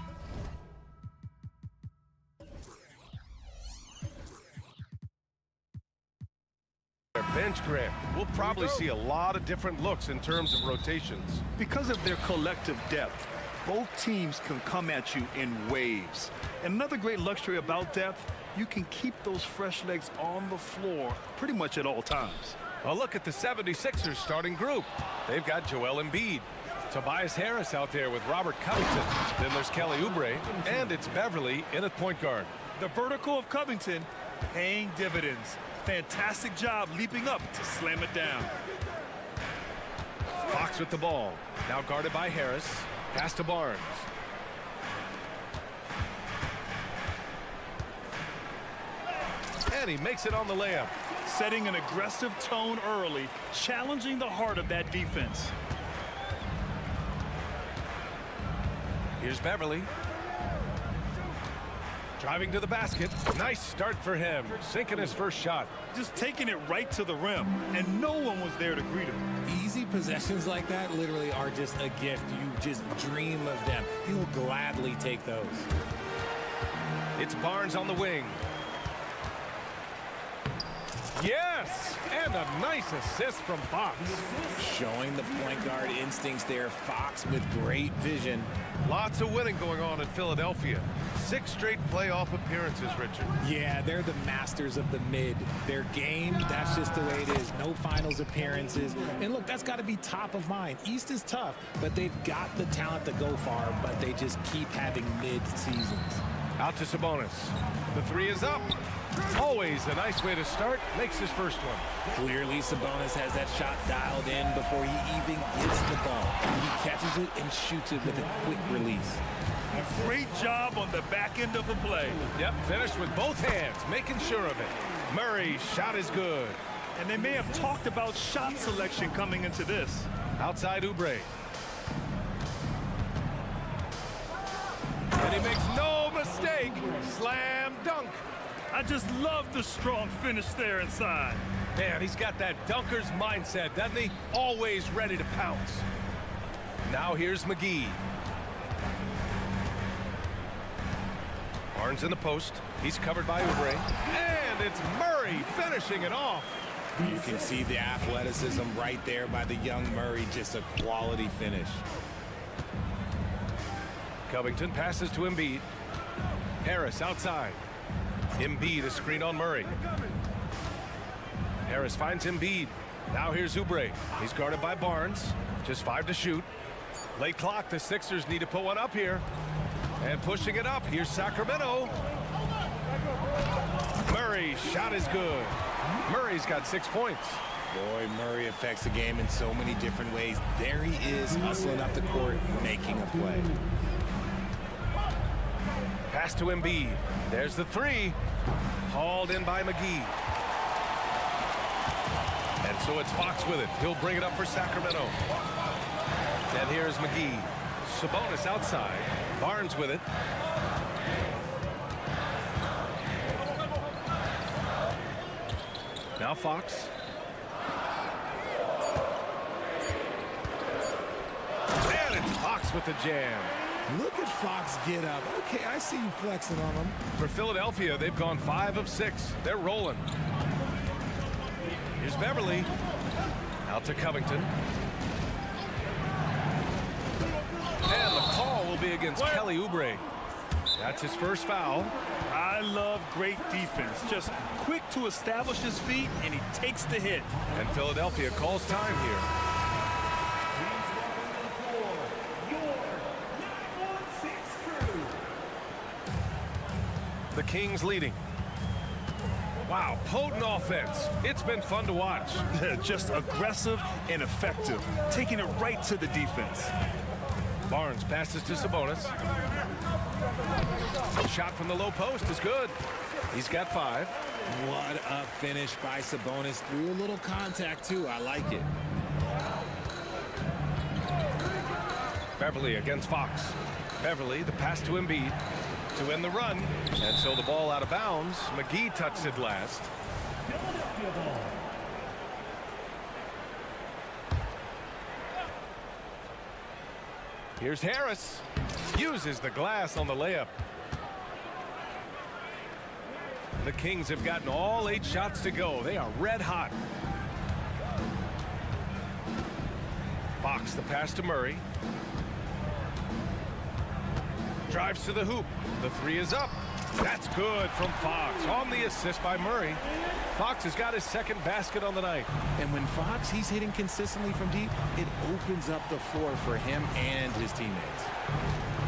bench, Grant. We'll probably see a lot of different looks in terms of rotations. Because of their collective depth, both teams can come at you in waves. Another great luxury about depth, you can keep those fresh legs on the floor pretty much at all times. A look at the 76ers starting group. They've got Joel Embiid, Tobias Harris out there with Robert Covington. Then there's Kelly Oubre, and it's Beverly in at point guard. The vertical of Covington paying dividends. Fantastic job leaping up to slam it down. Fox with the ball. Now guarded by Harris. Pass to Barnes. And he makes it on the layup. Setting an aggressive tone early, challenging the heart of that defense. Here's Beverly. Driving to the basket. Nice start for him. Sinking his first shot. Just taking it right to the rim, and no one was there to greet him. Easy possessions like that literally are just a gift. You just dream of them. He'll gladly take those. It's Barnes on the wing. Yes! And a nice assist from Fox. Showing the point guard instincts there. Fox with great vision. Lots of winning going on in Philadelphia. 6 straight playoff appearances, Richard. Yeah, they're the masters of the mid. Their game, that's just the way it is. No finals appearances. And look, that's got to be top of mind. East is tough, but they've got the talent to go far, but they just keep having mid-seasons. Out to Sabonis. The 3 is up. Always a nice way to start. Makes his first one. Clearly, Sabonis has that shot dialed in before he even gets the ball. He catches it and shoots it with a quick release. A great job on the back end of the play. Yep, finished with both hands, making sure of it. Murray's shot is good. And they may have talked about shot selection coming into this. Outside Oubre. And he makes no mistake. Slam dunk. I just love the strong finish there inside. Man, he's got that dunker's mindset, doesn't he? Always ready to pounce. Now here's McGee. Barnes in the post. He's covered by Oubre. And it's Murray finishing it off. You can see the athleticism right there by the young Murray. Just a quality finish. Covington passes to Embiid. Harris outside. Embiid a screen on Murray. Harris finds Embiid. Now here's Oubre. He's guarded by Barnes. Just 5 to shoot. Late clock. The Sixers need to put one up here. And pushing it up. Here's Sacramento. Murray's shot is good. Murray's got 6 points. Boy, Murray affects the game in so many different ways. There he is, hustling up the court, making a play. Pass to Embiid. There's the 3. Hauled in by McGee. And so it's Fox with it. He'll bring it up for Sacramento. And here's McGee. Sabonis outside. Barnes with it. Now Fox. And it's Fox with the jam. Look at Fox get up. Okay, I see you flexing on him. For Philadelphia, they've gone 5 of 6. They're rolling. Here's Beverly. Out to Covington. And the call will be against Kelly Oubre. That's his first foul. I love great defense. Just quick to establish his feet, and he takes the hit. And Philadelphia calls time here. The Kings leading. Wow, potent offense. It's been fun to watch. Just aggressive and effective, taking it right to the defense. Barnes passes to Sabonis. Shot from the low post is good. He's got 5. What a finish by Sabonis. Through a little contact, too. I like it. Beverly against Fox. Beverly, the pass to Embiid to end the run. And so the ball out of bounds. McGee touched it last. Here's Harris. Uses the glass on the layup. The Kings have gotten all 8 shots to go. They are red hot. Fox the pass to Murray. Drives to the hoop. The 3 is up. That's good from Fox on the assist by Murray. Fox has got his 2nd basket on the night. And when Fox, he's hitting consistently from deep, it opens up the floor for him and his teammates.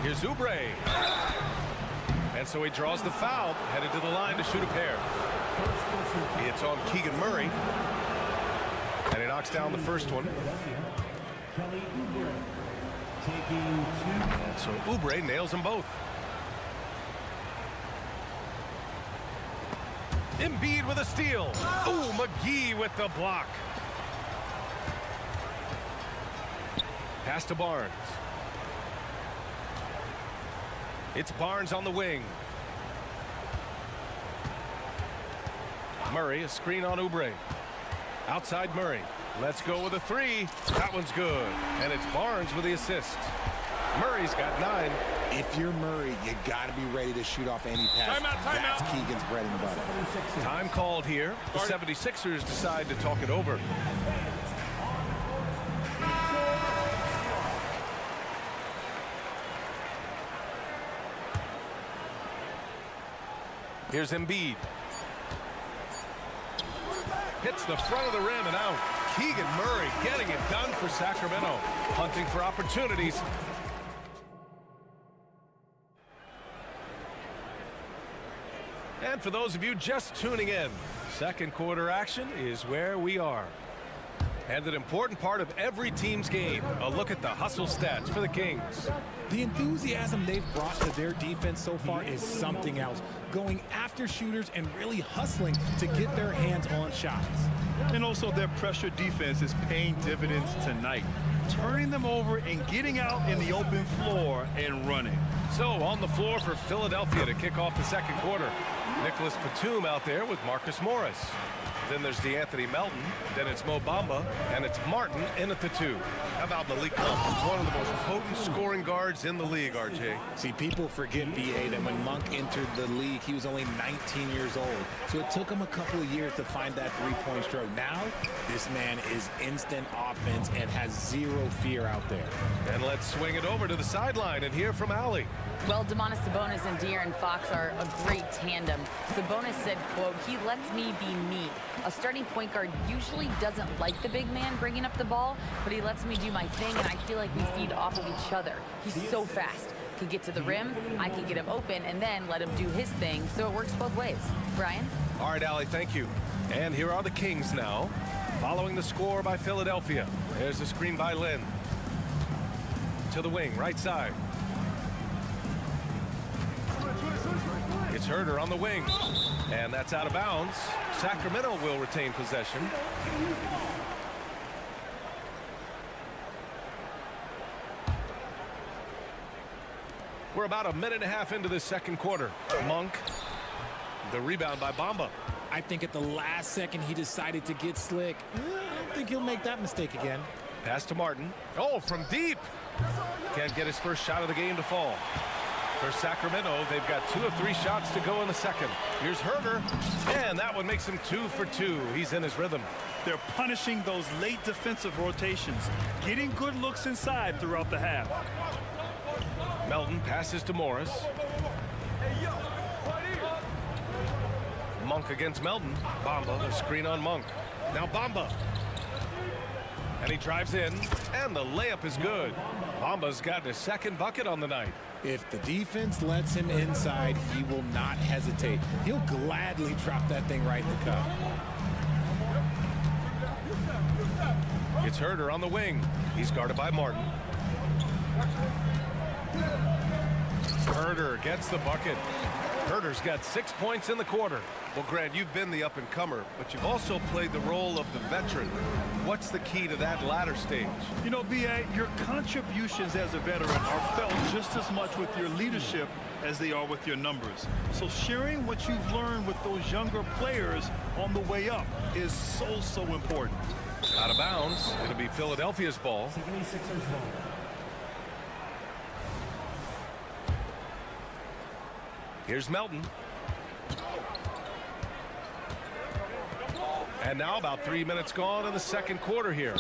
Here's Oubre. And so he draws the foul, headed to the line to shoot a pair. It's on Keegan Murray. And he knocks down the first one. And so Oubre nails them both. Embiid with a steal. Ooh, McGee with the block. Pass to Barnes. It's Barnes on the wing. Murray, a screen on Oubre. Outside Murray. Let's go with a 3. That one's good. And it's Barnes with the assist. Murray's got 9. If you're Murray, you got to be ready to shoot off any pass. That's Keegan's bread and butter. Time called here. The 76ers decide to talk it over. Here's Embiid. Hits the front of the rim and out. Keegan Murray getting it done for Sacramento. Hunting for opportunities. And for those of you just tuning in, second quarter action is where we are. And an important part of every team's game, a look at the hustle stats for the Kings. The enthusiasm they've brought to their defense so far is something else. Going after shooters and really hustling to get their hands on shots. And also their pressure defense is paying dividends tonight. Turning them over and getting out in the open floor and running. So on the floor for Philadelphia to kick off the second quarter. Nicholas Batum out there with Marcus Morris. Then there's DeAnthony Melton. Then it's Mo Bamba. And it's Martin in at the 2. How about Malik Monk, who's one of the most potent scoring guards in the league, RJ? See, people forget, B.A., that when Monk entered the league, he was only 19 years old. So it took him a couple of years to find that three-point stroke. Now, this man is instant offense and has zero fear out there. And let's swing it over to the sideline and hear from Allie. Well, Domantas Sabonis and De'Aaron Fox are a great tandem. Sabonis said, quote, "He lets me be me. A starting point guard usually doesn't like the big man bringing up the ball, but he lets me do my thing, and I feel like we feed off of each other. He's so fast. Can get to the rim, I can get him open, and then let him do his thing, so it works both ways." Brian? All right, Allie, thank you. And here are the Kings now, following the score by Philadelphia. There's a screen by Lynn. To the wing, right side. It's Herder on the wing, and that's out of bounds. Sacramento will retain possession. We're about a minute and a half into this second quarter. Monk, the rebound by Bamba. I think at the last second he decided to get slick. I don't think he'll make that mistake again. Pass to Martin. Oh, from deep. Can't get his first shot of the game to fall. For Sacramento, they've got 2 of 3 shots to go in the second. Here's Herder, and that one makes him 2 for 2. He's in his rhythm. They're punishing those late defensive rotations, getting good looks inside throughout the half. Melton passes to Morris. Monk against Melton. Bamba, the screen on Monk. Now Bamba. And he drives in, and the layup is good. Bamba's got his second bucket on the night. If the defense lets him inside, he will not hesitate. He'll gladly drop that thing right in the cup. It's Herder on the wing. He's guarded by Martin. Herder gets the bucket. Herter's got 6 points in the quarter. Well, Grant, you've been the up-and-comer, but you've also played the role of the veteran. What's the key to that latter stage? You know, B.A., your contributions as a veteran are felt just as much with your leadership as they are with your numbers. So sharing what you've learned with those younger players on the way up is so important. Out of bounds. It'll be Philadelphia's ball. Here's Melton. And now about 3 minutes gone in the second quarter here.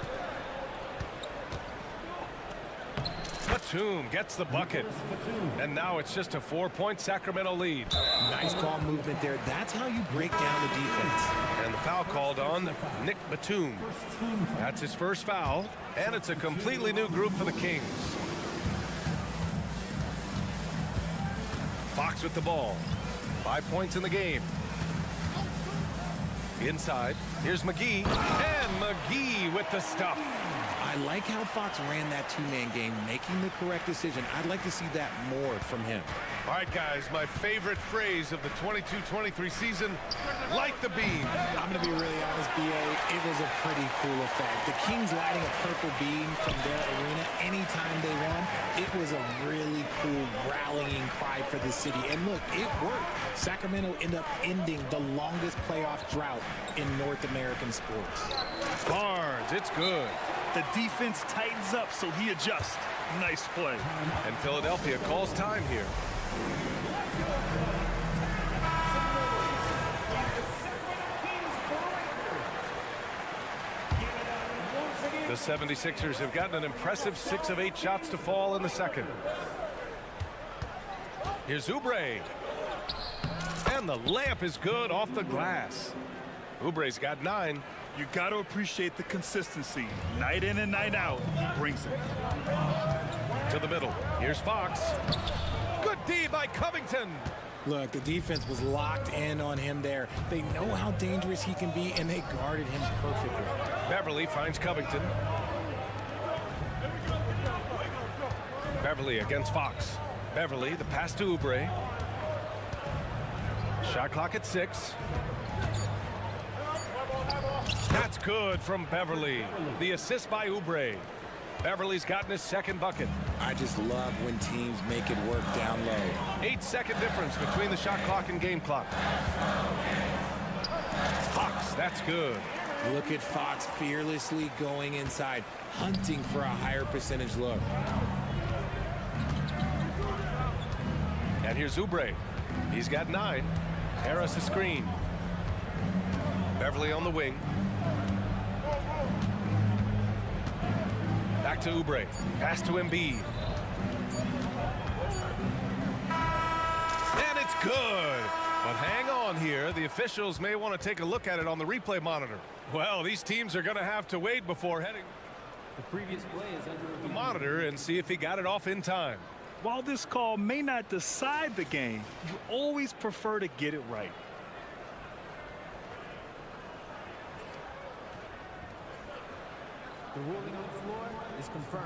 Batum gets the bucket. And now it's just a 4-point Sacramento lead. Nice ball movement there. That's how you break down the defense. And the foul called on Nick Batum. That's his first foul. And it's a completely new group for the Kings. Fox with the ball. 5 points in the game. Inside. Here's McGee. And McGee with the stuff. I like how Fox ran that two-man game, making the correct decision. I'd like to see that more from him. All right, guys, my favorite phrase of the 22-23 season, light the beam. I'm going to be really honest, B.A., it was a pretty cool effect. The Kings lighting a purple beam from their arena anytime they won, it was a really cool rallying cry for the city. And look, it worked. Sacramento ended up ending the longest playoff drought in North American sports. Barnes, it's good. The defense tightens up, so he adjusts. Nice play. And Philadelphia calls time here. The 76ers have gotten an impressive 6 of 8 shots to fall in the second. Here's Oubre. And the layup is good off the glass. Oubre's got 9. You got to appreciate the consistency. Night in and night out, he brings it. To the middle. Here's Fox. Good D by Covington. Look, the defense was locked in on him there. They know how dangerous he can be, and they guarded him perfectly. Beverly finds Covington. Beverly against Fox. Beverly, the pass to Oubre. Shot clock at 6. That's good from Beverly. The assist by Oubre. Beverly's gotten his second bucket. I just love when teams make it work down low. 8-second difference between the shot clock and game clock. Fox, that's good. Look at Fox fearlessly going inside, hunting for a higher percentage look. And here's Oubre. He's got 9. Harris a screen. Beverly on the wing. Back to Oubre. Pass to Embiid. And it's good. But hang on here. The officials may want to take a look at it on the replay monitor. Well, these teams are going to have to wait before heading The previous play is under the monitor and see if he got it off in time. While this call may not decide the game, you always prefer to get it right. The ruling on the floor is confirmed.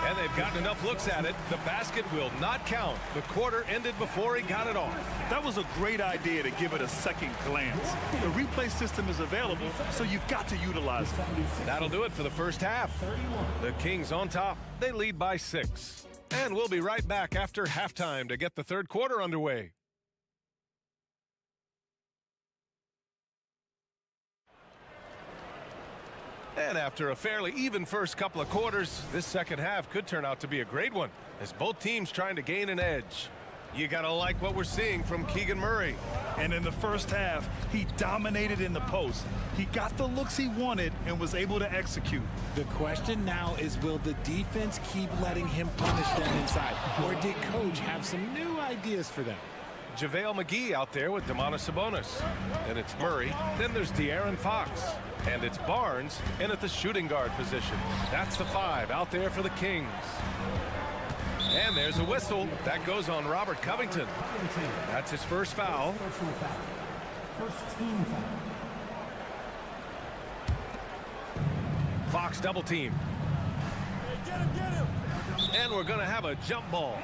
And they've gotten enough looks at it. The basket will not count. The quarter ended before he got it off. That was a great idea to give it a second glance. The replay system is available, so you've got to utilize it. That'll do it for the first half. The Kings on top. They lead by 6. And we'll be right back after halftime to get the third quarter underway. And after a fairly even first couple of quarters, this second half could turn out to be a great one, as both teams trying to gain an edge. You gotta like what we're seeing from Keegan Murray. And in the first half, he dominated in the post. He got the looks he wanted and was able to execute. The question now is, will the defense keep letting him punish them inside? Or did Coach have some new ideas for them? JaVale McGee out there with Domantas Sabonis. Then it's Murray. Then there's De'Aaron Fox. And it's Barnes in at the shooting guard position. That's the 5 out there for the Kings. And there's a whistle. That goes on Robert Covington. That's his first foul. First team foul. Fox double team. Hey, get him, get him. And we're going to have a jump ball.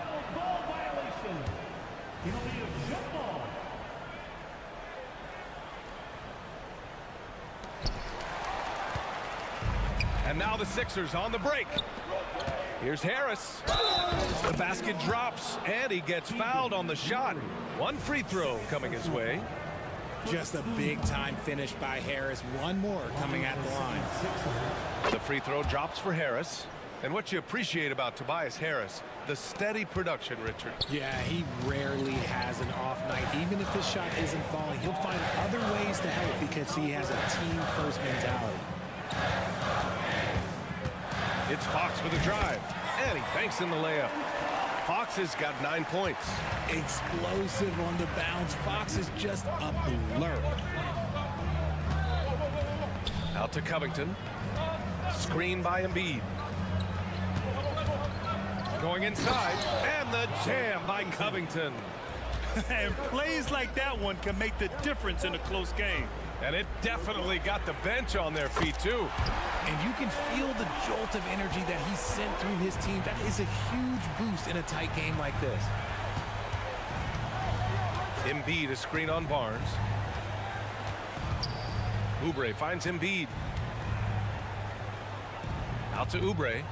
And now the Sixers on the break. Here's Harris. The basket drops, and he gets fouled on the shot. One free throw coming his way. Just a big-time finish by Harris. One more coming at the line. The free throw drops for Harris. And what you appreciate about Tobias Harris, the steady production, Richard. Yeah, he rarely has an off night. Even if his shot isn't falling, he'll find other ways to help because he has a team-first mentality. It's Fox with a drive, and he banks in the layup. Fox has got 9 points. Explosive on the bounce. Fox is just a blur. Out to Covington. Screen by Embiid. Going inside, and the jam by Covington. And plays like that one can make the difference in a close game. And it definitely got the bench on their feet, too. And you can feel the jolt of energy that he sent through his team. That is a huge boost in a tight game like this. Embiid, a screen on Barnes. Oubre finds Embiid. Out to Oubre.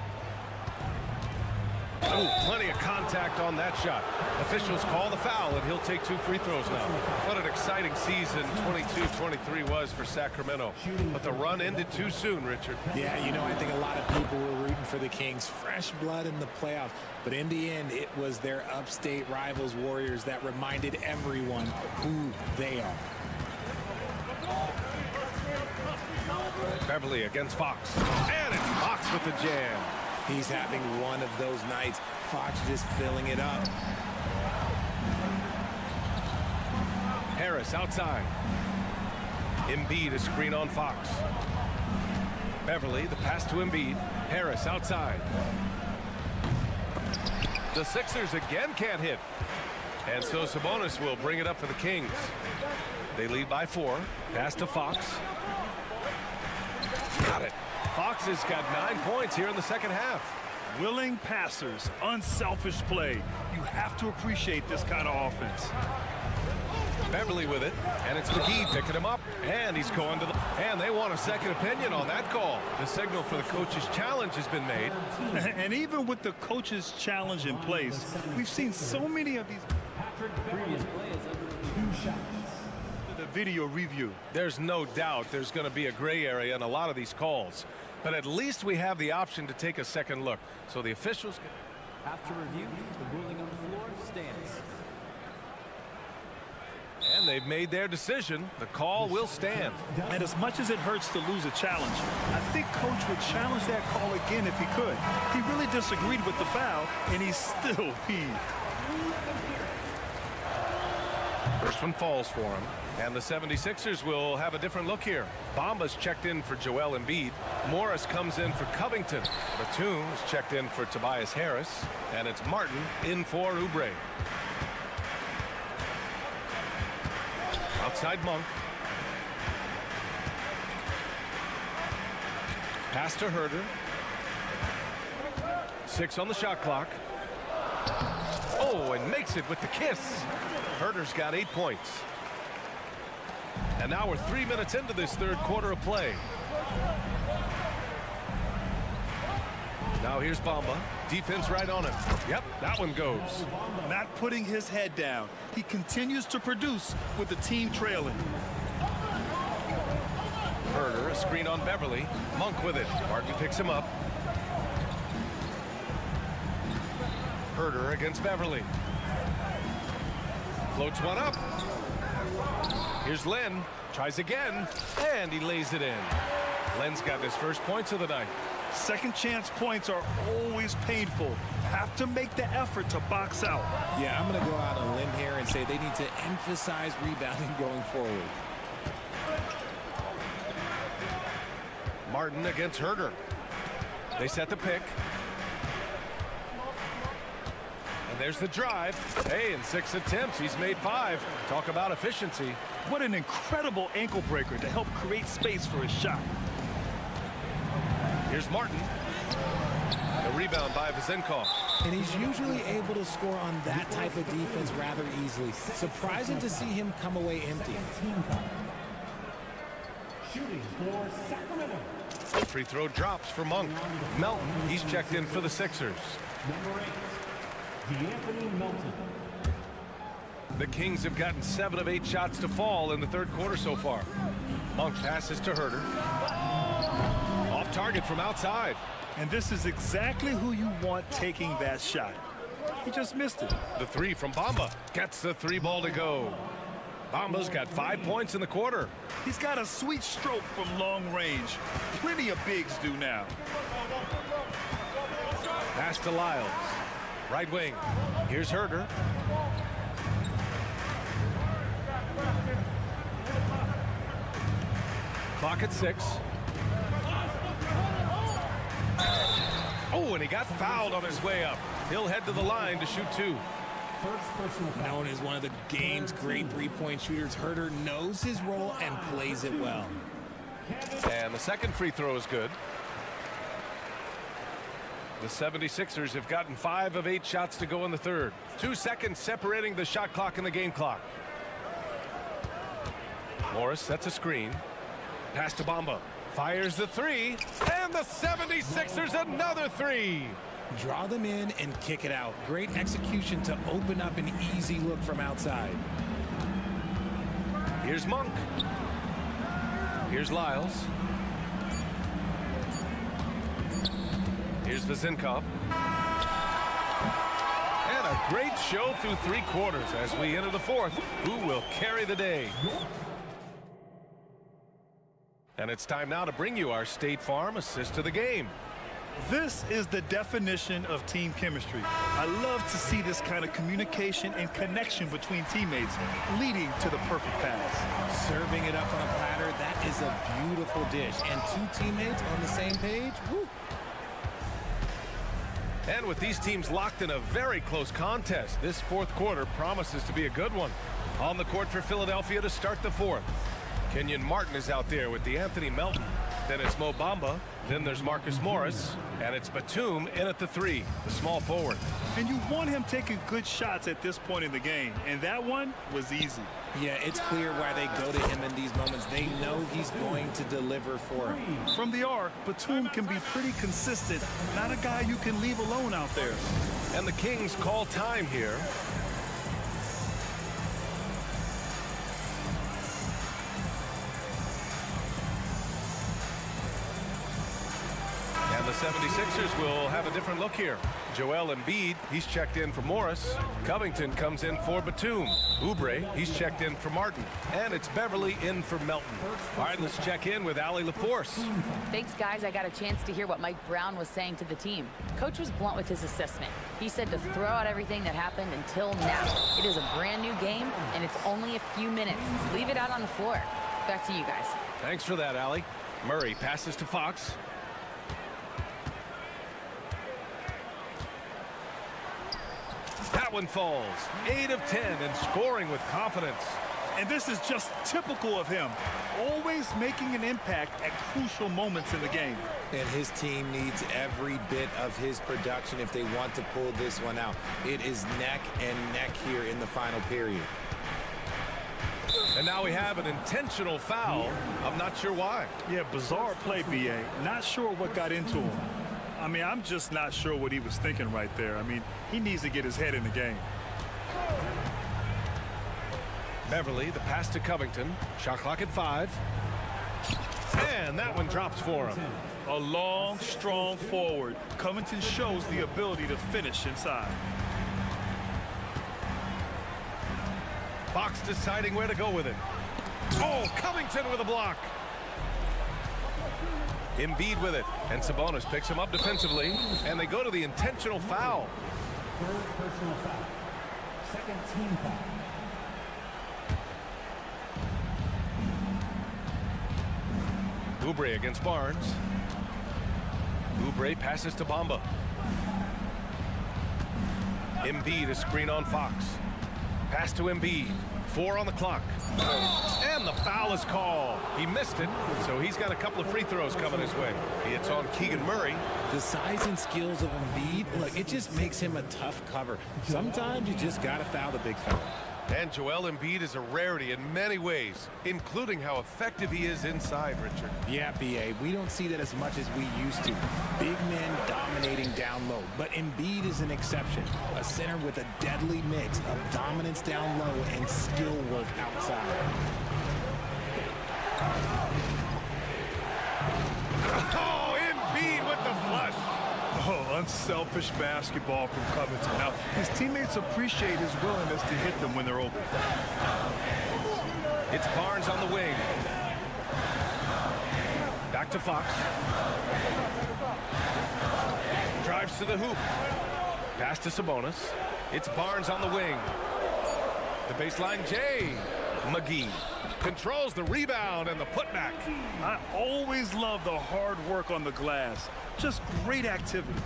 Oh, plenty of contact on that shot. Officials call the foul, and he'll take 2 free throws now. What an exciting season 22-23 was for Sacramento. But the run ended too soon, Richard. Yeah, you know, I think a lot of people were rooting for the Kings. Fresh blood in the playoffs. But in the end, it was their upstate rivals, Warriors, that reminded everyone who they are. Beverly against Fox. And it's Fox with the jam. He's having one of those nights. Fox just filling it up. Harris outside. Embiid, a screen on Fox. Beverly, the pass to Embiid. Harris outside. The Sixers again can't hit. And so Sabonis will bring it up for the Kings. They lead by 4. Pass to Fox. Got it. Fox has got 9 points here in the second half. Willing passers, unselfish play. You have to appreciate this kind of offense. Beverly with it, and it's McGee picking him up, and he's going to the... And they want a second opinion on that call. The signal for the coach's challenge has been made. And even with the coach's challenge in place, we've seen so many of these... Previous play is under 2 shots. The video review. There's no doubt there's going to be a gray area in a lot of these calls. But at least we have the option to take a second look. So the officials... After review, the ruling on the floor stands. And they've made their decision. The call will stand. And as much as it hurts to lose a challenge, I think Coach would challenge that call again if he could. He really disagreed with the foul, and he's still peeved. First one falls for him. And the 76ers will have a different look here. Bamba's checked in for Joel Embiid. Morris comes in for Covington. Batum is checked in for Tobias Harris. And it's Martin in for Oubre. Outside Monk. Pass to Herder. 6 on the shot clock. Oh, and makes it with the kiss. Herder's got 8 points. And now we're 3 minutes into this third quarter of play. Now here's Bamba. Defense right on him. Yep, that one goes. Not putting his head down. He continues to produce with the team trailing. Herder, a screen on Beverly. Monk with it. Martin picks him up. Herder against Beverly. Floats one up. Here's Len. Tries again. And he lays it in. Len's got his first points of the night. Second chance points are always painful. Have to make the effort to box out. Yeah, I'm going to go out on a limb here and say they need to emphasize rebounding going forward. Martin against Herder. They set the pick. And there's the drive. Hey, in 6 attempts, he's made 5. Talk about efficiency. What an incredible ankle breaker to help create space for his shot. Here's Martin. A rebound by Vazenkov. And he's usually able to score on that type of defense rather easily. Surprising to see him come away empty. Shooting for Sacramento. Free throw drops for Monk. Melton, he's checked in for the Sixers. Number 8, D'Anthony Melton. The Kings have gotten 7 of 8 shots to fall in the third quarter so far. Monk passes to Herter. Off target from outside. And this is exactly who you want taking that shot. He just missed it. The three from Bamba gets the 3 ball to go. Bamba's got 5 points in the quarter. He's got a sweet stroke from long range. Plenty of bigs do now. Pass to Lyles. Right wing. Here's Herter. Clock at 6. Oh, and he got fouled on his way up. He'll head to the line to shoot 2. Known as one of the game's great three-point shooters, Herter knows his role and plays it well. And the second free throw is good. The 76ers have gotten 5 of 8 shots to go in the third. 2 seconds separating the shot clock and the game clock. Morris sets a screen. Pass to Bamba. Fires the 3. And the 76ers another 3. Draw them in and kick it out. Great execution to open up an easy look from outside. Here's Monk. Here's Lyles. Here's Vazenkov. And a great show through 3 quarters as we enter the fourth. Who will carry the day? And it's time now to bring you our State Farm assist to the game. This is the definition of team chemistry. I love to see this kind of communication and connection between teammates leading to the perfect pass. Serving it up on a platter, that is a beautiful dish. And 2 teammates on the same page, woo. And with these teams locked in a very close contest, this fourth quarter promises to be a good one. On the court for Philadelphia to start the fourth. Kenyon Martin is out there with D'Anthony Melton. Then it's Mo Bamba. Then there's Marcus Morris. And it's Batum in at the 3, the small forward. And you want him taking good shots at this point in the game. And that one was easy. Yeah, it's clear why they go to him in these moments. They know he's going to deliver for him. From the arc, Batum can be pretty consistent. Not a guy you can leave alone out there. And the Kings call time here. And the 76ers will have a different look here. Joel Embiid, he's checked in for Morris. Covington comes in for Batum. Oubre, he's checked in for Martin. And it's Beverly in for Melton. All right, let's check in with Allie LaForce. Thanks, guys. I got a chance to hear what Mike Brown was saying to the team. Coach was blunt with his assessment. He said to throw out everything that happened until now. It is a brand new game, and it's only a few minutes. Leave it out on the floor. Back to you guys. Thanks for that, Allie. Murray passes to Fox. That one falls. 8 of 10 and scoring with confidence. And this is just typical of him. Always making an impact at crucial moments in the game. And his team needs every bit of his production if they want to pull this one out. It is neck and neck here in the final period. And now we have an intentional foul. I'm not sure why. Yeah, bizarre play, B.A. Not sure what got into him. I mean, I'm just not sure what he was thinking right there. I mean, he needs to get his head in the game. Beverly, the pass to Covington. Shot clock at 5. And that one drops for him. A long, strong forward. Covington shows the ability to finish inside. Fox deciding where to go with it. Oh, Covington with a block. Embiid with it, and Sabonis picks him up defensively, and they go to the intentional foul. Third personal foul. Second team foul. Oubre against Barnes. Oubre passes to Bamba. Embiid a screen on Fox. Pass to Embiid. 4 on the clock. And And the foul is called. He missed it, so he's got a couple of free throws coming his way. It's on Keegan Murray. The size and skills of Embiid, look, it just makes him a tough cover. Sometimes you just got to foul the big fella. And Joel Embiid is a rarity in many ways, including how effective he is inside, Richard. Yeah, B.A., we don't see that as much as we used to. Big men dominating down low, but Embiid is an exception. A center with a deadly mix of dominance down low and skill work outside. Oh, Embiid with the flush. Oh, unselfish basketball from Covington. Now, his teammates appreciate his willingness to hit them when they're open. It's Barnes on the wing. Back to Fox. Drives to the hoop. Pass to Sabonis. It's Barnes on the wing. The baseline, Jay. McGee controls the rebound and the putback. I always love the hard work on the glass. Just great activity.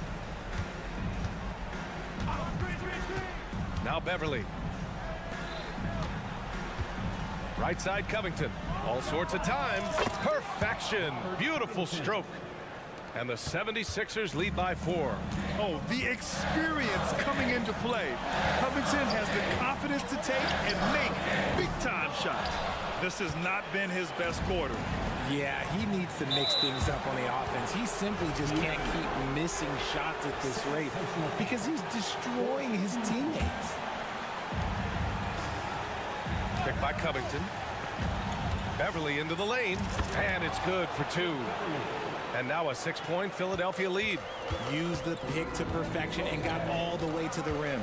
Now Beverly. Right side Covington. All sorts of time. Perfection. Beautiful stroke. And the 76ers lead by 4. Oh, the experience coming into play. Covington has the confidence to take and make big-time shots. This has not been his best quarter. Yeah, he needs to mix things up on the offense. He simply just can't keep missing shots at this rate because he's destroying his teammates. Picked by Covington. Beverly into the lane, and it's good for 2. And now a 6-point Philadelphia lead. Used the pick to perfection and got all the way to the rim.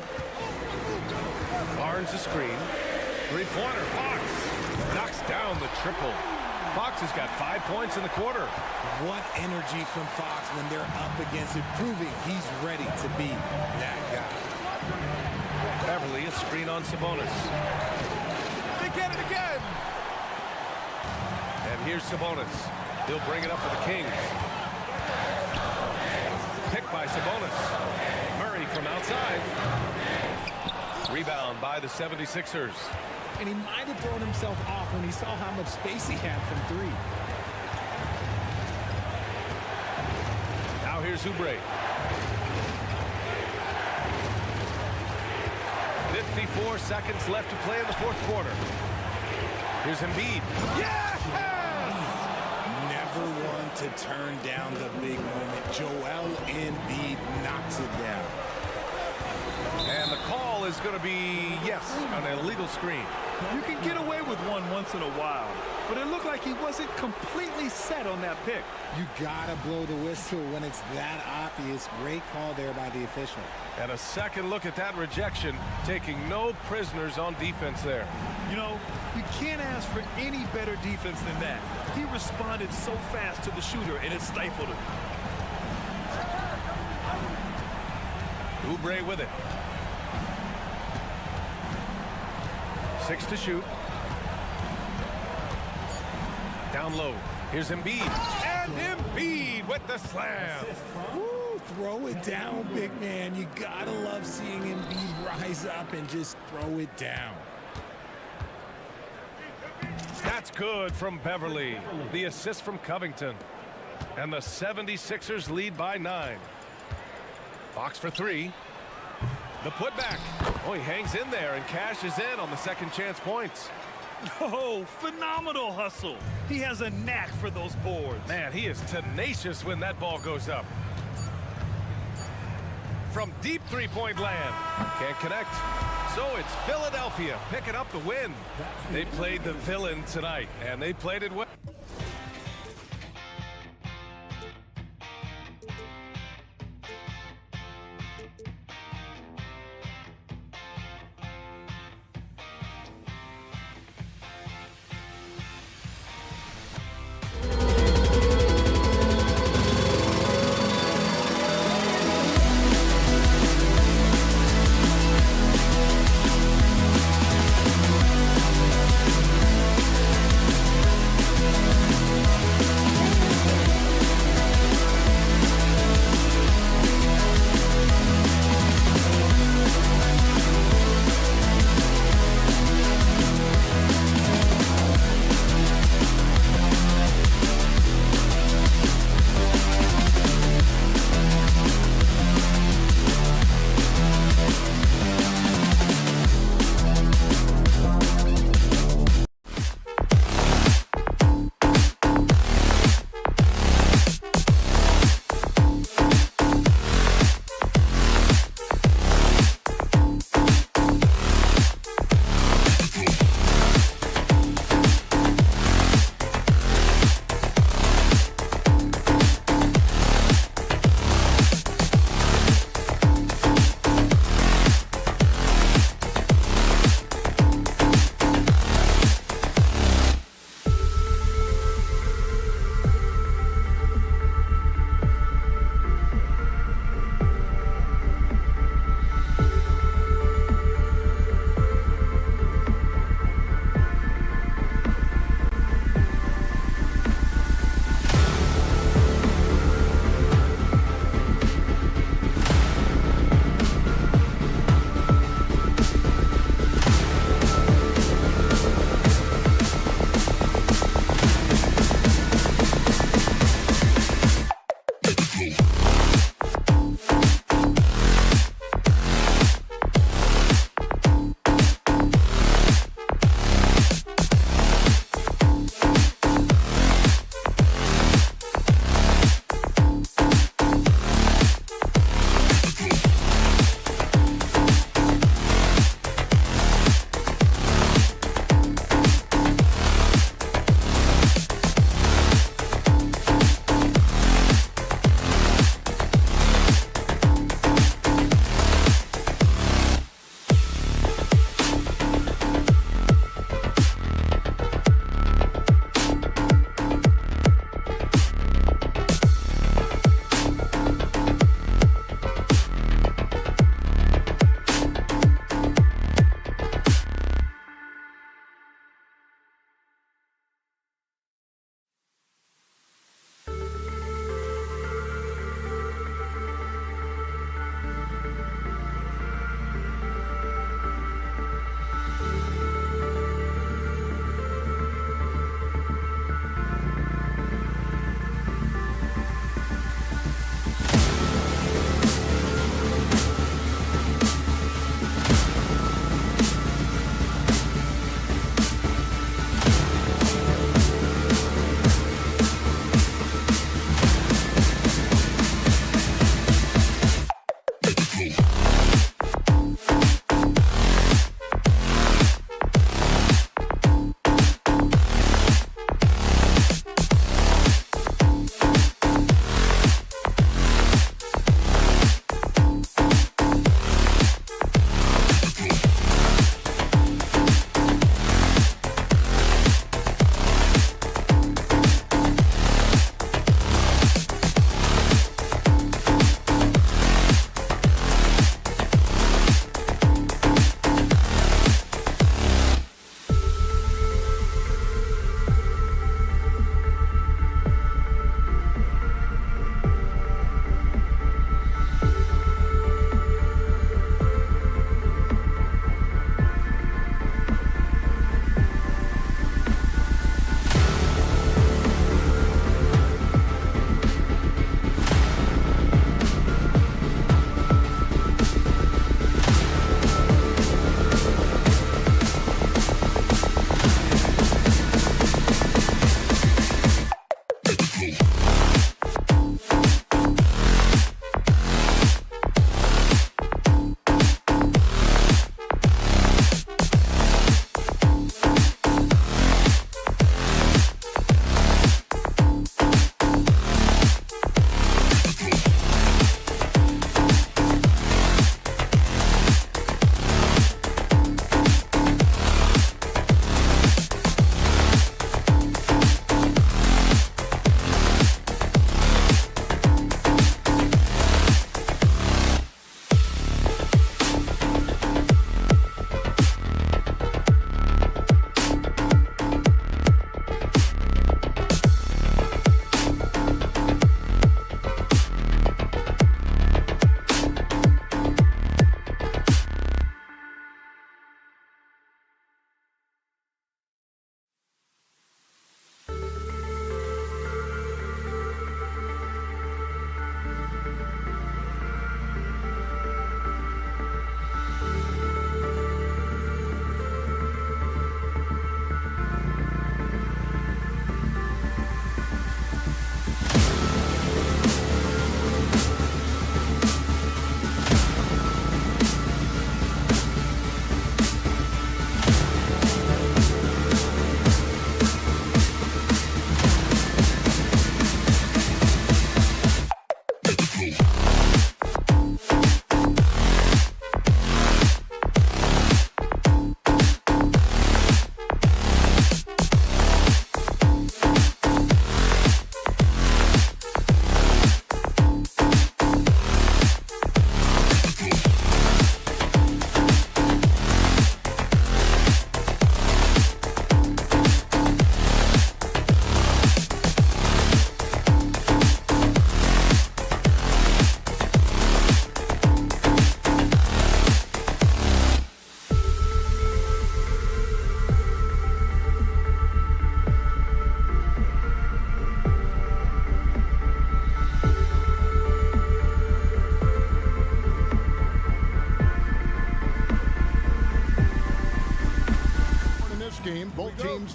Barnes a screen. Three-pointer, Fox knocks down the triple. Fox has got 5 points in the quarter. What energy from Fox when they're up against it, proving he's ready to be that guy. Beverly, a screen on Sabonis. They get it again. And here's Sabonis. He'll bring it up for the Kings. Picked by Sabonis. Murray from outside. Rebound by the 76ers. And he might have thrown himself off when he saw how much space he had from 3. Now here's Oubre. 54 seconds left to play in the 4th quarter. Here's Embiid. Yes! Never one to turn down the big moment. Joel Embiid knocks it down. And the call is going to be, yes, an illegal screen. You can get away with one once in a while, but it looked like he wasn't completely set on that pick. You gotta blow the whistle when it's that obvious. Great call there by the official. And a second look at that rejection, taking no prisoners on defense there. You know, you can't ask for any better defense than that. He responded so fast to the shooter, and it stifled him. Oubre with it. 6 to shoot. Down low. Here's Embiid. And Embiid with the slam. Woo, throw it down, big man. You gotta love seeing Embiid rise up and just throw it down. That's good from Beverly. The assist from Covington. And the 76ers lead by 9. Fox for 3. The putback. Oh, he hangs in there and cashes in on the second chance points. Oh, phenomenal hustle. He has a knack for those boards. Man, he is tenacious when that ball goes up. From deep three-point land. Can't connect. So it's Philadelphia picking up the win. They played the villain tonight, and they played it well.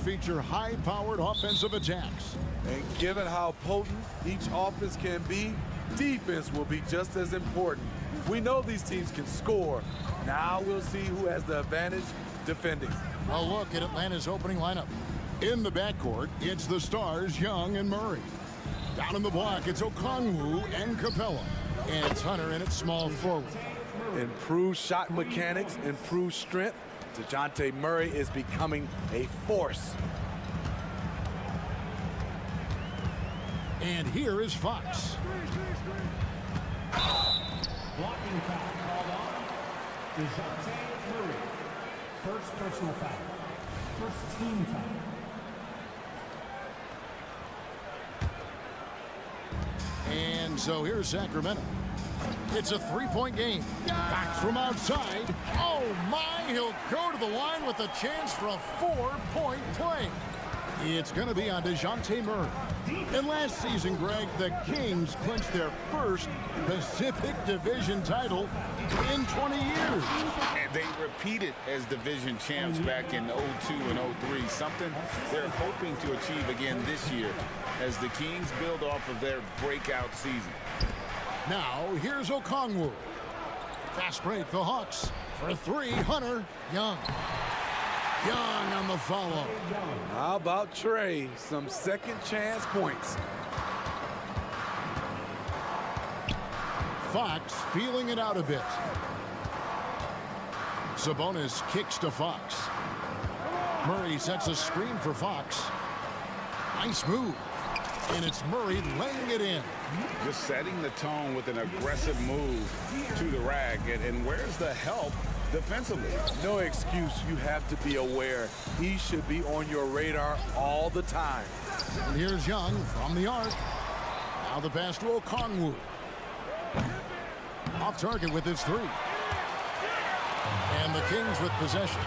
feature high-powered offensive attacks. And given how potent each offense can be, defense will be just as important. We know these teams can score. Now we'll see who has the advantage defending. A look at Atlanta's opening lineup. In the backcourt, it's the stars Young and Murray. Down in the block, it's Okongwu and Capella. And it's Hunter in at small forward. Improved shot mechanics, improved strength. DeJounte Murray is becoming a force. And here is Fox. Blocking foul called on DeJounte Murray. First personal foul. First team foul. And so here's Sacramento. It's a three-point game. Fox from outside. Oh, my. He'll go to the line with a chance for a four-point play. It's going to be on DeJounte Murray. And last season, Greg, the Kings clinched their first Pacific Division title in 20 years. And they repeated as division champs back in 02 and 03, something they're hoping to achieve again this year as the Kings build off of their breakout season. Now, here's Okongwu. Fast break, the Hawks. For three, Hunter, Young. Young on the follow. How about Trey? Some second chance points. Fox feeling it out a bit. Sabonis kicks to Fox. Murray sets a screen for Fox. Nice move. And it's Murray laying it in. Just setting the tone with an aggressive move to the rack. And where's the help defensively? No excuse. You have to be aware. He should be on your radar all the time. And here's Young from the arc. Now the pass to Okongwu. Off target with his three. And the Kings with possession.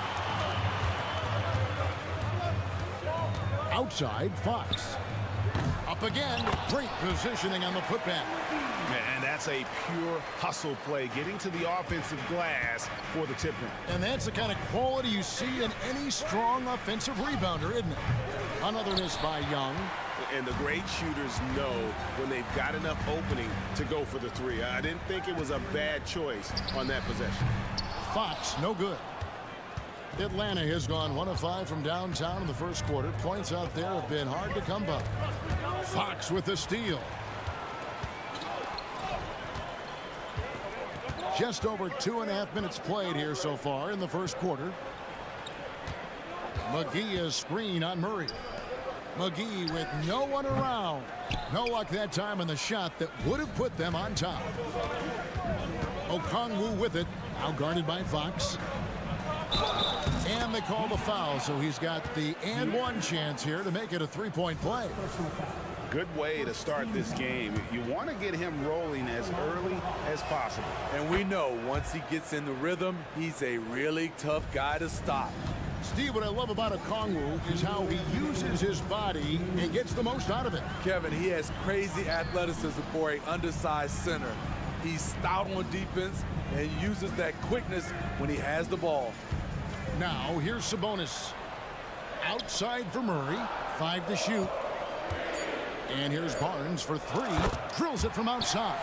Outside, Fox. Up again. Great positioning on the putback. And that's a pure hustle play, getting to the offensive glass for the tip-in. And that's the kind of quality you see in any strong offensive rebounder, isn't it? Another miss by Young. And the great shooters know when they've got enough opening to go for the three. I didn't think it was a bad choice on that possession. Fox, no good. Atlanta has gone 1 of 5 from downtown in the first quarter. Points out there have been hard to come by. Fox with the steal. Just over 2.5 minutes played here so far in the first quarter. McGee is screen on Murray. McGee with no one around. No luck that time on the shot that would have put them on top. Okongwu with it. Now guarded by Fox. And they call the foul, so he's got the and one chance here to make it a three-point play. Good way to start this game. You want to get him rolling as early as possible. And we know once he gets in the rhythm, he's a really tough guy to stop. Steve, what I love about Okongwu is how he uses his body and gets the most out of it. Kevin, he has crazy athleticism for an undersized center. He's stout on defense and uses that quickness when he has the ball. Now, here's Sabonis. Outside for Murray. 5 to shoot. And here's Barnes for 3. Drills it from outside.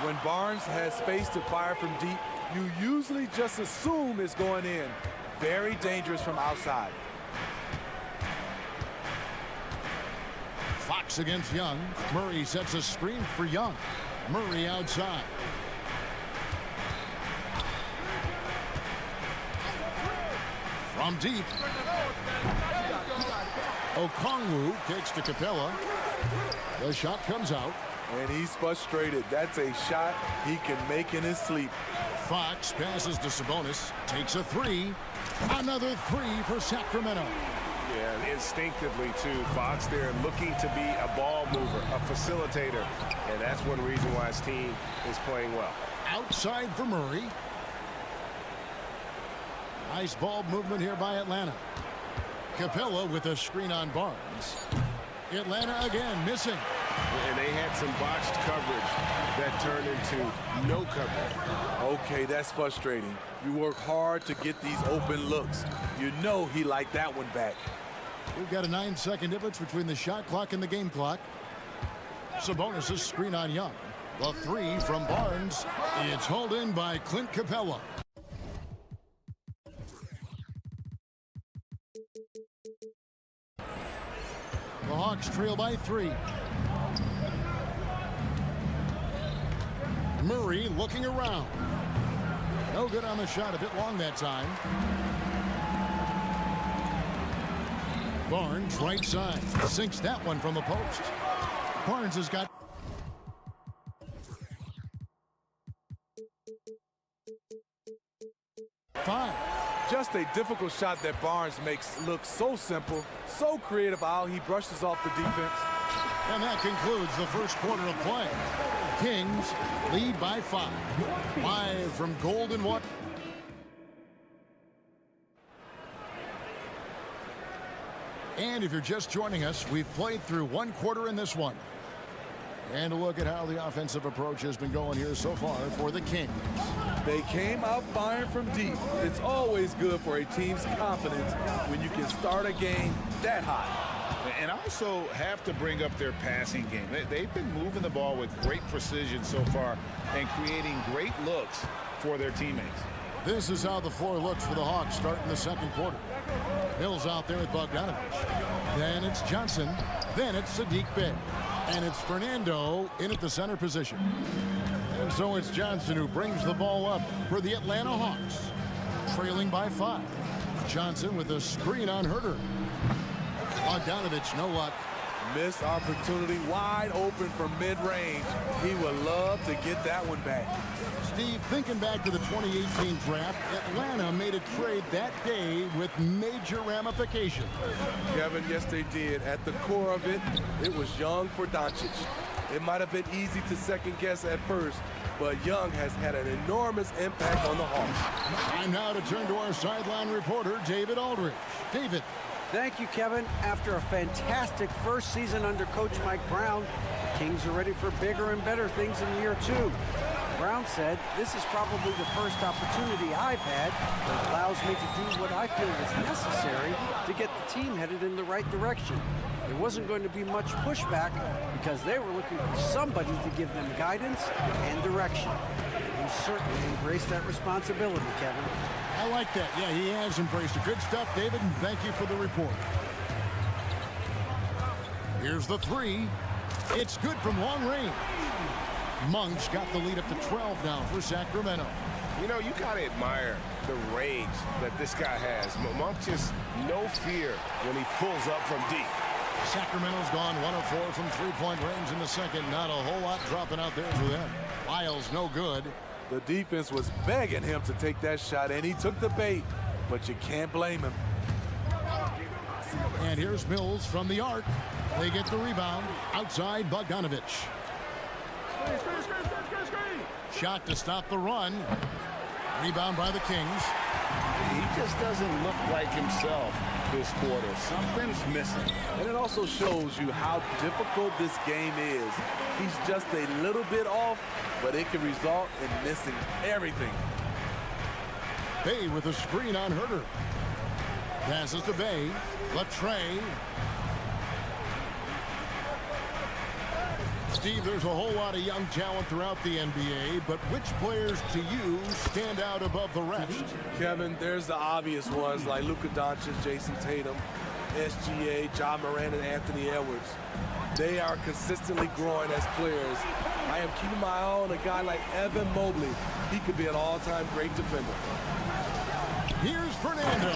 When Barnes has space to fire from deep, you usually just assume it's going in. Very dangerous from outside. Fox against Young. Murray sets a screen for Young. Murray outside. From deep. Okongwu kicks to Capella. The shot comes out. And he's frustrated. That's a shot he can make in his sleep. Fox passes to Sabonis. Takes a 3. Another 3 for Sacramento. Yeah, instinctively, too. Fox there looking to be a ball mover, a facilitator. And that's one reason why his team is playing well. Outside for Murray. Nice ball movement here by Atlanta. Capella with a screen on Barnes. Atlanta again missing. And they had some botched coverage that turned into no coverage. Okay, that's frustrating. You work hard to get these open looks. You know he liked that one back. We've got a 9-second difference between the shot clock and the game clock. Sabonis' screen on Young. The three from Barnes. It's hauled in by Clint Capella. The Hawks trail by 3. Murray looking around. No good on the shot, a bit long that time. Barnes right side. Sinks that one from the post. Barnes has got... five. Just a difficult shot that Barnes makes look so simple, so creative how he brushes off the defense. And that concludes the first quarter of play. Kings lead by 5. Live from Golden Water. And if you're just joining us, we've played through 1 quarter in this one. And a look at how the offensive approach has been going here so far for the Kings. They came out firing from deep. It's always good for a team's confidence when you can start a game that hot. And also have to bring up their passing game. They've been moving the ball with great precision so far and creating great looks for their teammates. This is how the floor looks for the Hawks starting the second quarter. Mills out there with Bogdanovich. Then it's Johnson. Then it's Sadiq Bey. And it's Fernando in at the center position. And so it's Johnson who brings the ball up for the Atlanta Hawks. Trailing by 5. Johnson with a screen on Herter. Bogdanovich, no luck. Missed opportunity, wide open from mid-range. He would love to get that one back. Steve, thinking back to the 2018 draft, Atlanta made a trade that day with major ramifications. Kevin, yes they did. At the core of it, it was Young for Doncic. It might have been easy to second guess at first, but Young has had an enormous impact on the Hawks. Time now to turn to our sideline reporter, David Aldridge. David. Thank you, Kevin. After a fantastic first season under Coach Mike Brown, the Kings are ready for bigger and better things in year 2. Brown said, "This is probably the first opportunity I've had that allows me to do what I feel is necessary to get the team headed in the right direction." There wasn't going to be much pushback because they were looking for somebody to give them guidance and direction. And he certainly embraced that responsibility, Kevin. I like that. Yeah, he has embraced it. Good stuff, David, and thank you for the report. Here's the 3. It's good from long range. Monk's got the lead up to 12 now for Sacramento. You know, you got to admire the rage that this guy has. Monk just no fear when he pulls up from deep. Sacramento's gone 1 of 4 from three-point range in the second. Not a whole lot dropping out there for them. Lyles no good. The defense was begging him to take that shot, and he took the bait, but you can't blame him. And here's Mills from the arc. They get the rebound. Outside Bogdanovich. Shot to stop the run. Rebound by the Kings. He just doesn't look like himself this quarter. Something's missing. And it also shows you how difficult this game is. He's just a little bit off, but it can result in missing everything. Bey with a screen on Herter. Passes to Bey. Latre. Steve, there's a whole lot of young talent throughout the NBA, but which players to you stand out above the rest? Kevin, there's the obvious ones like Luka Doncic, Jason Tatum, SGA, John Moran, and Anthony Edwards. They are consistently growing as players. I am keeping my eye on a guy like Evan Mobley. He could be an all-time great defender. Here's Fernando.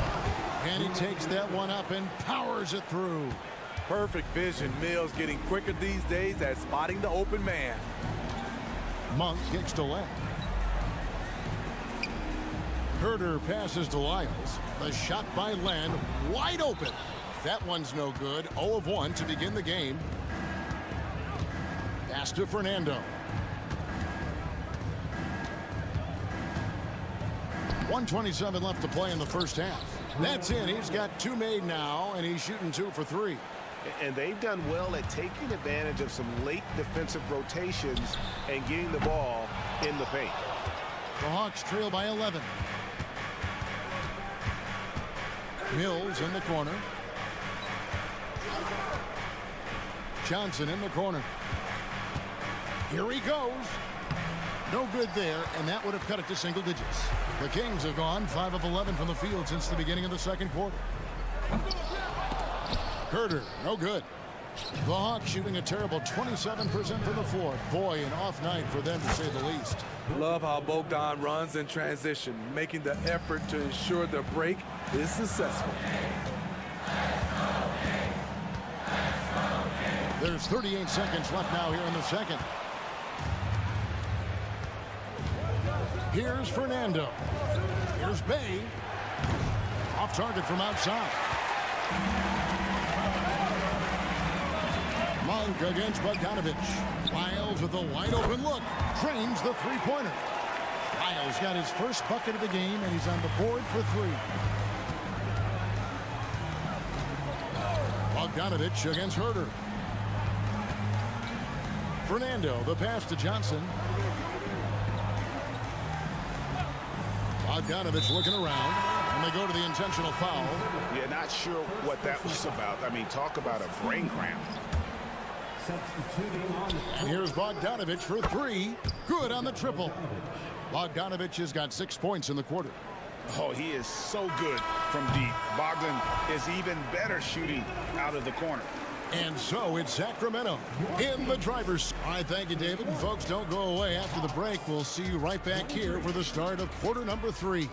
And he takes that one up and powers it through. Perfect vision. Mills getting quicker these days at spotting the open man. Monk kicks to left. Herter passes to Lyles. The shot by Len, wide open. That one's no good. 0 of 1 to begin the game. Pass to Fernando. 1:27 left to play in the first half. That's in. He's got 2 made now, and he's shooting 2 for 3. And they've done well at taking advantage of some late defensive rotations and getting the ball in the paint. The Hawks trail by 11. Mills in the corner. Johnson in the corner. Here he goes. No good there, and that would have cut it to single digits. The Kings have gone 5 of 11 from the field since the beginning of the second quarter. Herter, no good. The Hawks shooting a terrible 27% from the floor. Boy, an off night for them to say the least. Love how Bogdan runs in transition, making the effort to ensure the break is successful. There's 38 seconds left now here in the second. Here's Fernando. Here's Bay. Off target from outside. Monk against Bogdanovich. Lyles with a wide open look. Trains the three-pointer. Lyles got his first bucket of the game, and he's on the board for 3. Bogdanovich against Herter. Fernando, the pass to Johnson. Bogdanovich looking around, and they go to the intentional foul. Yeah, not sure what that was about. I mean, talk about a brain cramp. And here's Bogdanovich for 3. Good on the triple. Bogdanovich has got 6 points in the quarter. Oh, he is so good from deep. Bogdan is even better shooting out of the corner. And so it's Sacramento in the driver's. All right, thank you, David. And folks, don't go away after the break. We'll see you right back here for the start of quarter number 3.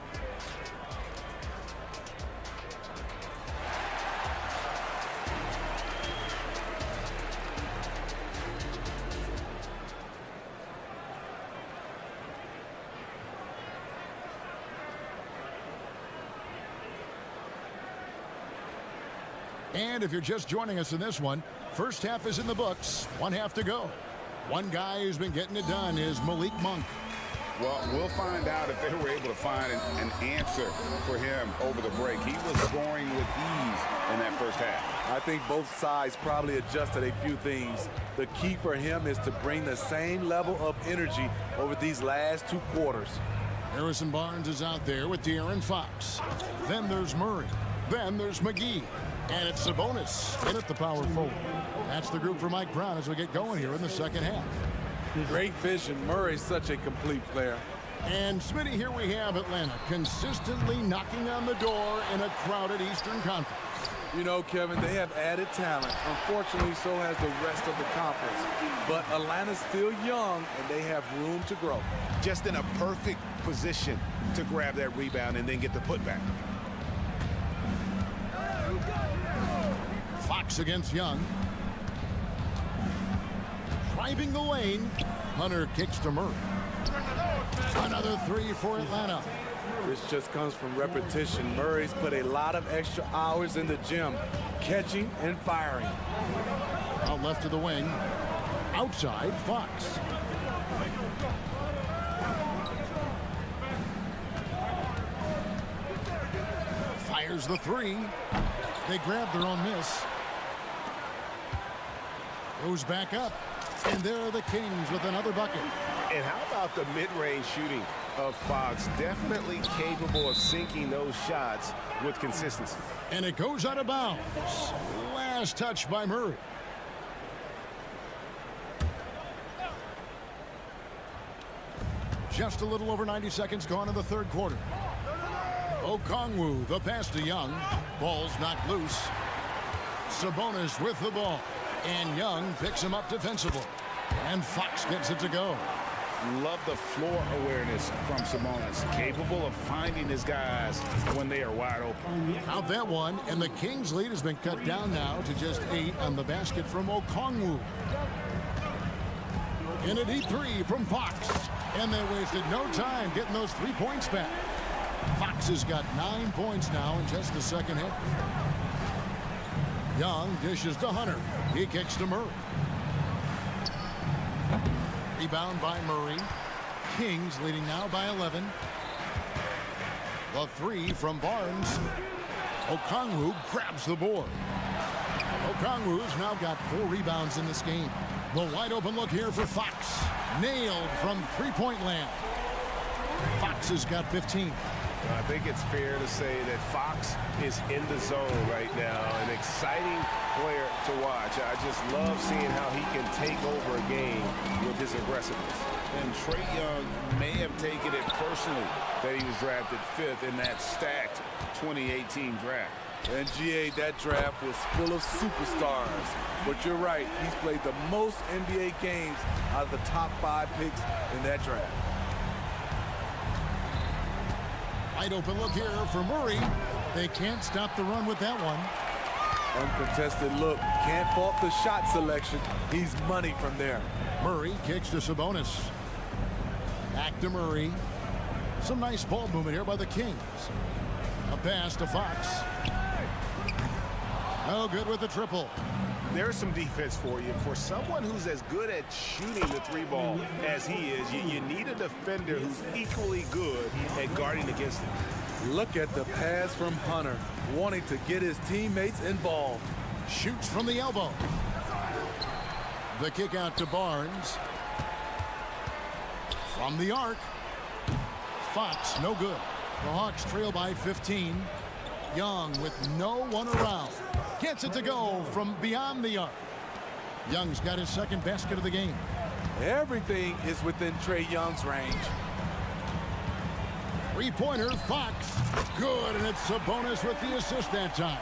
And if you're just joining us in this one, first half is in the books. 1 half to go. One guy who's been getting it done is Malik Monk. Well, we'll find out if they were able to find an answer for him over the break. He was scoring with ease in that first half. I think both sides probably adjusted a few things. The key for him is to bring the same level of energy over these last 2 quarters. Harrison Barnes is out there with De'Aaron Fox. Then there's Murray. Then there's McGee. And it's Sabonis in at the power forward. That's the group for Mike Brown as we get going here in the second half. Great vision. Murray's such a complete player. And Smitty, here we have Atlanta consistently knocking on the door in a crowded Eastern Conference. You know, Kevin, they have added talent. Unfortunately, so has the rest of the conference. But Atlanta's still young, and they have room to grow. Just in a perfect position to grab that rebound and then get the putback. Fox against Young. Driving the lane. Hunter kicks to Murray. Another 3 for Atlanta. This just comes from repetition. Murray's put a lot of extra hours in the gym, catching and firing. Out left to the wing. Outside, Fox. Fires the 3. They grab their own miss. Goes back up. And there are the Kings with another bucket. And how about the mid-range shooting of Fox? Definitely capable of sinking those shots with consistency. And it goes out of bounds. Last touch by Murray. Just a little over 90 seconds gone in the third quarter. Okongwu, the pass to Young. Ball's knocked loose. Sabonis with the ball. And Young picks him up defensively. And Fox gets it to go. Love the floor awareness from Sabonis. Capable of finding his guys when they are wide open. Out that one, and the Kings' lead has been cut down now to just 8 on the basket from Okongwu. In a deep 3 from Fox. And they wasted no time getting those 3 points back. Fox has got 9 points now in just the second half. Young dishes to Hunter. He kicks to Murray. Rebound by Murray. Kings leading now by 11. The 3 from Barnes. Okongwu grabs the board. Okongwu's now got 4 rebounds in this game. The wide open look here for Fox. Nailed from three-point land. Fox has got 15. I think it's fair to say that Fox is in the zone right now. An exciting player to watch. I just love seeing how he can take over a game with his aggressiveness. And Trae Young may have taken it personally that he was drafted 5th in that stacked 2018 draft. And GA, that draft was full of superstars. But you're right, he's played the most NBA games out of the top 5 picks in that draft. Wide open look here for Murray. They can't stop the run with that one. Uncontested look. Can't fault the shot selection. He's money from there. Murray kicks to Sabonis. Back to Murray. Some nice ball movement here by the Kings. A pass to Fox. No good with the triple. There's some defense for you. For someone who's as good at shooting the 3-ball as he is, you need a defender who's equally good at guarding against it. Look at the pass from Hunter, wanting to get his teammates involved. Shoots from the elbow. The kick out to Barnes. From the arc. Fox, no good. The Hawks trail by 15. Young with no one around. Gets it to go from beyond the arc. Young's got his second basket of the game. Everything is within Trae Young's range. Three-pointer, Fox. Good, and it's a bonus with the assist that time.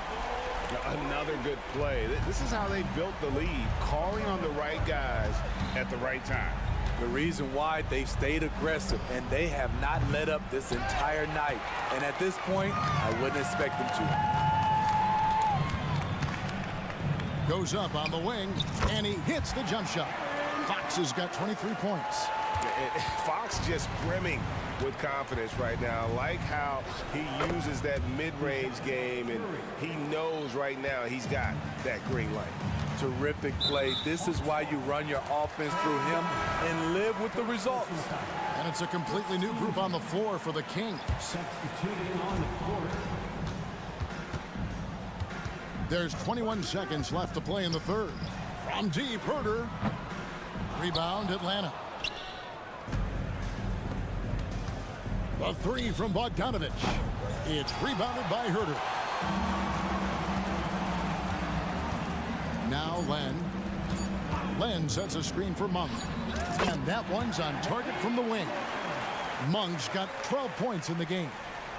Another good play. This is how they built the lead, calling on the right guys at the right time. The reason why they've stayed aggressive, and they have not let up this entire night. And at this point, I wouldn't expect them to. Goes up on the wing, and he hits the jump shot. Fox has got 23 points. Fox just brimming with confidence right now. I like how he uses that mid-range game, and he knows right now he's got that green light. Terrific play. This is why you run your offense through him and live with the results. And it's a completely new group on the floor for the Kings. Substituting on the court. There's 21 seconds left to play in the third. From deep, Herter. Rebound, Atlanta. The three from Bogdanovich. It's rebounded by Herter. Now Len. Len sets a screen for Monk. And that one's on target from the wing. Monk's got 12 points in the game.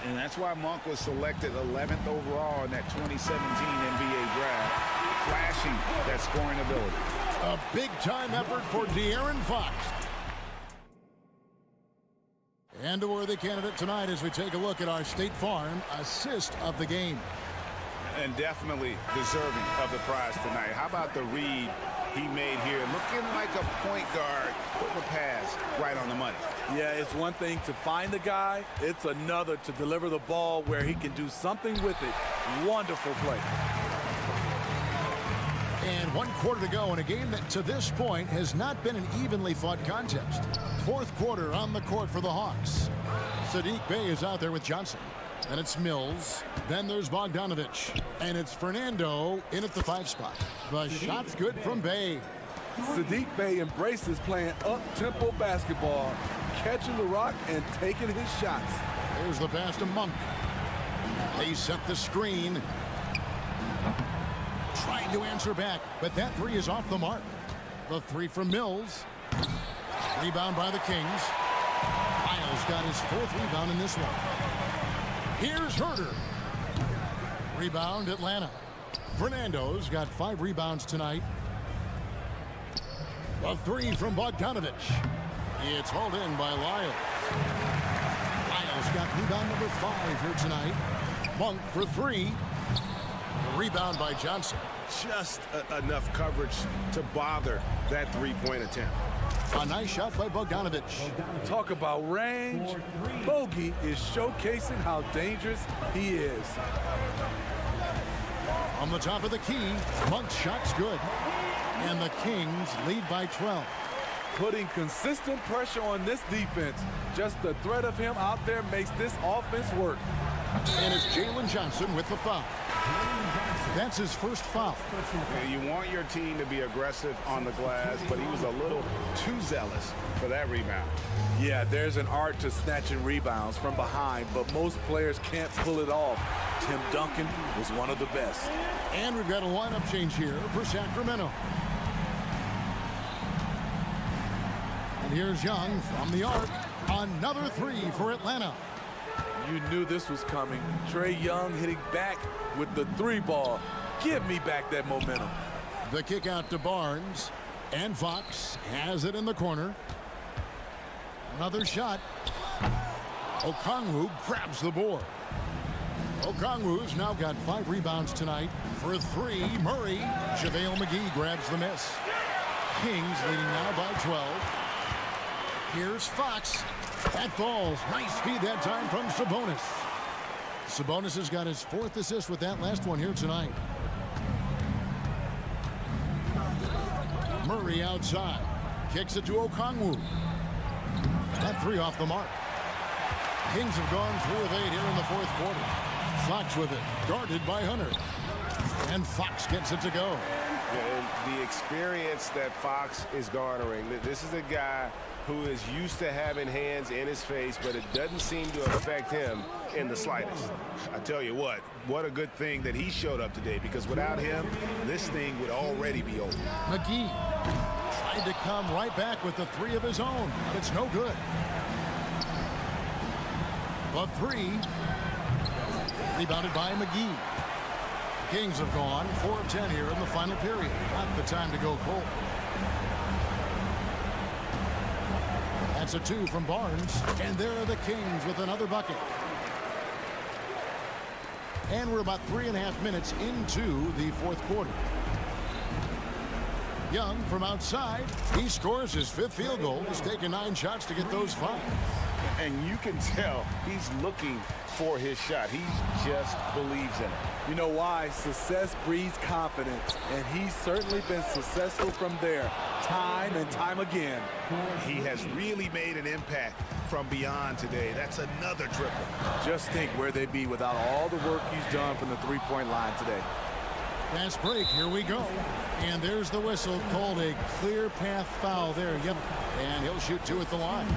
And that's why Monk was selected 11th overall in that 2017 NBA draft, flashing that scoring ability. A big-time effort for De'Aaron Fox. And a worthy candidate tonight as we take a look at our State Farm assist of the game. And definitely deserving of the prize tonight. How about the read he made here? Looking like a point guard, putting the pass right on the money. Yeah, it's one thing to find the guy. It's another to deliver the ball where he can do something with it. Wonderful play. And 1 quarter to go in a game that to this point has not been an evenly fought contest. Fourth quarter on the court for the Hawks. Sadiq Bey is out there with Johnson. And it's Mills. Then there's Bogdanovich. And it's Fernando in at the 5 spot. The shot's good from Bey. Sadiq Bey embraces playing up-tempo basketball, catching the rock and taking his shots. There's the pass to Monk. They set the screen. Trying to answer back, but that three is off the mark. The three from Mills. Rebound by the Kings. Miles got his 4th rebound in this one. Here's Herter. Rebound, Atlanta. Fernando's got 5 rebounds tonight. The three from Bogdanovich. It's hauled in by Lyles. Lyles got rebound number 5 here tonight. Monk for 3. The rebound by Johnson. Just enough coverage to bother that three-point attempt. A nice shot by Bogdanovich. Talk about range. Bogey is showcasing how dangerous he is. On the top of the key, Monk's shot's good. And the Kings lead by 12. Putting consistent pressure on this defense. Just the threat of him out there makes this offense work. And it's Jalen Johnson with the foul. That's his first foul. Yeah, you want your team to be aggressive on the glass, but he was a little too zealous for that rebound. Yeah, there's an art to snatching rebounds from behind, but most players can't pull it off. Tim Duncan was one of the best. And we've got a lineup change here for Sacramento. And here's Young from the arc. Another three for Atlanta. You knew this was coming. Trae Young hitting back with the three ball. Give me back that momentum. The kick out to Barnes. And Fox has it in the corner. Another shot. Okongwu grabs the board. Okongwu's now got 5 rebounds tonight. For 3, Murray. JaVale McGee grabs the miss. Kings leading now by 12. Here's Fox. That falls. Nice feed that time from Sabonis. Sabonis has got his 4th assist with that last one here tonight. Murray outside. Kicks it to Okongwu. That 3 off the mark. Kings have gone 3 of 8 here in the 4th quarter. Fox with it. Guarded by Hunter. And Fox gets it to go. And the experience that Fox is garnering. This is a guy who is used to having hands in his face, but it doesn't seem to affect him in the slightest. I tell you what a good thing that he showed up today, because without him, this thing would already be over. McGee tried to come right back with the 3 of his own, but it's no good. The 3, rebounded by McGee. Kings have gone 4 of 10 here in the final period. Not the time to go cold. That's a 2 from Barnes, and there are the Kings with another bucket. And we're about 3.5 minutes into the 4th quarter. Young from outside. He scores his 5th field goal. He's taken 9 shots to get those 5. And you can tell he's looking for his shot. He just believes in it. You know why? Success breeds confidence, and he's certainly been successful from there, time and time again. He has really made an impact from beyond today. That's another triple. Just think where they'd be without all the work he's done from the three-point line today. Fast break, here we go. And there's the whistle, called a clear path foul there. Yep, and he'll shoot 2 at the line.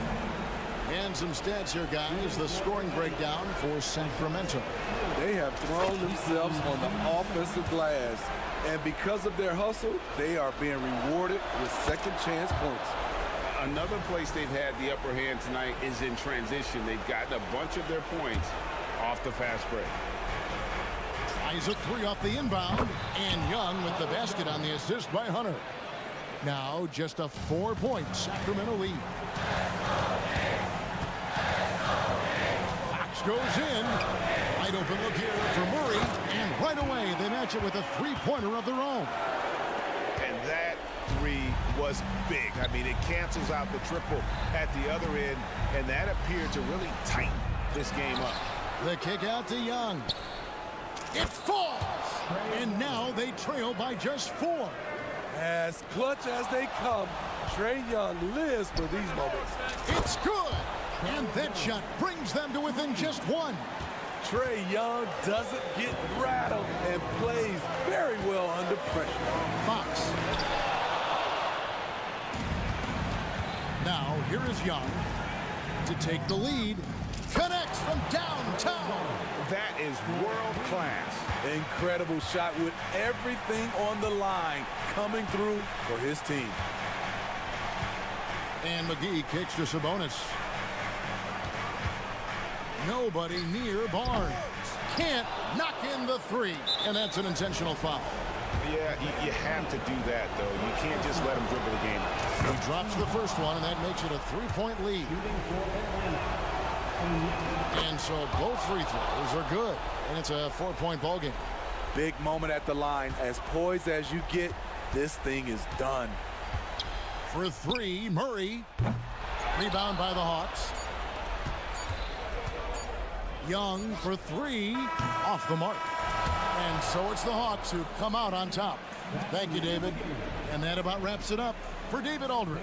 And some stats here, guys. The scoring breakdown for Sacramento. They have thrown themselves on the offensive glass. And because of their hustle, they are being rewarded with second chance points. Another place they've had the upper hand tonight is in transition. They've gotten a bunch of their points off the fast break. Tries a 3 off the inbound. And Young with the basket on the assist by Hunter. Now just a 4-point Sacramento lead. Goes in. Wide open look here for Murray. And right away, they match it with a 3-pointer of their own. And that 3 was big. I mean, it cancels out the triple at the other end, and that appeared to really tighten this game up. The kick out to Young. It falls. And now they trail by just 4. As clutch as they come, Trae Young lives for these moments. It's good. And that shot brings them to within just 1. Trae Young doesn't get rattled and plays very well under pressure. Fox. Now, here is Young to take the lead. Connects from downtown. That is world class. Incredible shot with everything on the line coming through for his team. And McGee kicks to Sabonis. Nobody near Barnes. Can't knock in the 3. And that's an intentional foul. Yeah, you have to do that, though. You can't just let him dribble the game. He drops the first one, and that makes it a 3-point lead. And so both free throws are good. And it's a 4-point ball game. Big moment at the line. As poised as you get, this thing is done. For 3, Murray. Rebound by the Hawks. Young for 3, off the mark. And so it's the Hawks who come out on top. Thank you, David. And that about wraps it up for David Aldridge.